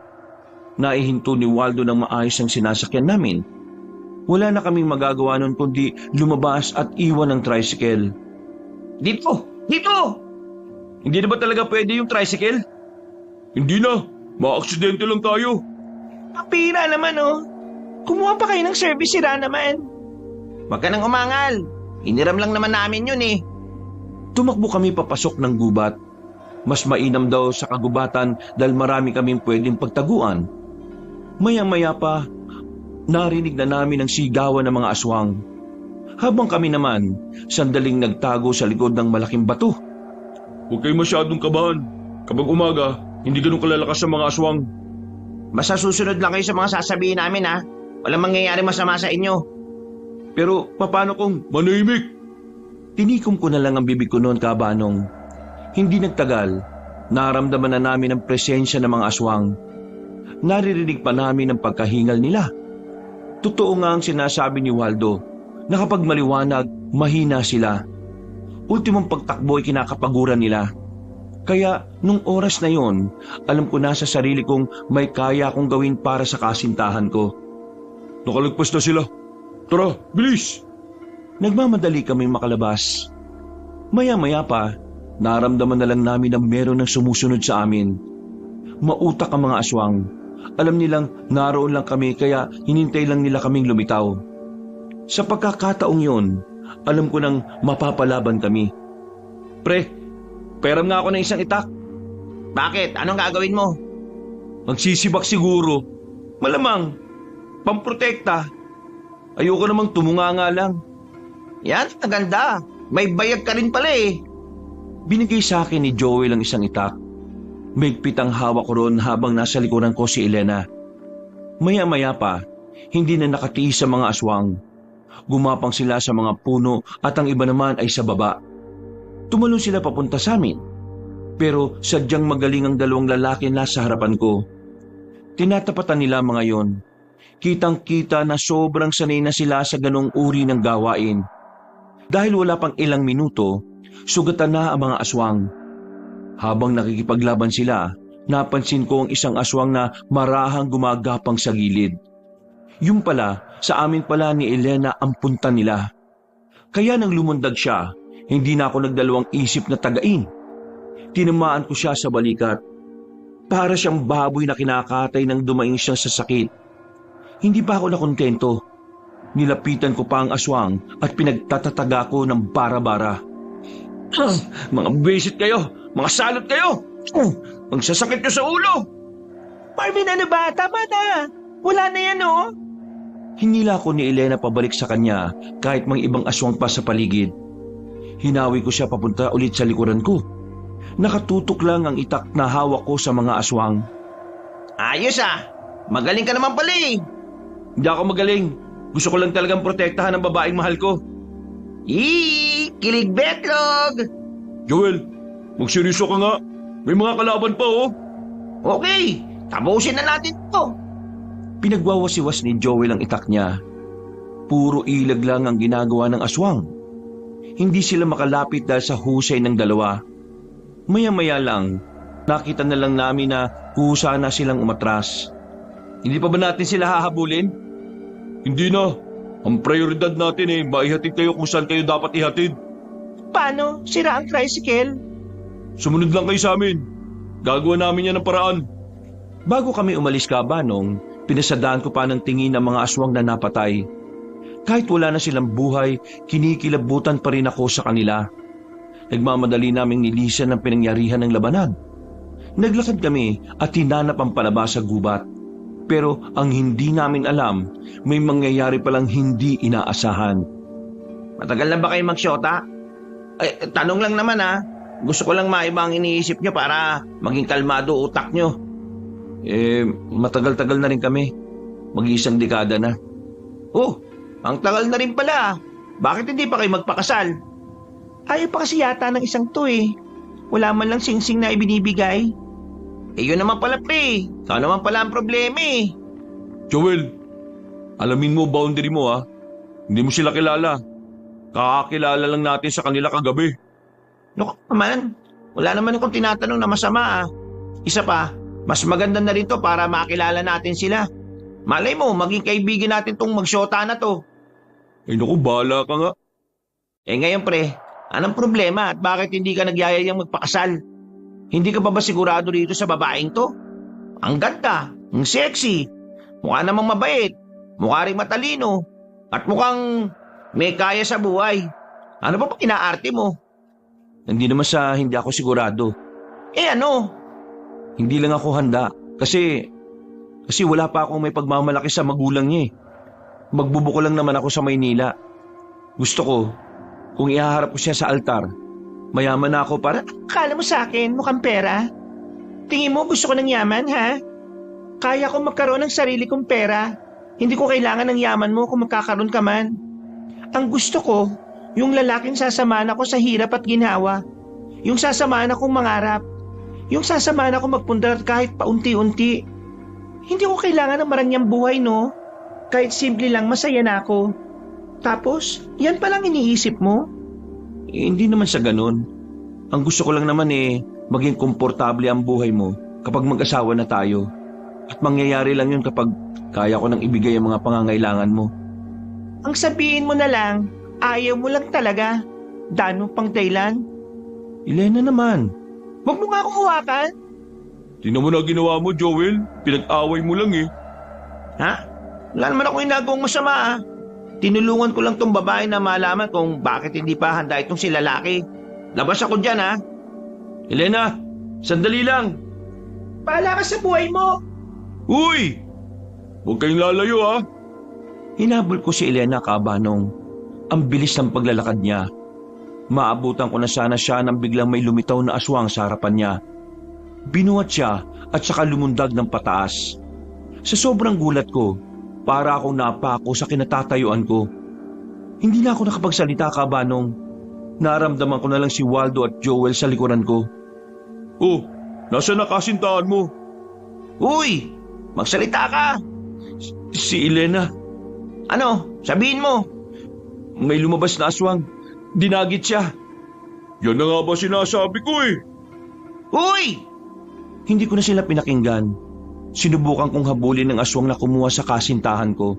Naihinto ni Waldo ng maayos ang sinasakyan namin. Wala na kaming magagawa nun kundi lumabas at iwan ang tricycle. Dito! Hindi na ba talaga pwede yung tricycle? Hindi na. Ma-aksidente lang tayo. Papira naman oh. Kumuha pa kayo ng service, sira naman. Huwag ka nang umangal. Iniram lang naman namin yun eh. Tumakbo kami papasok ng gubat. Mas mainam daw sa kagubatan dahil marami kaming pwedeng pagtaguan. Maya-maya pa, narinig na namin ang sigawan ng mga aswang. Habang kami naman, sandaling nagtago sa likod ng malaking bato. Huwag kayo masyadong kabahan. Kapag umaga, hindi ganun kalalakas ang mga aswang. Basta susunod lang kayo sa mga sasabihin namin ha. Walang mangyayari masama sa inyo. Pero paano kung manahimik? Tinikom ko na lang ang bibig ko noon, Kabanong. Hindi nagtagal, naramdaman na namin ang presensya ng mga aswang. Naririnig pa namin ang pagkahingal nila. Totoo nga ang sinasabi ni Waldo na kapag maliwanag, mahina sila. Ultimong pagtakbo ay kinakapaguran nila. Kaya nung oras na yon, alam ko na sa sarili kong may kaya akong gawin para sa kasintahan ko. Nakalagpas na sila. Tara, bilis! Nagmamadali kaming makalabas. Maya-maya pa, naramdaman na lang namin na meron ng sumusunod sa amin. Mautak ang mga aswang. Alam nilang naroon lang kami kaya hinintay lang nila kaming lumitaw. Sa pagkakataong yun, alam ko nang mapapalaban kami. Pre, peram nga ako ng isang itak. Bakit? Anong gagawin mo? Magsisibak siguro. Malamang. Pamprotekta. Ayoko namang tumunganga lang. Yan, maganda. May bayag ka rin pala eh. Binigay sa akin ni Joel ang isang itak. Mahigpit ang hawak ko ron habang nasa likuran ko si Elena. Maya-maya pa, hindi na nakatiis sa mga aswang. Gumapang sila sa mga puno at ang iba naman ay sa baba. Tumalon sila papunta sa amin. Pero sadyang magaling ang dalawang lalaki na sa harapan ko. Tinatapatan nila mga yon. Kitang-kita na sobrang sanay na sila sa ganong uri ng gawain. Dahil wala pang ilang minuto, sugatan na ang mga aswang. Habang nakikipaglaban sila, napansin ko ang isang aswang na marahang gumagapang sa gilid. Yung pala, sa amin pala ni Elena ang punta nila. Kaya nang lumundag siya, hindi na ako nagdalawang isip na tagain. Tinamaan ko siya sa balikat. Para siyang baboy na kinakatay nang dumaing siya sa sakit. Hindi pa ako nakontento. Nilapitan ko pa ang aswang at pinagtatataga ko ng bara-bara. Mga bisit kayo! Mga salot kayo! Ang sasakit nyo sa ulo! Marvin, ano ba? Tama na. Wala na yan, oh. Hinila ko ni Elena pabalik sa kanya kahit may ibang aswang pa sa paligid. Hinawi ko siya papunta ulit sa likuran ko. Nakatutok lang ang itak na hawak ko sa mga aswang. Ayos ah. Magaling ka naman pala eh. Hindi ako magaling. Gusto ko lang talagang protektahan ang babaeng mahal ko. Kilig betlog. Joel, magseryoso ka nga. May mga kalaban pa oh. Okay, tapusin na natin to. Pinagwawasiwas ni Joel ang itak niya. Puro ilag lang ang ginagawa ng aswang. Hindi sila makalapit dahil sa husay ng dalawa. Maya-maya lang, nakita na lang namin na kusa na silang umatras. Hindi pa ba natin sila hahabulin? Hindi na. Ang prioridad natin maihatid kayo kung saan kayo dapat ihatid. Paano? Sira ang tricycle? Sumunod lang kayo sa amin. Gagawa namin yan ng paraan. Bago kami umalis Banong, pinasadaan ko pa ng tingin ng mga aswang na napatay. Kahit wala na silang buhay, kinikilabutan pa rin ako sa kanila. Nagmamadali naming nilisan ang pinangyarihan ng labanan. Naglakad kami at hinanap ang palabas sa gubat. Pero ang hindi namin alam, may mangyayari palang hindi inaasahan. Matagal na ba kayo magsyota? Tanong lang naman ha. Gusto ko lang maiba ang iniisip nyo para maging kalmado utak nyo. Matagal-tagal na rin kami. Mag-iisang dekada na. Oh, ang tagal na rin pala. Bakit hindi pa kayo magpakasal? Ayaw pa kasi yata ng isang to eh. Wala man lang singsing na ibinibigay. Yun naman pala pre. Ikaw naman pala ang problema eh. Joel, alamin mo boundary mo ha. Hindi mo sila kilala. Kakakilala lang natin sa kanila kagabi. Naku naman, wala naman akong tinatanong na masama ah. Isa pa, mas maganda na rin to para makilala natin sila. Malay mo, maging kaibigan natin tong magsyota na to. Naku, bahala ka nga. Ngayon pre, anong problema at bakit hindi ka nagyayayang magpakasal? Hindi ka pa ba sigurado dito sa babaeng to? Ang ganda, ang sexy, mukha namang mabait, mukha ring matalino, at mukhang may kaya sa buhay. Ano ba pag inaarte mo? Hindi naman sa hindi ako sigurado. Ano? Hindi lang ako handa kasi wala pa akong may pagmamalaki sa magulang niya. Magbubuko lang naman ako sa Maynila. Gusto ko, kung ihaharap ko siya sa altar, mayaman na ako para... Akala mo sa akin mukhang pera? Tingin mo gusto ko ng yaman ha? Kaya ko magkaroon ng sarili kong pera. Hindi ko kailangan ng yaman mo kung magkakaroon ka man. Ang gusto ko, yung lalaking sasamahan ako sa hirap at ginhawa. Yung sasamahan akong mangarap. Yung sasamahan ako magpundar kahit paunti-unti. Hindi ko kailangan ng marangyang buhay, no? Kahit simple lang, masaya na ako. Tapos, yan palang iniisip mo? Hindi naman sa ganun. Ang gusto ko lang naman maging komportable ang buhay mo kapag mag-asawa na tayo. At mangyayari lang yun kapag kaya ko nang ibigay ang mga pangangailangan mo. Ang sabihin mo na lang, ayaw mo lang talaga. Dano pang dahilan. Elena naman. Huwag mo nga ako hawakan. Tingnan mo na ginawa mo, Joel. Pinag-away mo lang Ha? Wala naman ako ginagawang masama ah. Tinulungan ko lang tong babae na malaman kung bakit hindi pa handa itong si lalaki. Labas ako dyan ha. Elena, sandali lang. Bahala ka sa buhay mo. Uy! Huwag kayong lalayo ha. Hinabol ko si Elena Banong. Ang bilis ng paglalakad niya. Maabutan ko na sana siya nang biglang may lumitaw na aswang sa harapan niya. Binuhat siya at saka lumundag ng pataas. Sa sobrang gulat ko, para akong napako sa kinatatayuan ko. Hindi na ako nakapagsalita Banong. Naramdaman ko na lang si Waldo at Joel sa likuran ko. Oh, nasa nakasintahan mo? Uy, magsalita ka. Si Elena. Ano? Sabihin mo. May lumabas na aswang. Dinagit siya. Yan na nga ba sinasabi ko Uy! Hindi ko na sila pinakinggan. Sinubukan kong habulin ng aswang na kumuha sa kasintahan ko.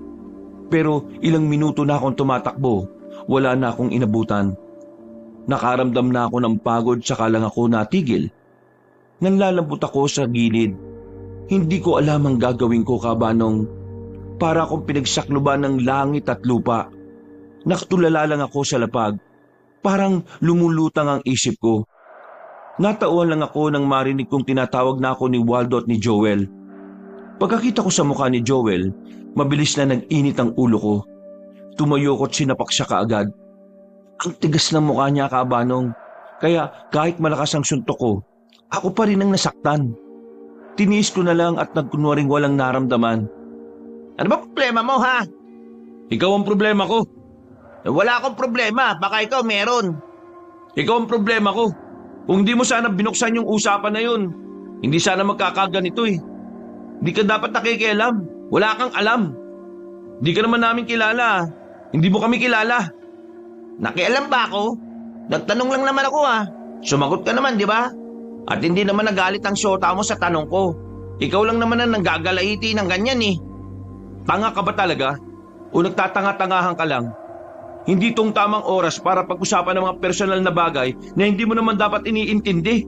Pero ilang minuto na akong tumatakbo, wala na akong inabutan. Nakaramdam na ako ng pagod saka lang ako natigil. Nanlalambot ako sa gilid. Hindi ko alam ang gagawin ko, Kabanong. Para akong pinagsakluban ng langit at lupa. Nakatulala lang ako sa lapag. Parang lumulutang ang isip ko. Natauhan lang ako nang marinig kong tinatawag na ako ni Waldo at ni Joel. Pagkakita ko sa mukha ni Joel, mabilis na nag-init ang ulo ko. Tumayo ko't sinapak siya kaagad. Ang tigas ng mukha niya, Kabanong. Kaya kahit malakas ang suntok ko, ako pa rin ang nasaktan. Tiniis ko na lang at nagkunwaring walang naramdaman. Ano ba problema mo, ha? Ikaw ang problema ko. Wala akong problema, baka ikaw meron. Ikaw ang problema ko. Kung di mo sana binuksan yung usapan na yun, hindi sana magkakaganito eh. Di ka dapat nakikialam. Wala kang alam. Di ka naman namin kilala. Hindi mo kami kilala. Nakialam ba ako? Nagtanong lang naman ako, ha? Sumagot ka naman, di ba? At hindi naman nagalit ang syota mo sa tanong ko. Ikaw lang naman ang nanggagalaiti ng ganyan eh. Tanga ka ba talaga? O nagtatanga-tangahan ka lang? Hindi tong tamang oras para pag-usapan ng mga personal na bagay na hindi mo naman dapat iniintindi.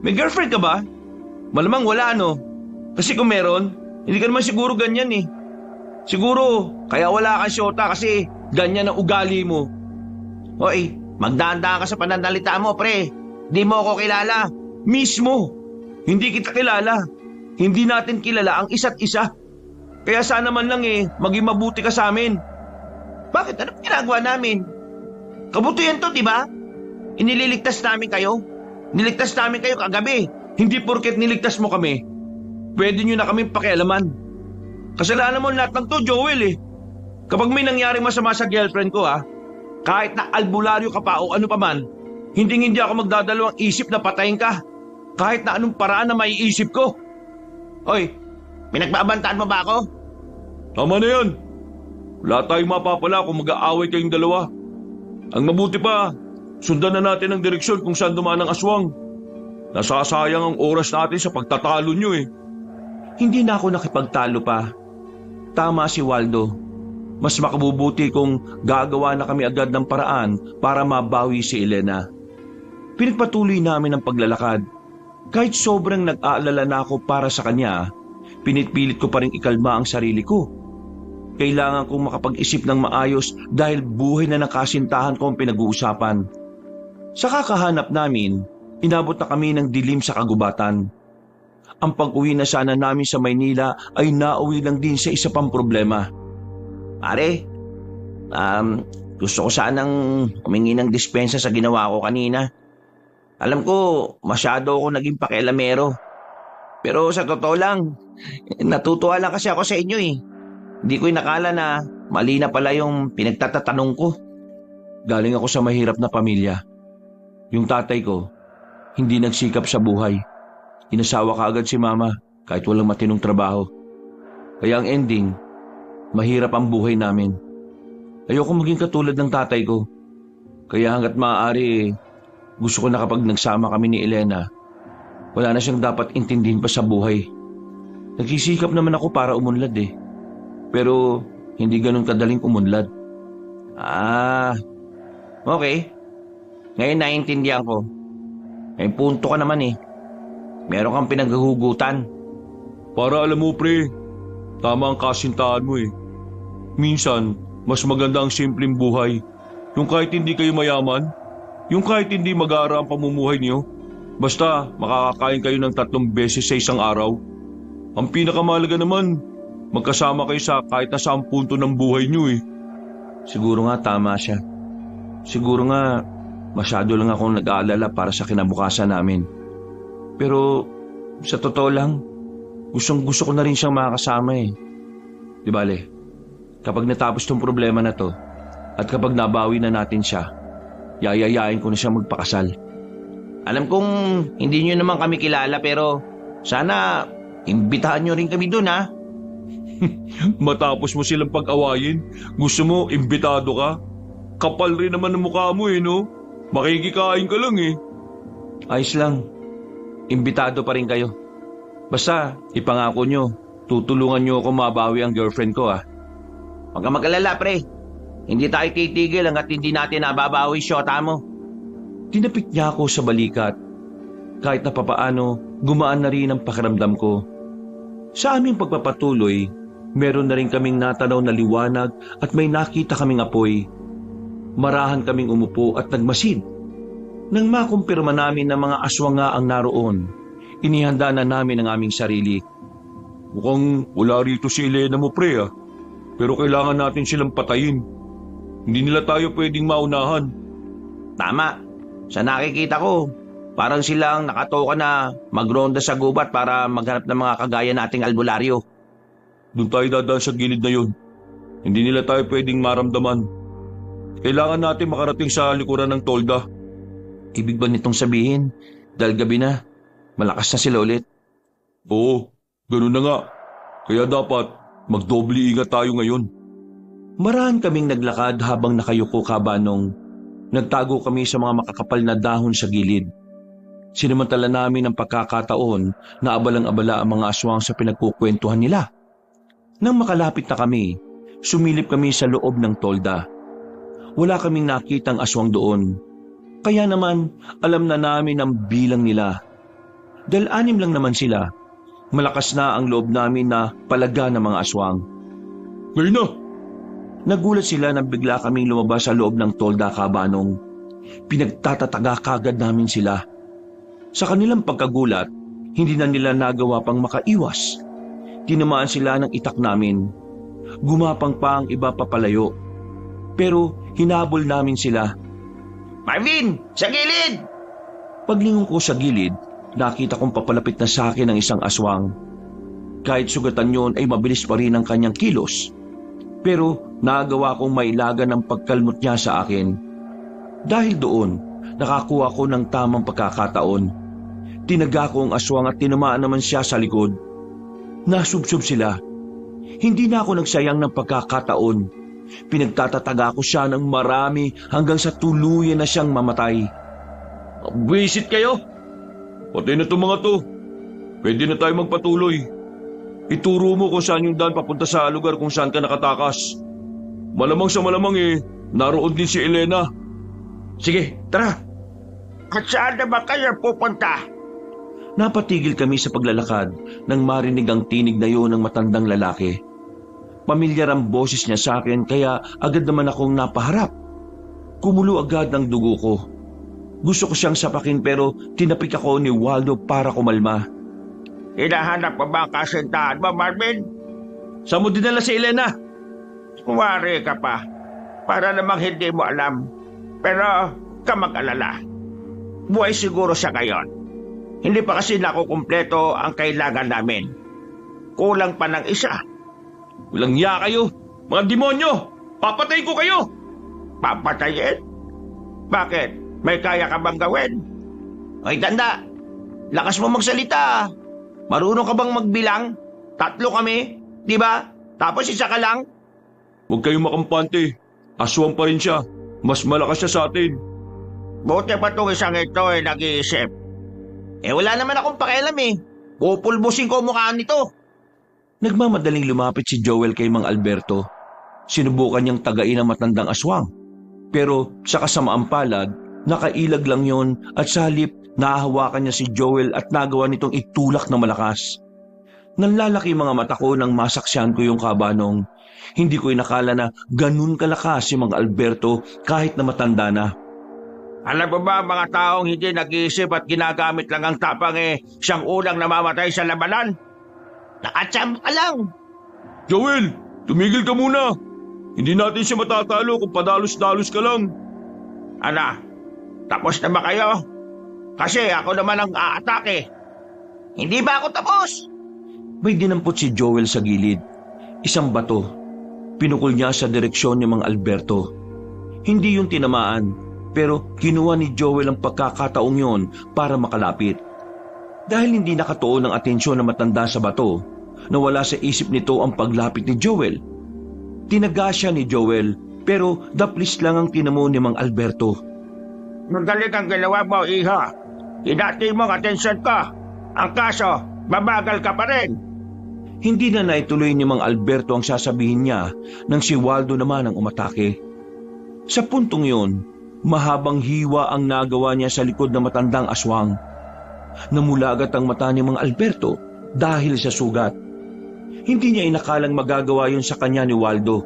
May girlfriend ka ba? Malamang wala, no? Kasi kung meron, hindi ka naman siguro ganyan eh. Siguro, kaya wala kang syota kasi ganyan ang ugali mo. Hoy, magdaan-daan ka sa pananalita mo, pre. Di mo ako kilala. Mismo, hindi kita kilala. Hindi natin kilala ang isa't isa. Kaya sana man lang maging mabuti ka sa amin. Bakit? Anong ginagawa namin? Kabutihan to, di ba? Inililigtas namin kayo. Niligtas namin kayo kagabi. Hindi porket niligtas mo kami, pwede nyo na kaming pakialaman. Kasalanan mo lahat ng to, Joel eh. Kapag may nangyaring masama sa girlfriend ko kahit na albularyo ka pa o ano pa man, hindi ako magdadalawang isip na patayin ka. Kahit na anong paraan na maiisip ko. Hoy, pinagbabantaan mo ba ako? Tama na yan. Wala tayong mapapala kung mag-aaway kayong dalawa. Ang mabuti pa, sundan na natin ang direksyon kung saan dumaan ang aswang. Nasasayang ang oras natin sa pagtatalo nyo eh. Hindi na ako nakipagtalo pa. Tama si Waldo. Mas makabubuti kung gagawa na kami agad ng paraan para mabawi si Elena. Pinagpatuloy namin ang paglalakad. Kahit sobrang nag-aalala na ako para sa kanya, pinitpilit ko pa rin ikalma ang sarili ko. Kailangan kong makapag-isip ng maayos dahil buhay na ng kasintahan ko ang pinag-uusapan. Sa kakahanap namin, inabot na kami ng dilim sa kagubatan. Ang pag-uwi na sana namin sa Maynila ay nauwi lang din sa isa pang problema. Pare, gusto ko sanang humingi ng dispensa sa ginawa ko kanina. Alam ko, masyado ako naging pakialamero. Pero sa totoo lang, natutuwa lang kasi ako sa inyo eh. Hindi ko inakala na mali na pala yung pinagtatatanong ko. Galing ako sa mahirap na pamilya. Yung tatay ko, hindi nagsikap sa buhay. Inasawa kaagad si mama kahit walang matinong trabaho. Kaya ang ending, mahirap ang buhay namin. Ayoko maging katulad ng tatay ko. Kaya hanggat maaari, gusto ko na kapag nagsama kami ni Elena, wala na siyang dapat intindihin pa sa buhay. Nagsisikap naman ako para umunlad eh. Pero hindi ganun kadaling umunlad. Okay. Ngayon naiintindihan ko. May punto ka naman eh. Meron kang pinaghuhugutan. Para alam mo pre, tama ang kasintahan mo eh. Minsan, mas maganda ang simpleng buhay. Yung kahit hindi kayo mayaman, yung kahit hindi mag-aara ang pamumuhay niyo, basta makakakain kayo ng 3 beses sa isang araw. Ang pinakamahalaga naman, magkasama kayo sa kahit na saang punto ng buhay niyo eh. Siguro nga tama siya. Siguro nga masyado lang akong nag-aalala para sa kinabukasan namin. Pero sa totoo lang, gusto ko na rin siyang makakasama eh. Di bale, kapag natapos tong problema na to at kapag nabawi na natin siya, yayayain ko na siya magpakasal. Alam kong hindi nyo naman kami kilala pero sana imbitahan nyo rin kami dun ha. Matapos mo silang pag-awayin, gusto mo imbitado ka? Kapal rin naman ang mukha mo eh no? Makikikain ka lang eh. Ayos lang. Imbitado pa rin kayo. Basta, ipangako nyo, tutulungan nyo ako mabawi ang girlfriend ko Huwag kang mag-alala, pre. Hindi tayo titigil hanggat hindi natin nababawi syota mo. Tinapik niya ako sa balikat. Kahit na papaano, gumaan na rin ang pakiramdam ko. Sa aming pagpapatuloy, meron na rin kaming natanaw na liwanag at may nakita kaming apoy. Marahan kaming umupo at nagmasid. Nang makumpirma namin na mga aswang nga ang naroon, inihanda na namin ang aming sarili. Mukhang wala rito si Elena mo, pre. Pero kailangan natin silang patayin. Hindi nila tayo pwedeng maunahan. Tama. Sa nakikita ko, parang silang nakatoka na magronda sa gubat para maghanap ng mga kagaya nating albularyo. Doon tayo dadaan sa gilid na yun. Hindi nila tayo pwedeng maramdaman. Kailangan natin makarating sa likuran ng tolda. Ibig ba nitong sabihin, dahil gabi na, malakas na sila ulit? Oo, ganun na nga. Kaya dapat magdoble ingat tayo ngayon. Marahan kaming naglakad habang nakayuko kabanong. Nagtago kami sa mga makakapal na dahon sa gilid. Sinamantala namin ang pagkakataon na abalang-abala ang mga aswang sa pinagkukwentuhan nila. Nang makalapit na kami, sumilip kami sa loob ng tolda. Wala kaming nakitang aswang doon. Kaya naman, alam na namin ang bilang nila. Dahil 6 lang naman sila, malakas na ang loob namin na palaga ng mga aswang. Ngayon na! Nagulat sila nang bigla kaming lumabas sa loob ng tolda kabanong. Pinagtatataga kagad namin sila. Sa kanilang pagkagulat, hindi na nila nagawa pang makaiwas. Tinamaan sila ng itak namin. Gumapang pa ang iba papalayo. Pero hinabol namin sila. Marvin! Sa gilid! Paglingon ko sa gilid, nakita kong papalapit na sa akin ang isang aswang. Kahit sugatan yon ay mabilis pa rin ang kanyang kilos. Pero nagawa kong mailagan ang pagkalmot niya sa akin. Dahil doon, nakakuha ko ng tamang pagkakataon. Tinaga ko ang aswang at tinamaan naman siya sa likod. Nasubsob sila. Hindi na ako nagsayang ng pagkakataon. Pinagtatataga ko siya ng marami hanggang sa tuluyan na siyang mamatay. Buwisit kayo! Patay na itong mga to. Pwede na tayo magpatuloy. Ituro mo kung saan yung daan papunta sa lugar kung saan ka nakatakas. Malamang sa malamang naroon din si Elena. Sige, tara! At saan na ba kayo pupunta? Napatigil kami sa paglalakad nang marinig ang tinig na yun ng matandang lalaki. Pamilyar ang boses niya sa akin kaya agad naman akong napaharap. Kumulo agad ang dugo ko. Gusto ko siyang sapakin pero tinapik ako ni Waldo para kumalma. Hinahanap pa ba ang kasintahan mo, Marvin? Saan mo dinala si Elena? Kumari ka pa. Para namang hindi mo alam. Pero ka mag-alala. Buhay siguro siya ngayon. Hindi pa kasi nakukumpleto ang kailangan namin. Kulang pa ng isa. Walang iya kayo! Mga demonyo! Papatayin ko kayo! Papatayin? Bakit? May kaya ka bang gawin? Ay, tanda! Lakas mo magsalita. Marunong ka bang magbilang? 3 kami, di ba? Tapos isa ka lang? Huwag kayong makampante. Aswang pa rin siya. Mas malakas siya sa atin. Buti pa itong isang ito nag-iisip. Wala naman akong pakialam Pupulbusin ko mukha nito. Nagmamadaling lumapit si Joel kay Mang Alberto. Sinubukan niyang tagain ang matandang aswang. Pero sa kasamaang palad, nakailag lang yon at sa halip nahahawakan niya si Joel at nagawa nitong itulak na malakas. Nanlalaki mga mata ko nang masaksyan ko yung kabanong. Hindi ko inakala na ganun kalakas si Mang Alberto kahit na matanda na. Alam mo ba mga taong hindi nag-iisip at ginagamit lang ang tapang siyang unang namamatay sa labanan? Nakacham ka lang. Joel, tumigil ka muna. Hindi natin siya matatalo kung padalos-dalos ka lang. Ana, tapos na ba kayo? Kasi ako naman ang aatake. Hindi ba ako tapos? May dinampot si Joel sa gilid. Isang bato. Pinukol niya sa direksyon ni Mang Alberto. Hindi yung tinamaan, pero kinuha ni Joel ang pagkakataong yon para makalapit. Dahil hindi nakatuon ang atensyon ng matanda sa bato, nawala sa isip nito ang paglapit ni Joel. Tinaga siya ni Joel, pero daplis lang ang tinamo ni Mang Alberto. Magaling ang ginawa mo, iha. Hinati mo ang atensyon ko. Ang kaso, Babagal ka pa rin. Hindi na naituloy ni Mang Alberto ang sasabihin niya nang si Waldo naman ang umatake. Sa puntong yun, mahabang hiwa ang nagawa niya sa likod ng matandang aswang. Namula agad ang mata ni Mang Alberto dahil sa sugat. Hindi niya inakalang magagawa yun sa kanya ni Waldo.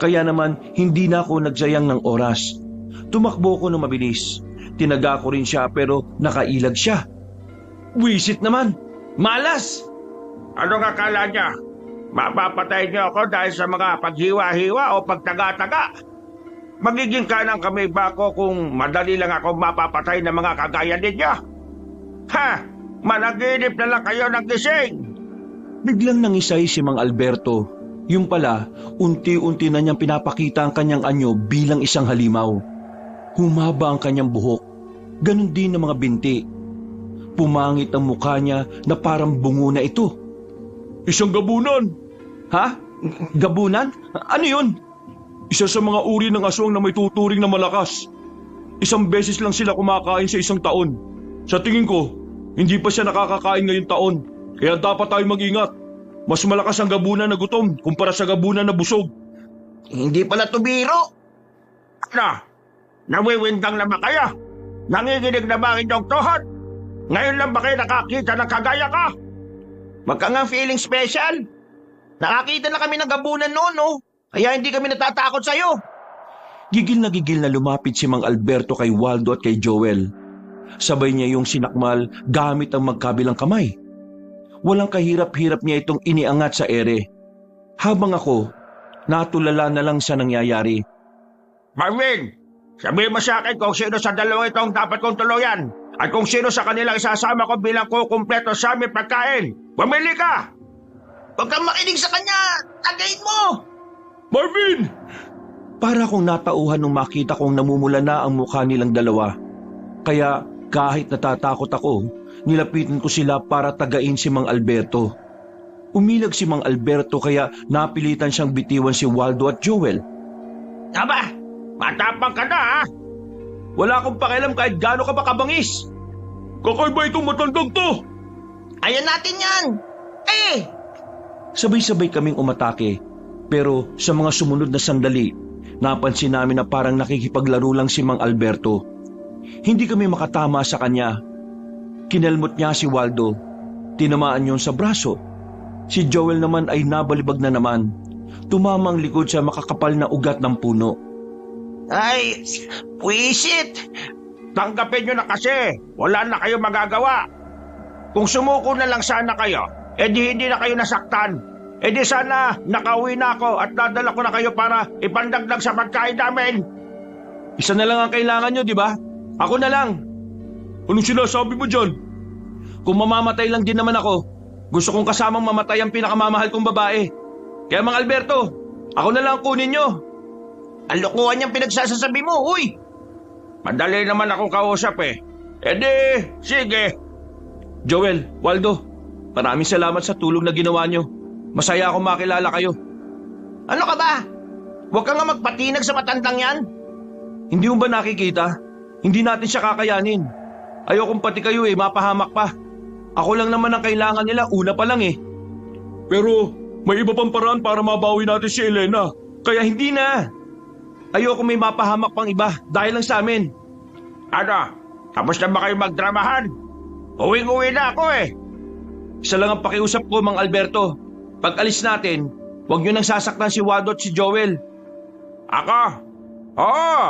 Kaya naman hindi na ako nagsayang ng oras. Tumakbo ko ng mabilis. Tinaga ko rin siya pero nakailag siya. Wisit naman! Malas! Anong akala niya? Mapapatay niyo ako dahil sa mga paghiwa-hiwa o pagtaga-taga? Magiging kanang kami ba ako kung madali lang ako mapapatay ng mga kagaya ninyo? Ha! Managinip na lang kayo ng gising! Biglang nangisay si Mang Alberto. Yung pala, unti-unti na niyang pinapakita ang kanyang anyo bilang isang halimaw. Humaba ang kanyang buhok. Ganon din ang mga binti. Pumangit ang mukha niya na parang bungo na ito. Isang gabunan! Ha? Gabunan? Ano yun? Isa sa mga uri ng aswang na may tuturing na malakas. Isang beses lang sila kumakain sa isang taon. Sa tingin ko, hindi pa siya nakakakain ngayong taon. Kaya dapat tayo mag-ingat. Mas malakas ang gabunan na gutom kumpara sa gabunan na busog. Hindi pala to biro. Ano? Nawiwindang na ba kayo? Nanginginig na ba ang inyong tuhod? Ngayon lang ba kayo nakakita ng kagaya ka? Wag ka nga feeling special. Nakakita na kami ng gabunan noon, no? Kaya hindi kami natatakot sa'yo. Gigil na lumapit si Mang Alberto kay Waldo at kay Joel. Sabay niya yung sinakmal gamit ang magkabilang kamay. Walang kahirap-hirap niya itong iniangat sa ere. Habang ako, natulala na lang sa nangyayari. Marvin, sabihin mo sa akin kung sino sa dalawang itong dapat kong tuluyan at kung sino sa kanilang isasama ko bilang kukumpleto sa aming pagkain. Pumili ka! Huwag kang makinig sa kanya! Tagayin mo! Marvin! Para akong natauhan nung makita kong namumula na ang mukha nilang dalawa. Kaya kahit natatakot ako, nilapitan ko sila para tagain si Mang Alberto. Umilag si Mang Alberto kaya napilitan siyang bitiwan si Waldo at Joel. Aba, matapang ka na ha? Wala akong pakialam kahit gaano ka ba kabangis. Kakaiba itong matandang to. Ayan natin yan! Sabay-sabay kaming umatake. Pero sa mga sumunod na sandali, napansin namin na parang nakikipaglaro lang si Mang Alberto. Hindi kami makatama sa kanya. Kinalmot niya si Waldo. Tinamaan yun sa braso. Si Joel naman ay nabalibag na naman. Tumamang likod sa makakapal na ugat ng puno. Ay, puisit! Tanggapin nyo na kasi, wala na kayo magagawa. Kung sumuko na lang sana kayo, edi hindi na kayo nasaktan. Edi sana nakauwi na ako at dadala ko na kayo para ipandagdag sa pagkain namin. Isa na lang ang kailangan nyo, di ba? Ako na lang. Anong sinasabi mo dyan? Kung mamamatay lang din naman ako, gusto kong kasamang mamatay ang pinakamamahal kong babae. Kaya Mang Alberto, ako na lang kunin nyo. Ang lokohan niyang pinagsasasabi mo, uy! Madali naman akong kausap eh. Edi, sige. Joel, Waldo, maraming salamat sa tulong na ginawa nyo. Masaya akong makilala kayo. Ano ka ba? Huwag ka nga magpatinag sa matandang yan. Hindi mo ba nakikita? Hindi natin siya kakayanin. Ayokong pati kayo mapahamak pa. Ako lang naman ang kailangan nila, una pa lang eh. Pero may iba pang paraan para mabawi natin si Elena. Kaya hindi na. Ayoko may mapahamak pang iba dahil lang sa amin. Ano? Tapos na ba kayo magdramahan? Uwing-uwi na ako eh. Isa lang ang pakiusap ko, Mang Alberto. Pag alis natin, huwag nyo nang sasaktan si Waldo at si Joel. Ako? Oo,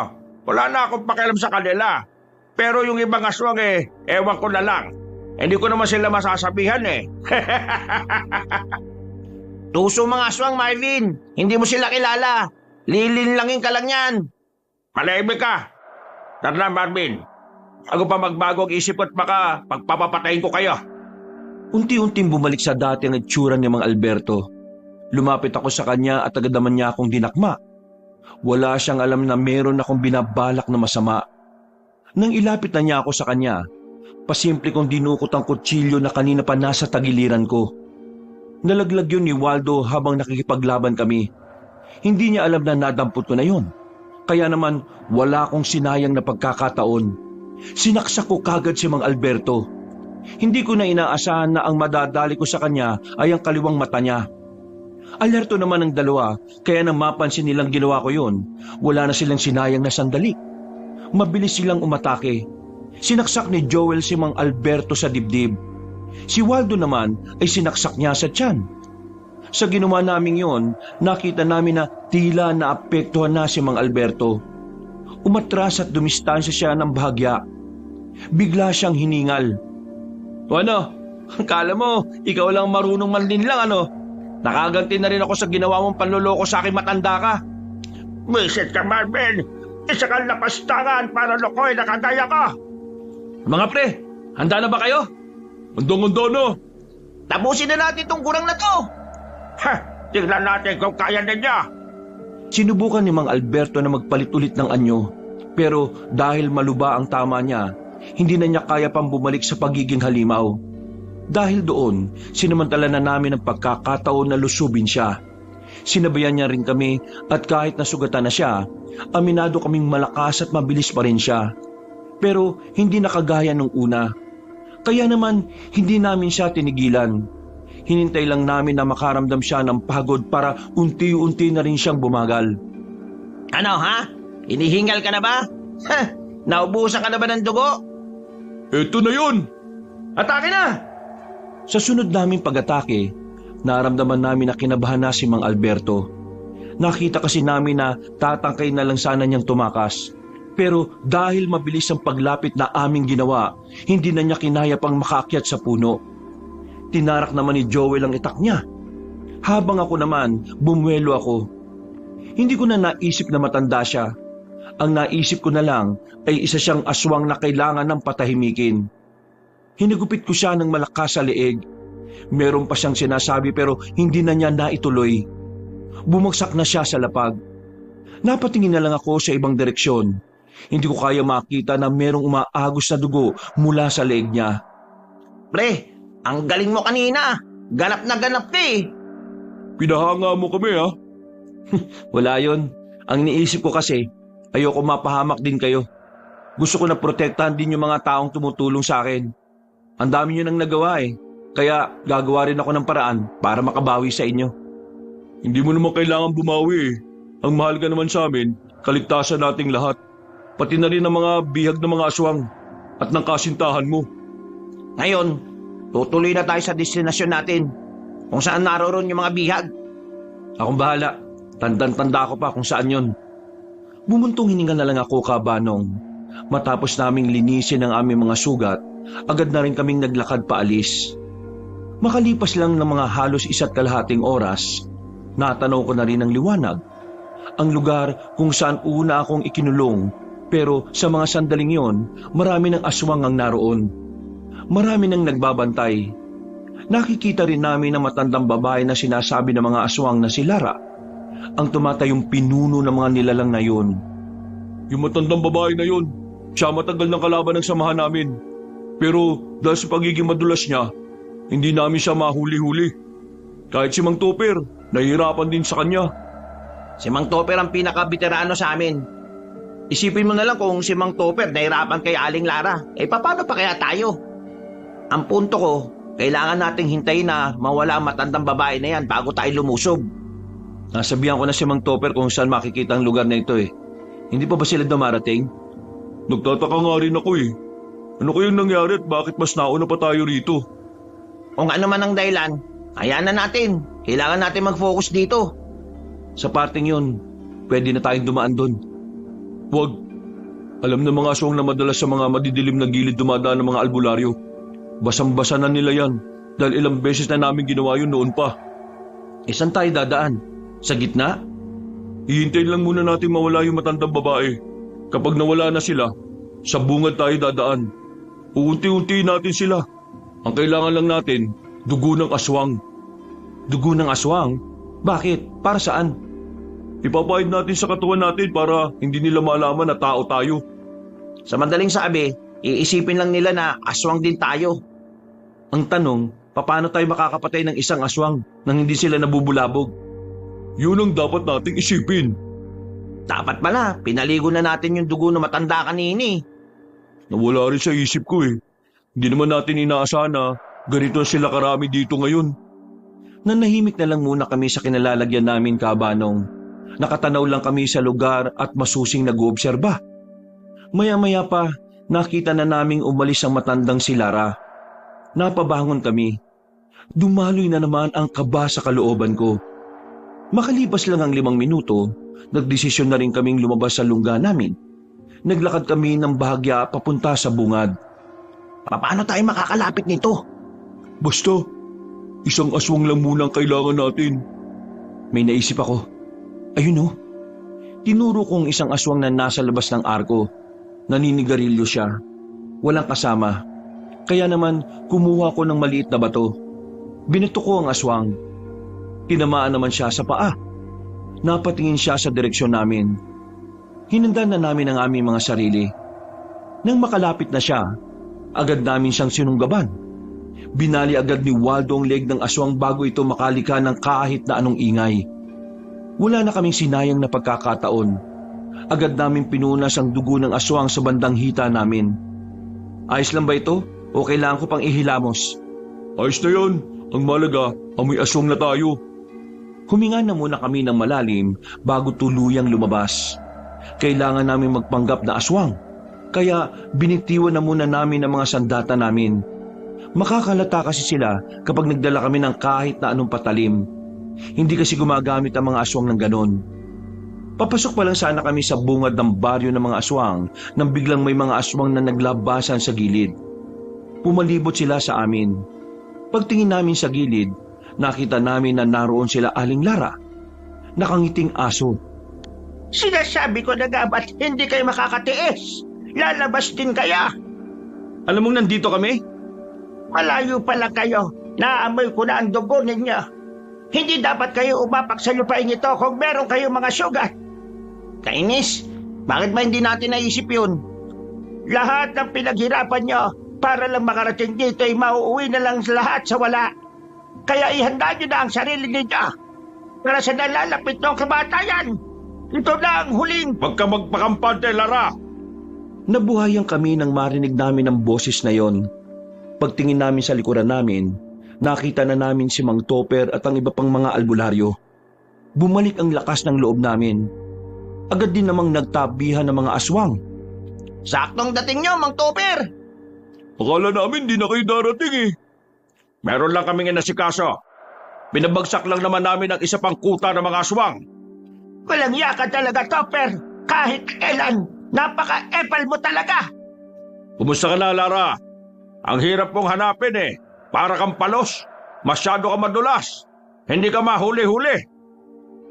wala na akong pakialam sa kanila. Pero yung ibang aswang ewan ko na lang. Hindi ko naman sila masasabihan eh. Tuso mga aswang, Marvin. Hindi mo sila kilala. Lilinlangin ka lang yan. Malahimik ka. Tara na, Marvin. Bago pa magbago ang isip ko at baka pagpapapatayin ko kayo. Unti-unting bumalik sa dati ang itsura ni Mang Alberto. Lumapit ako sa kanya at agad naman niya akong dinakma. Wala siyang alam na meron akong binabalak na masama. Nang ilapit na niya ako sa kanya, pasimple kong dinukot ang kutsilyo na kanina pa nasa tagiliran ko. Nalaglag yun ni Waldo habang nakikipaglaban kami. Hindi niya alam na nadampot ko na yun. Kaya naman wala akong sinayang na pagkakataon. Sinaksak ko kagad si Mang Alberto. Hindi ko na inaasahan na ang madadali ko sa kanya ay ang kaliwang mata niya. Alerto naman ang dalawa, kaya nang mapansin nilang ginawa ko yun, wala na silang sinayang na sandali. Mabilis silang umatake. Sinaksak ni Joel si Mang Alberto sa dibdib. Si Waldo naman ay sinaksak niya sa tiyan. Sa ginawa naming yon, nakita namin na tila naapektuhan na si Mang Alberto. Umatras at dumistansya siya ng bahagya. Bigla siyang hiningal. Ano? Kala mo, ikaw lang marunong manlinlang ano? Nakaganti na rin ako sa ginawa mong panloloko sa akin, matanda ka. Wisit ka, Marvin! Isa kang lapastangan para lokoy na kagaya ka! Mga pre, handa na ba kayo? Undong-undo no? Tapusin na natin tong gurang na to! Ha! Tingnan natin kung kaya ninyo! Sinubukan ni Mang Alberto na magpalit ulit ng anyo, pero dahil maluba ang tama niya, hindi na niya kaya pang bumalik sa pagiging halimaw. Dahil doon, sinamantala na namin ang pagkakataon na lusubin siya. Sinabayan niya rin kami at kahit nasugatan na siya, aminado kaming malakas at mabilis pa rin siya. Pero hindi nakagaya nung una. Kaya naman, hindi namin siya tinigilan. Hinintay lang namin na makaramdam siya ng pagod para unti-unti na rin siyang bumagal. Ano ha? Hinihingal ka na ba? Ha? Naubusan ka na ba ng dugo? Eto na yun! Atake na! Sa sunod naming pag-atake, naramdaman namin na kinabahan na si Mang Alberto. Nakita kasi namin na tatangkay na lang sana niyang tumakas. Pero dahil mabilis ang paglapit na aming ginawa, hindi na niya kinaya pang makaakyat sa puno. Tinarak naman ni Joel ang itak niya. Habang ako naman, bumuelo ako. Hindi ko na naisip na matanda siya. Ang naisip ko na lang ay isa siyang aswang na kailangan ng patahimikin. Hinigupit ko siya ng malakas sa leeg. Meron pa siyang sinasabi pero hindi na niya naituloy. Bumagsak na siya sa lapag. Napatingin na lang ako sa ibang direksyon. Hindi ko kaya makita na merong umaagos na dugo mula sa leeg niya. Pre, ang galing mo kanina. Ganap na ganap ka eh. Pinahanga mo kami ha? Wala yon. Ang iniisip ko kasi, ayoko mapahamak din kayo. Gusto ko na protektahan din yung mga taong tumutulong sa akin. Ang dami nyo nang nagawa eh. Kaya gagawa rin ako ng paraan para makabawi sa inyo. Hindi mo naman kailangan bumawi eh. Ang mahal ka naman sa amin, kaligtasan nating lahat. Pati na rin ang mga bihag ng mga aswang at ng kasintahan mo. Ngayon, tutuloy na tayo sa destinasyon natin. Kung saan naroon yung mga bihag. Akong bahala. Tandang-tanda ko pa kung saan yon. Bumuntong hininga na lang ako, Kabanong. Matapos naming linisin ang aming mga sugat, agad na rin kaming naglakad paalis. Makalipas lang ng mga halos 1.5 oras, natanaw ko na rin ang liwanag. Ang lugar kung saan una akong ikinulong, pero sa mga sandaling yon, marami ng aswang ang naroon. Marami nang nagbabantay. Nakikita rin namin ang matandang babae na sinasabi ng mga aswang na si Lara, ang tumatayong pinuno ng mga nilalang na yun. Yung matandang babae na yun, siya matagal ng kalaban ng samahan namin. Pero dahil sa pagiging madulas niya, hindi namin siya mahuli-huli. Kahit si Mang Topper, nahihirapan din sa kanya. Si Mang Topper ang pinaka-veterano sa amin. Isipin mo na lang kung si Mang Topper nahirapan kay Aling Lara, paano pa kaya tayo? Ang punto ko, kailangan nating hintayin na mawala ang matandang babae na yan bago tayo lumusob. Nasabihan ko na si Mang Topper kung saan makikita ang lugar na ito eh. Hindi pa ba sila dumarating? Nagtataka nga rin ako eh. Ano kayang nangyari at bakit mas nauna pa tayo rito? Kung ano man ang dahilan, hayaan na natin. Kailangan natin mag-focus dito. Sa parting yun, pwede na tayong dumaan doon. Huwag. Alam ng mga aswang na madalas sa mga madidilim na gilid dumadaan ng mga albularyo. Basang-basa na nila yan dahil ilang beses na namin ginawa yun noon pa. Saan tayo dadaan? Sa gitna? Hihintayin lang muna natin mawala yung matandang babae. Kapag nawala na sila, sa bungad tayo dadaan. Uunti-unti natin sila. Ang kailangan lang natin, dugo ng aswang. Dugo ng aswang? Bakit? Para saan? Ipapahid natin sa katawan natin para hindi nila malaman na tao tayo. Sa madaling sabi, iisipin lang nila na aswang din tayo. Ang tanong, paano tayo makakapatay ng isang aswang nang hindi sila nabubulabog? Yun ang dapat nating isipin. Dapat pala, pinaligo na natin yung dugo na matanda kanini. Nawala rin sa isip ko eh. Hindi naman natin inaasahan na ganito sila karami dito ngayon. Nanahimik na lang muna kami sa kinalalagyan namin, Kabanong. Nakatanaw lang kami sa lugar at masusing nag-oobserba. Maya-maya pa, nakita na naming umalis ang matandang si Lara. Napabangon kami. Dumaloy na naman ang kaba sa kalooban ko. Makalipas lang ang 5 minuto, nagdesisyon na rin kaming lumabas sa lungga namin. Naglakad kami ng bahagya papunta sa bungad. Paano tayo makakalapit nito? Basta, isang aswang lang muna ang kailangan natin. May naisip ako. Ayun oh. Tinuro kong isang aswang na nasa labas ng arko. Naninigarilyo siya. Walang kasama. Kaya naman kumuha ko ng maliit na bato. Binato ko ang aswang. Tinamaan naman siya sa paa. Napatingin siya sa direksyon namin. Hinanda na namin ang aming mga sarili. Nang makalapit na siya, agad namin siyang sinunggaban. Binali agad ni Waldo ang leg ng aswang bago ito makalika ng kahit na anong ingay. Wala na kaming sinayang na pagkakataon. Agad namin pinunas ang dugo ng aswang sa bandang hita namin. Ayos lang ba ito o kailangan ko pang ihilamos? Ayos na yun. Ang malaga, amoy aswang na tayo. Huminga na muna kami ng malalim bago tuluyang lumabas. Kailangan namin magpanggap na aswang. Kaya binitiwan na muna namin ang mga sandata namin. Makakalata kasi sila kapag nagdala kami ng kahit na anong patalim. Hindi kasi gumagamit ang mga aswang ng ganon. Papasok pa lang sana kami sa bungad ng baryo ng mga aswang nang biglang may mga aswang na naglabasan sa gilid. Pumalibot sila sa amin. Pagtingin namin sa gilid, nakita namin na naroon sila Aling Lara. Nakangiting aso. Sinasabi ko na nga ba't hindi kayo makakatiis? Lalabas din kaya? Alam mong nandito kami? Malayo pa lang kayo. Naamoy ko na ang dugo ninyo. Hindi dapat kayo umapak sa lupain ito kung meron kayong mga sugat. Kainis, bakit ba hindi natin naisip yun? Lahat ng pinaghirapan nyo para lang makarating dito ay mauuwi na lang lahat sa wala. Kaya ihanda nyo na ang sarili ninyo para sa nalalapit ng kamatayan. Ito na ang huling... Huwag ka magpakampante, Lara! Nabuhayan kami nang marinig namin ang boses na yon. Pagtingin namin sa likuran namin, nakita na namin si Mang Topper at ang iba pang mga albularyo. Bumalik ang lakas ng loob namin. Agad din namang nagtabihan ng mga aswang. Saktong dating nyo, Mang Topper! Akala namin di na kayo darating eh. Meron lang kaming inasikaso. Binabagsak lang naman namin ang isa pang kuta ng mga aswang. Walang yaka talaga, Topper! Kahit kailan, napaka-epal mo talaga! Kumusta ka na, Lara? Ang hirap mong hanapin eh. Para kang palos. Masyado ka madulas. Hindi ka mahuli-huli.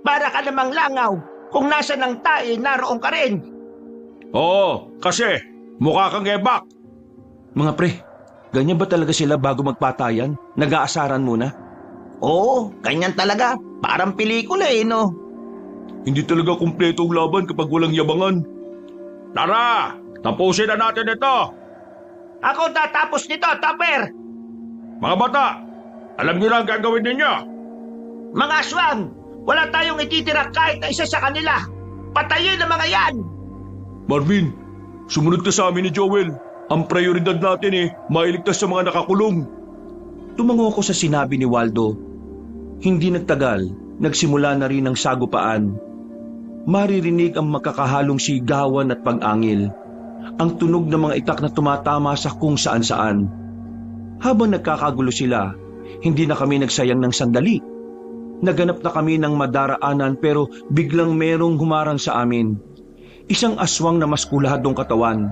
Para ka namang langaw. Kung nasa ng tae, naroon ka rin. Oo, kasi mukha kang ebak. Mga pre, ganyan ba talaga sila bago magpatayan? Nag-aasaran muna? Oo, ganyan talaga. Parang pelikula eh, no? Hindi talaga kumpleto ang laban kapag walang yabangan. Lara, tapusin na natin ito. Ako tatapos nito, Topper! Mga bata, alam niyo na ang gagawin ninyo. Mga aswang, wala tayong ititira kahit na isa sa kanila. Patayin ang mga yan! Marvin, sumunod ka sa amin ni Joel. Ang prioridad natin eh, mailigtas sa mga nakakulong. Tumango ako sa sinabi ni Waldo. Hindi nagtagal, nagsimula na rin ang sagupaan. Maririnig ang makakahalong sigawan at pag-angil. Ang tunog ng mga itak na tumatama sa kung saan-saan. Habang nagkakagulo sila, hindi na kami nagsayang ng sandali. Naganap na kami ng madaraanan pero biglang merong humarang sa amin. Isang aswang na maskuladong katawan.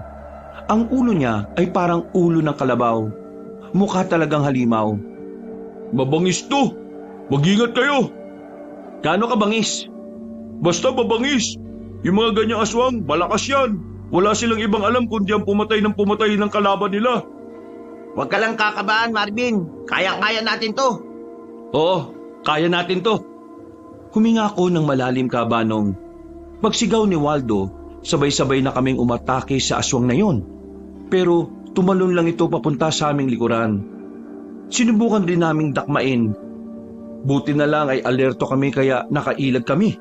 Ang ulo niya ay parang ulo ng kalabaw. Mukha talagang halimaw. Mabangis to! Mag-ingat kayo! Gaano kabangis? Basta mabangis! Yung mga ganyang aswang, malakas yan! Wala silang ibang alam kundi ang pumatay ng kalaban nila. Huwag ka lang kakabahan, Marvin. Kaya-kaya natin to. Oo, kaya natin to. Huminga ako ng malalim, Kabanong. Pagsigaw ni Waldo, sabay-sabay na kaming umatake sa aswang na yon. Pero tumalon lang ito papunta sa aming likuran. Sinubukan din naming dakmain. Buti na lang ay alerto kami kaya nakailag kami.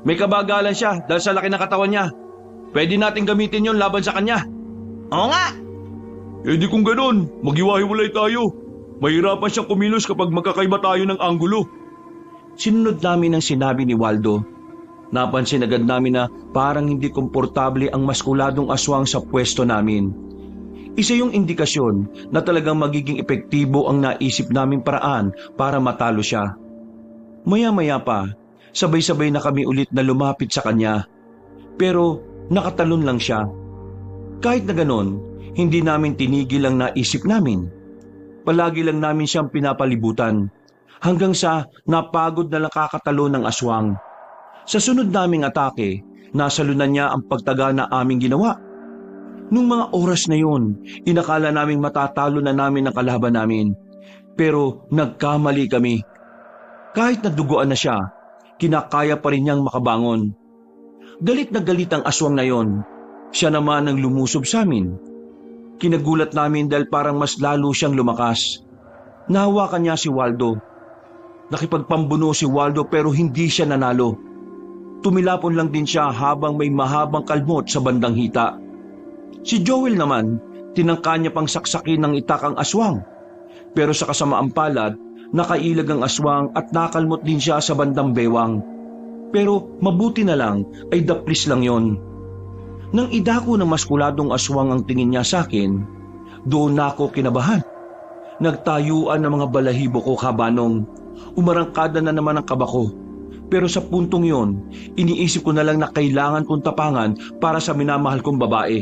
May kabagalan siya dahil sa laki ng katawan niya. Pwede natin gamitin yon laban sa kanya. Oo nga. Eh di kung ganun, maghiwa-hiwalay tayo. Mahirapan siyang kumilos kapag magkakaiba tayo ng anggulo. Sinunod namin ang sinabi ni Waldo. Napansin agad namin na parang hindi komportable ang maskuladong aswang sa pwesto namin. Isa yung indikasyon na talagang magiging epektibo ang naisip naming paraan para matalo siya. Maya-maya pa, sabay-sabay na kami ulit na lumapit sa kanya. Pero nakatalon lang siya. Kahit na ganon, hindi namin tinigil ang naisip namin. Palagi lang namin siyang pinapalibutan hanggang sa napagod na lang kakatalo ng aswang. Sa sunod naming atake, nasalunan niya ang pagtaga na aming ginawa. Nung mga oras na yun, inakala naming matatalo na namin ang kalaban namin. Pero nagkamali kami. Kahit naduguan na siya, kinakaya pa rin niyang makabangon. Galit na galit ang aswang na yon. Siya naman ang lumusob sa amin. Kinagulat namin dahil parang mas lalo siyang lumakas. Nahawakan niya si Waldo. Nakipagpambuno si Waldo pero hindi siya nanalo. Tumilapon lang din siya habang may mahabang kalmot sa bandang hita. Si Joel naman, tinangka niya pang saksakin ng itak ang aswang. Pero sa kasamaang palad, nakailag ang aswang at nakalmot din siya sa bandang bewang. Pero mabuti na lang ay daplis lang yon. Nang idako ng maskuladong aswang ang tingin niya sa akin, doon na ako kinabahan. Nagtayuan ng mga balahibo ko kabanong. Umarangkada na naman ang kaba ko. Pero sa puntong yon, iniisip ko na lang na kailangan kong tapangan para sa minamahal kong babae.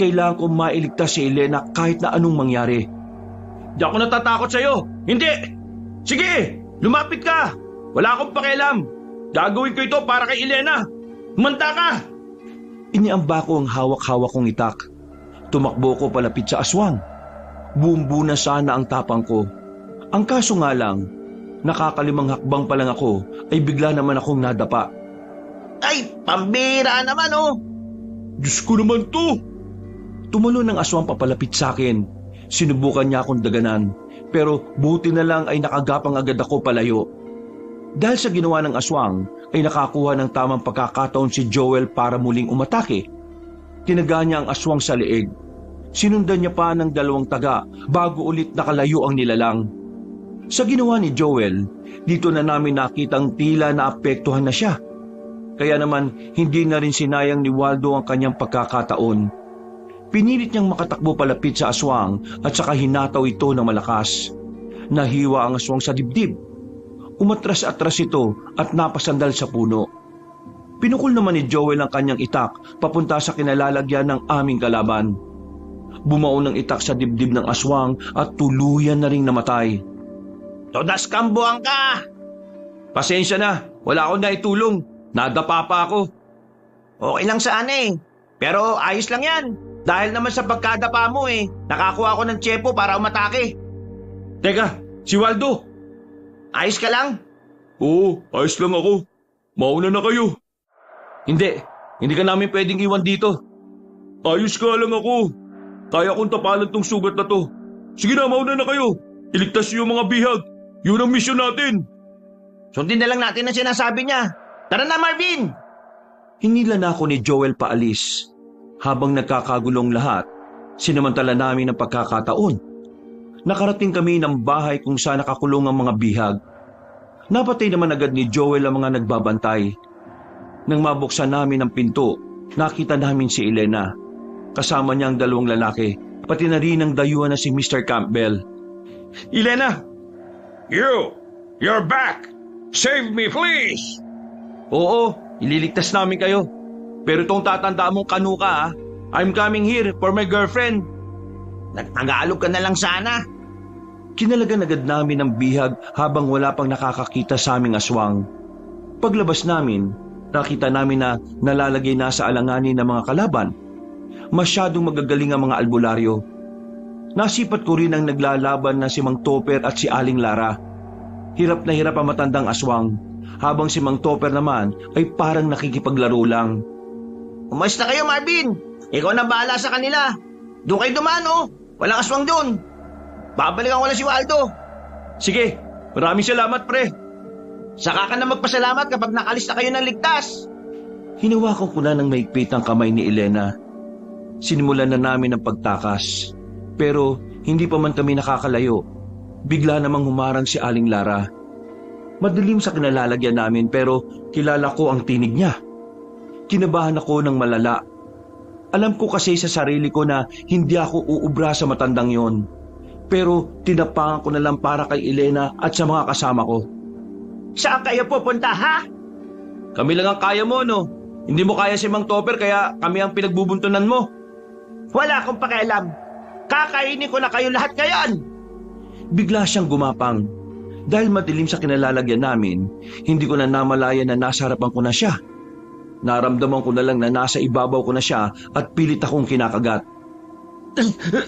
Kailangan kong mailigtas si Elena kahit na anong mangyari. Di ako natatakot sa'yo. Hindi! Sige! Lumapit ka! Wala akong pakialam. Gagawin ko ito para kay Elena. Manta ka! Iniamba ko ang hawak-hawak kong itak. Tumakbo ko palapit sa aswang. Buo na sana ang tapang ko. Ang kaso nga lang, nakakalimang hakbang pa lang ako ay bigla naman akong nadapa. Ay, pambira naman oh! Diyos ko naman to! Tumalon ng aswang papalapit sa akin. Sinubukan niya akong daganan, pero buti na lang ay nakagapang agad ako palayo. Dahil sa ginawa ng aswang, ay nakakuha ng tamang pagkakataon si Joel para muling umatake. Tinaga niya ang aswang sa leeg. Sinundan niya pa ng 2 taga bago ulit nakalayo ang nilalang. Sa ginawa ni Joel, dito na namin nakitang tila naapektuhan na siya. Kaya naman hindi na rin sinayang ni Waldo ang kanyang pagkakataon. Pinilit niyang makatakbo palapit sa aswang at saka hinataw ito ng malakas. Nahiwa ang aswang sa dibdib. Umatras-atras ito at napasandal sa puno. Pinukol naman ni Joel ang kanyang itak papunta sa kinalalagyan ng aming kalaban. Bumao ng itak sa dibdib ng aswang at tuluyan na ring namatay. Todas kambuang ka! Pasensya na, wala akong naitulong. Nadapa pa ako. Okay lang sana eh. Pero ayos lang yan. Dahil naman sa pagkadapa mo eh, nakakuha ako ng tsepo para umatake. Teka, si Waldo! Ayos ka lang? Oo, ayos lang ako. Mauna na kayo. Hindi ka namin pwedeng iwan dito. Ayos ka lang ako. Kaya kong tapalan tong sugat na to. Sige na, mauna na kayo. Iligtas niyo yung mga bihag. Yun ang misyon natin. Sundin na lang natin ang sinasabi niya. Tara na, Marvin! Hinila na ako ni Joel paalis. Habang nagkakagulong lahat, sinamantala namin ang pagkakataon. Nakarating kami ng bahay kung saan nakakulong ang mga bihag. Napatay naman agad ni Joel ang mga nagbabantay. Nang mabuksan namin ang pinto, nakita namin si Elena. Kasama niya ang 2 lalaki, pati na rin ang dayuhan na si Mr. Campbell. Elena! You're back! Save me, please! Oo, ililigtas namin kayo. Pero itong tatandaan mong kanuka I'm coming here for my girlfriend. Nagtagalog ka na lang sana. Kinalagan agad namin ang bihag habang wala pang nakakakita sa aming aswang. Paglabas namin, nakita namin na nalalagay na sa alanganin ng mga kalaban. Masyadong magagaling ang mga albularyo. Nasipat ko rin ang naglalaban na si Mang Topper at si Aling Lara. Hirap na hirap ang matandang aswang, habang si Mang Topper naman ay parang nakikipaglaro lang. Umayos na kayo, Marvin. Ikaw na bahala sa kanila. Doon kayo dumaan, oh. Walang aswang doon. Babalikan ko na si Waldo. Sige, maraming salamat, pre. Saka ka na magpasalamat kapag nakalis na kayo ng ligtas. Hinawakan ko na ng maigpit ang kamay ni Elena. Sinimulan na namin ang pagtakas. Pero hindi pa man kami nakakalayo, bigla namang humarang si Aling Lara. Madilim sa kinalalagyan namin pero kilala ko ang tinig niya. Kinabahan ako ng malala. Alam ko kasi sa sarili ko na hindi ako uubra sa matandang yon. Pero tinapangan ko na lang para kay Elena at sa mga kasama ko. Saan kayo pupunta, ha? Kami lang ang kaya mo, no? Hindi mo kaya si Mang Topper kaya kami ang pinagbubuntunan mo. Wala akong pakialam. Kakainin ko na kayo lahat ngayon. Bigla siyang gumapang. Dahil madilim sa kinalalagyan namin, hindi ko na namalayan na nasa harapan ko na siya. Naramdaman ko na lang na nasa ibabaw ko na siya at pilit akong kinakagat.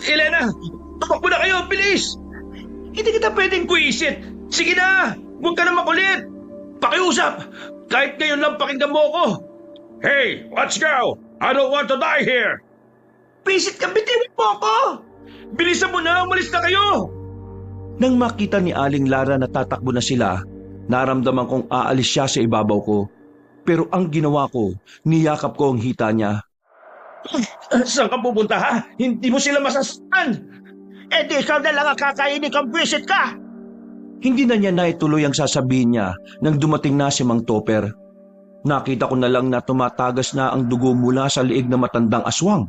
Elena! Tumakbo na kayo! Bilis! Hindi kita pwedeng kuisit! Sige na! Huwag ka na makulit! Pakiusap! Kahit ngayon lang pakinggan mo ko! Hey, let's go! I don't want to die here! Pisit ka, bitiwin mo ako! Bilisan mo na! Umalis na kayo! Nang makita ni Aling Lara na tatakbo na sila, naramdaman kong aalis siya sa ibabaw ko. Pero ang ginawa ko, niyakap ko ang hita niya. Saan ka pupunta, ha? Hindi mo sila masasaktan! Eh di ikaw na lang ang kakainin kang visit ka! Hindi na niya naituloy ang sasabihin niya nang dumating na si Mang Topper. Nakita ko na lang na tumatagas na ang dugo mula sa liig na matandang aswang.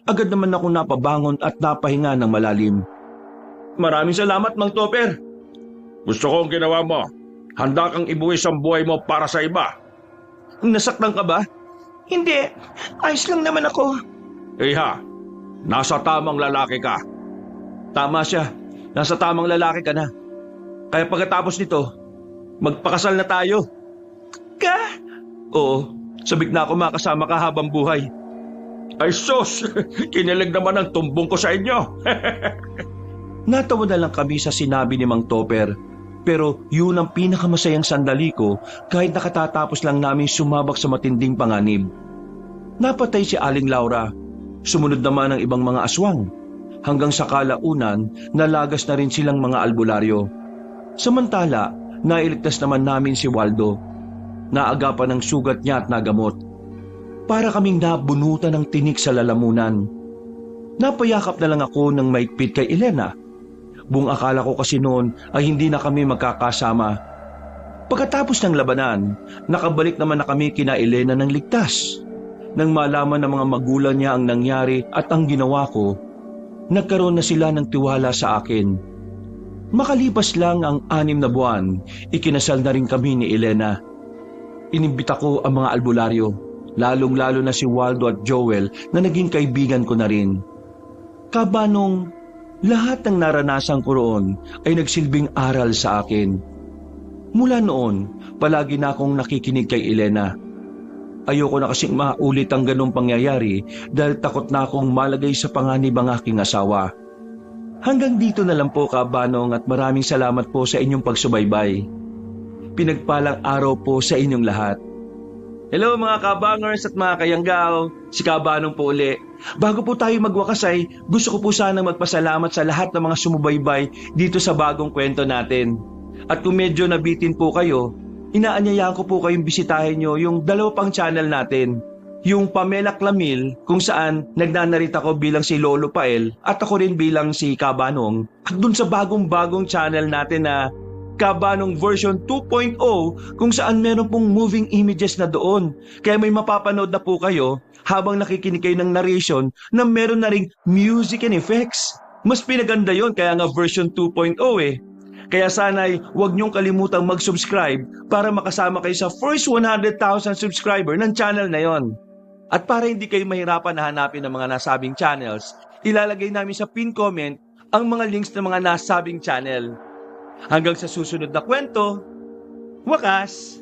Agad naman ako napabangon at napahinga ng malalim. Maraming salamat, Mang Topper. Gusto ko ang ginawa mo. Handa kang ibuwis ang buhay mo para sa iba. Nasaktan ka ba? Hindi, ayos lang naman ako. Iha, nasa tamang lalaki ka. Tama siya. Nasa tamang lalaki ka na. Kaya pagkatapos nito, magpakasal na tayo. Ka? Oo, sabik na ako makasama ka habang buhay. Ay sus, kinilig naman ang tumbong ko sa inyo. Natawa na lang kami sa sinabi ni Mang Topper. Pero yun ang pinakamasayang sandali ko kahit nakatatapos lang namin sumabak sa matinding panganib. Napatay si Aling Laura. Sumunod naman ang ibang mga aswang. Hanggang sa kalaunan, nalagas na rin silang mga albularyo. Samantala, nailigtas naman namin si Waldo. Naagapan ng sugat niya at nagamot. Para kaming nabunutan ng tinik sa lalamunan. Napayakap na lang ako ng maigpit kay Elena. Buong akala ko kasi noon ay hindi na kami magkakasama. Pagkatapos ng labanan, nakabalik naman na kami kina Elena ng ligtas. Nang malaman ng mga magulang niya ang nangyari at ang ginawa ko, nagkaroon na sila ng tiwala sa akin. Makalipas lang ang 6 na buwan, ikinasal na rin kami ni Elena. Inimbita ko ang mga albularyo, lalong-lalo na si Waldo at Joel na naging kaibigan ko na rin. Kabanong lahat ng naranasan ko roon ay nagsilbing aral sa akin. Mula noon, palagi na akong nakikinig kay Elena. Ayoko na kasing maulit ang ganong pangyayari dahil takot na akong malagay sa panganib ang aking asawa. Hanggang dito na lang po, Kabanong, at maraming salamat po sa inyong pagsubaybay. Pinagpalang araw po sa inyong lahat. Hello mga kabangers at mga kayanggaw, si Kabanong po uli. Bago po tayo magwakas ay gusto ko po sanang magpasalamat sa lahat ng mga sumubaybay dito sa bagong kwento natin. At kung medyo nabitin po kayo, inaanyayahan ko po kayong bisitahin nyo yung 2 pang channel natin. Yung Pamela Clamil kung saan nagnanarita ko bilang si Lolo Pael at ako rin bilang si Kabanong. At dun sa bagong channel natin na Kabanong version 2.0 kung saan meron pong moving images na doon. Kaya may mapapanood na po kayo habang nakikinig kayo ng narration na meron na ring music and effects. Mas pinaganda yon kaya nga version 2.0 eh. Kaya sana'y huwag niyong kalimutang mag-subscribe para makasama kayo sa first 100,000 subscriber ng channel na yon. At para hindi kayo mahirapan na hanapin ang mga nasabing channels, ilalagay namin sa pin comment ang mga links ng mga nasabing channel. Hanggang sa susunod na kwento, wakas!